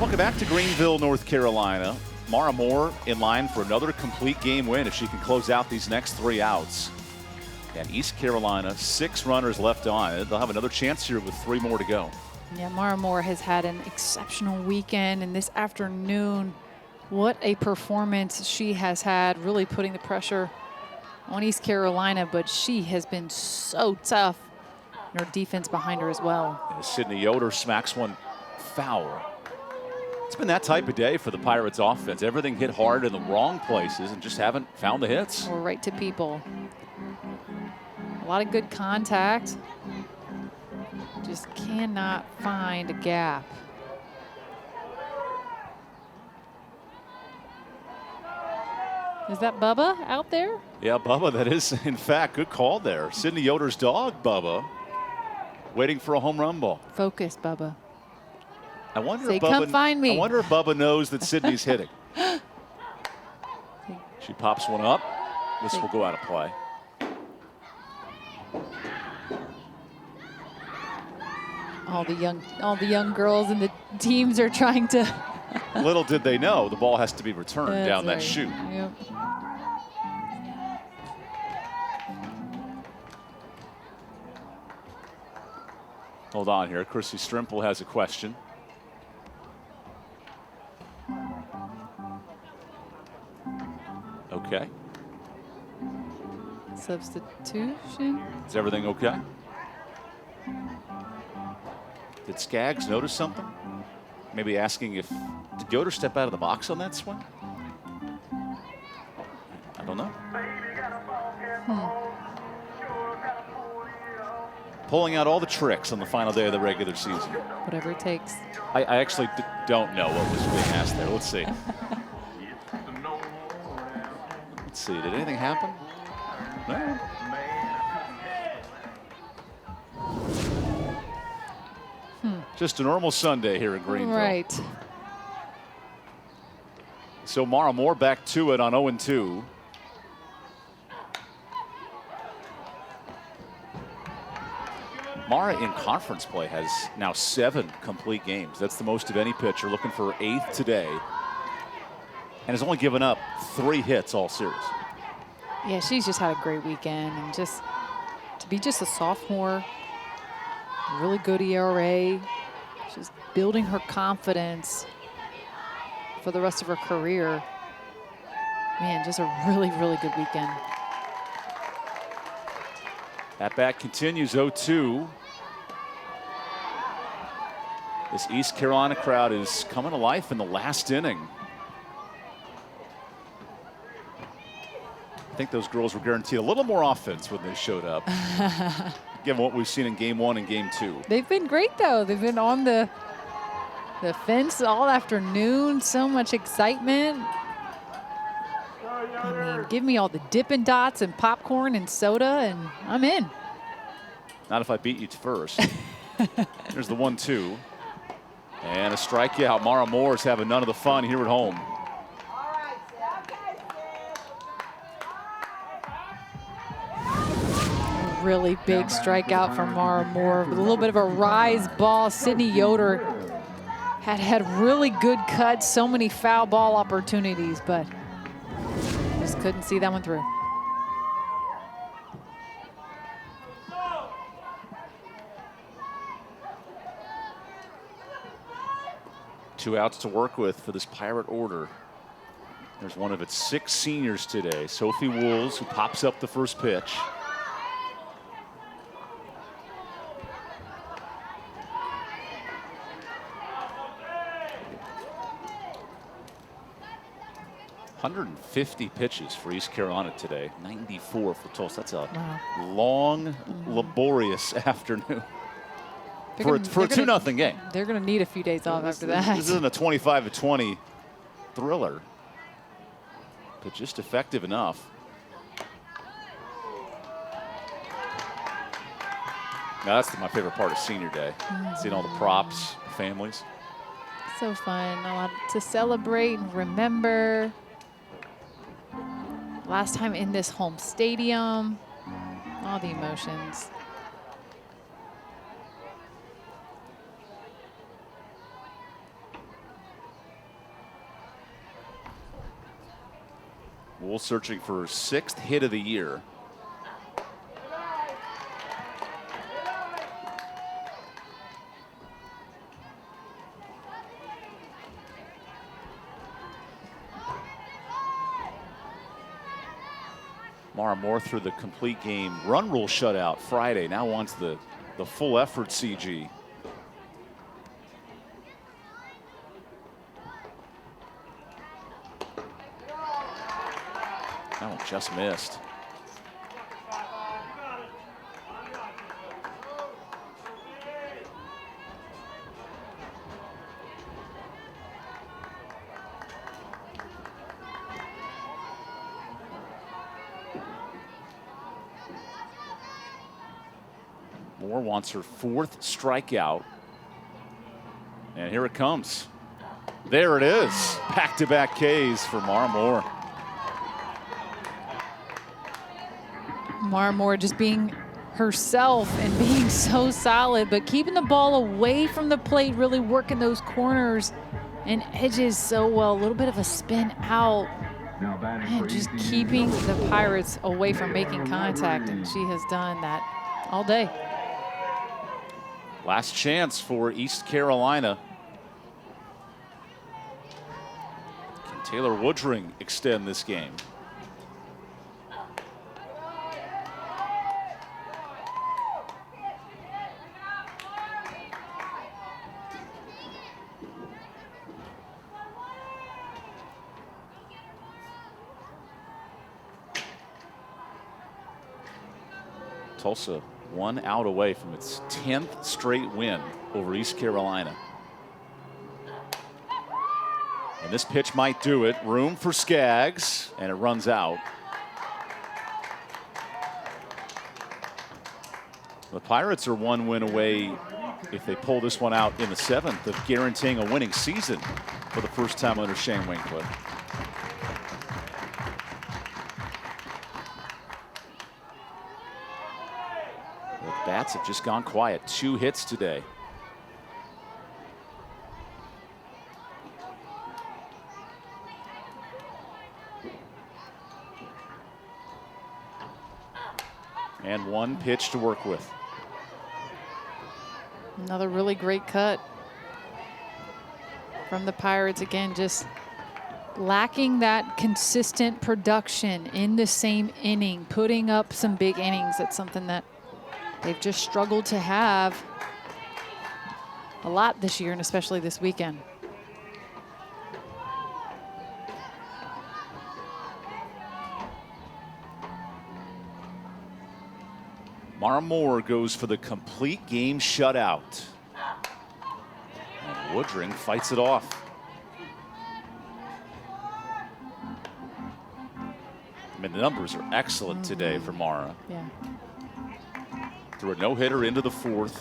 Welcome back to Greenville, North Carolina. Mara Moore in line for another complete game win if she can close out these next 3 outs. And East Carolina, 6 runners left on. They'll have another chance here with 3 more to go. Yeah, Mara Moore has had an exceptional weekend, and this afternoon, what a performance she has had, really putting the pressure on East Carolina, but she has been so tough. And her defense behind her as well. And Sydney Yoder smacks one foul. It's been that type of day for the Pirates offense. Everything hit hard in the wrong places and just haven't found the hits. Or right to people. A lot of good contact. Just cannot find a gap. Is that Bubba out there? Yeah, Bubba, that is, in fact, good call there. Sydney Yoder's dog, Bubba, waiting for a home run ball. Focus, Bubba. I wonder Say, if Bubba, come find me. I wonder if Bubba knows that Sydney's hitting. She pops one up. This will go out of play. All the young girls and the teams are trying to. Little did they know the ball has to be returned That's down that right. chute. Yep. Hold on here. Chrissy Strimple has a question. Okay. Substitution. Is everything okay? Did Skaggs notice something? Maybe asking if, did Yoder step out of the box on that swing? I don't know. Pulling out all the tricks on the final day of the regular season. Whatever it takes. I actually don't know what was being asked there. Let's see. Let's see. Did anything happen? No. Just a normal Sunday here in Greenville. Right. So Mara Moore back to it on 0-2. Mara in conference play has now 7 complete games. That's the most of any pitcher, looking for her 8th today. And has only given up 3 hits all series. Yeah, she's just had a great weekend, and just to be just a sophomore, really good ERA. She's building her confidence for the rest of her career. Man, just a really, really good weekend. At bat continues 0-2. This East Carolina crowd is coming to life in the last inning. I think those girls were guaranteed a little more offense when they showed up, given what we've seen in Game 1 and Game 2. They've been great, though. They've been on the fence all afternoon. So much excitement. I mean, give me all the Dippin' Dots and popcorn and soda, and I'm in. Not if I beat you first. There's the 1-2. And a strikeout. Mara Moore's having none of the fun here at home. Really big strikeout from Mara Moore. With a little bit of a rise ball. Sydney Yoder had really good cuts, so many foul ball opportunities, but just couldn't see that one through. Two outs to work with for this Pirate order. There's one of its 6 seniors today. Sophie Wools, who pops up the first pitch. .150 pitches for East Carolina today. 94 for Tulsa. That's a long, laborious afternoon. For a 2-0 game. They're going to need a few days off after that. This isn't a 25-20 thriller, but just effective enough. Now that's my favorite part of senior day. Seeing all the props, the families. So fun. A lot to celebrate and remember. Last time in this home stadium. All the emotions. Wolves searching for 6th hit of the year. Mara Moore through the complete game run rule shutout Friday. Now wants the full effort CG. That one just missed. Moore wants her 4th strikeout. And here it comes. There it is. Back-to-back Ks for Mara Moore. Mara Moore just being herself and being so solid, but keeping the ball away from the plate, really working those corners and edges so well. A little bit of a spin out. Now batting And for just ECU keeping SB, the Pirates away from making contact, and she has done that all day. Last chance for East Carolina. Can Taylor Woodring extend this game? Tulsa 1 out away from its 10th straight win over East Carolina. And this pitch might do it. Room for Skaggs, and it runs out. The Pirates are 1 win away, if they pull this one out in the 7th, of guaranteeing a winning season for the first time under Shane Winkler. The bats have just gone quiet. 2 hits today. And 1 pitch to work with. Another really great cut from the Pirates. Again, just lacking that consistent production in the same inning, putting up some big innings. That's something that they've just struggled to have a lot this year, and especially this weekend. Mara Moore goes for the complete game shutout. And Woodring fights it off. I mean, the numbers are excellent today for Mara. Yeah. Threw a no-hitter into the 4th.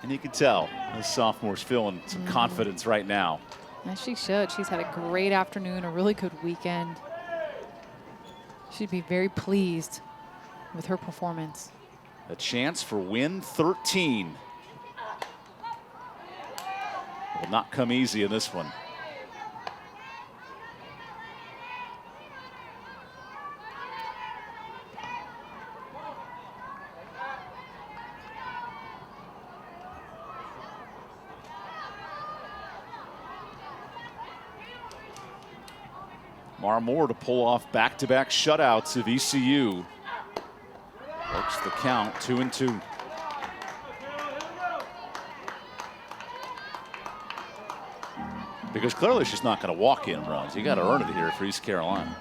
And you can tell the sophomore's feeling some confidence right now. As she should. She's had a great afternoon, a really good weekend. She'd be very pleased with her performance. A chance for win 13. Will not come easy in this one. Mara Moore to pull off back-to-back shutouts of ECU. Works the count, 2-2. Because clearly she's not going to walk in runs. You got to earn it here for East Carolina.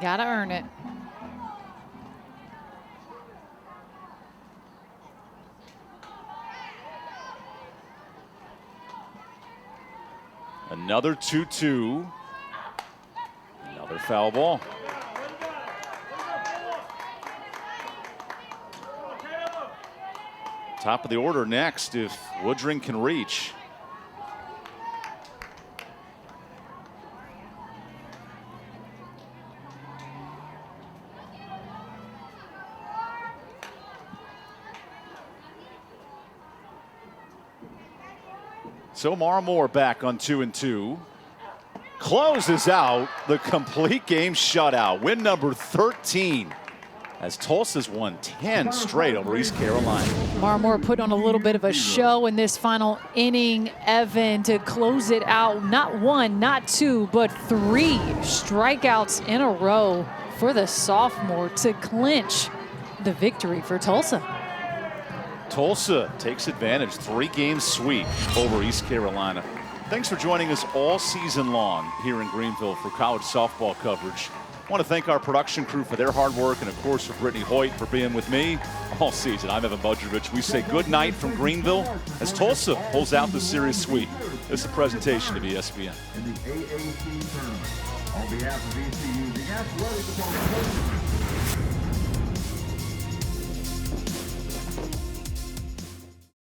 Gotta earn it. Another 2-2. Another foul ball. Top of the order next if Woodring can reach. So Mara Moore back on 2-2. closes out the complete game shutout. Win number 13 as Tulsa's won 10 straight over East Carolina. Marmore put on a little bit of a show in this final inning, Evan, to close it out. Not one, not two, but 3 strikeouts in a row for the sophomore to clinch the victory for Tulsa. Tulsa takes advantage, 3-game sweep over East Carolina. Thanks for joining us all season long here in Greenville for college softball coverage. I want to thank our production crew for their hard work, and of course for Brittany Hoyt for being with me all season. I'm EvanBudrovich. We say good night from Greenville as Tulsa pulls out the series sweep. This is a presentation of ESPN. In the AAC tournament, on behalf of ECU, the Athletic Department.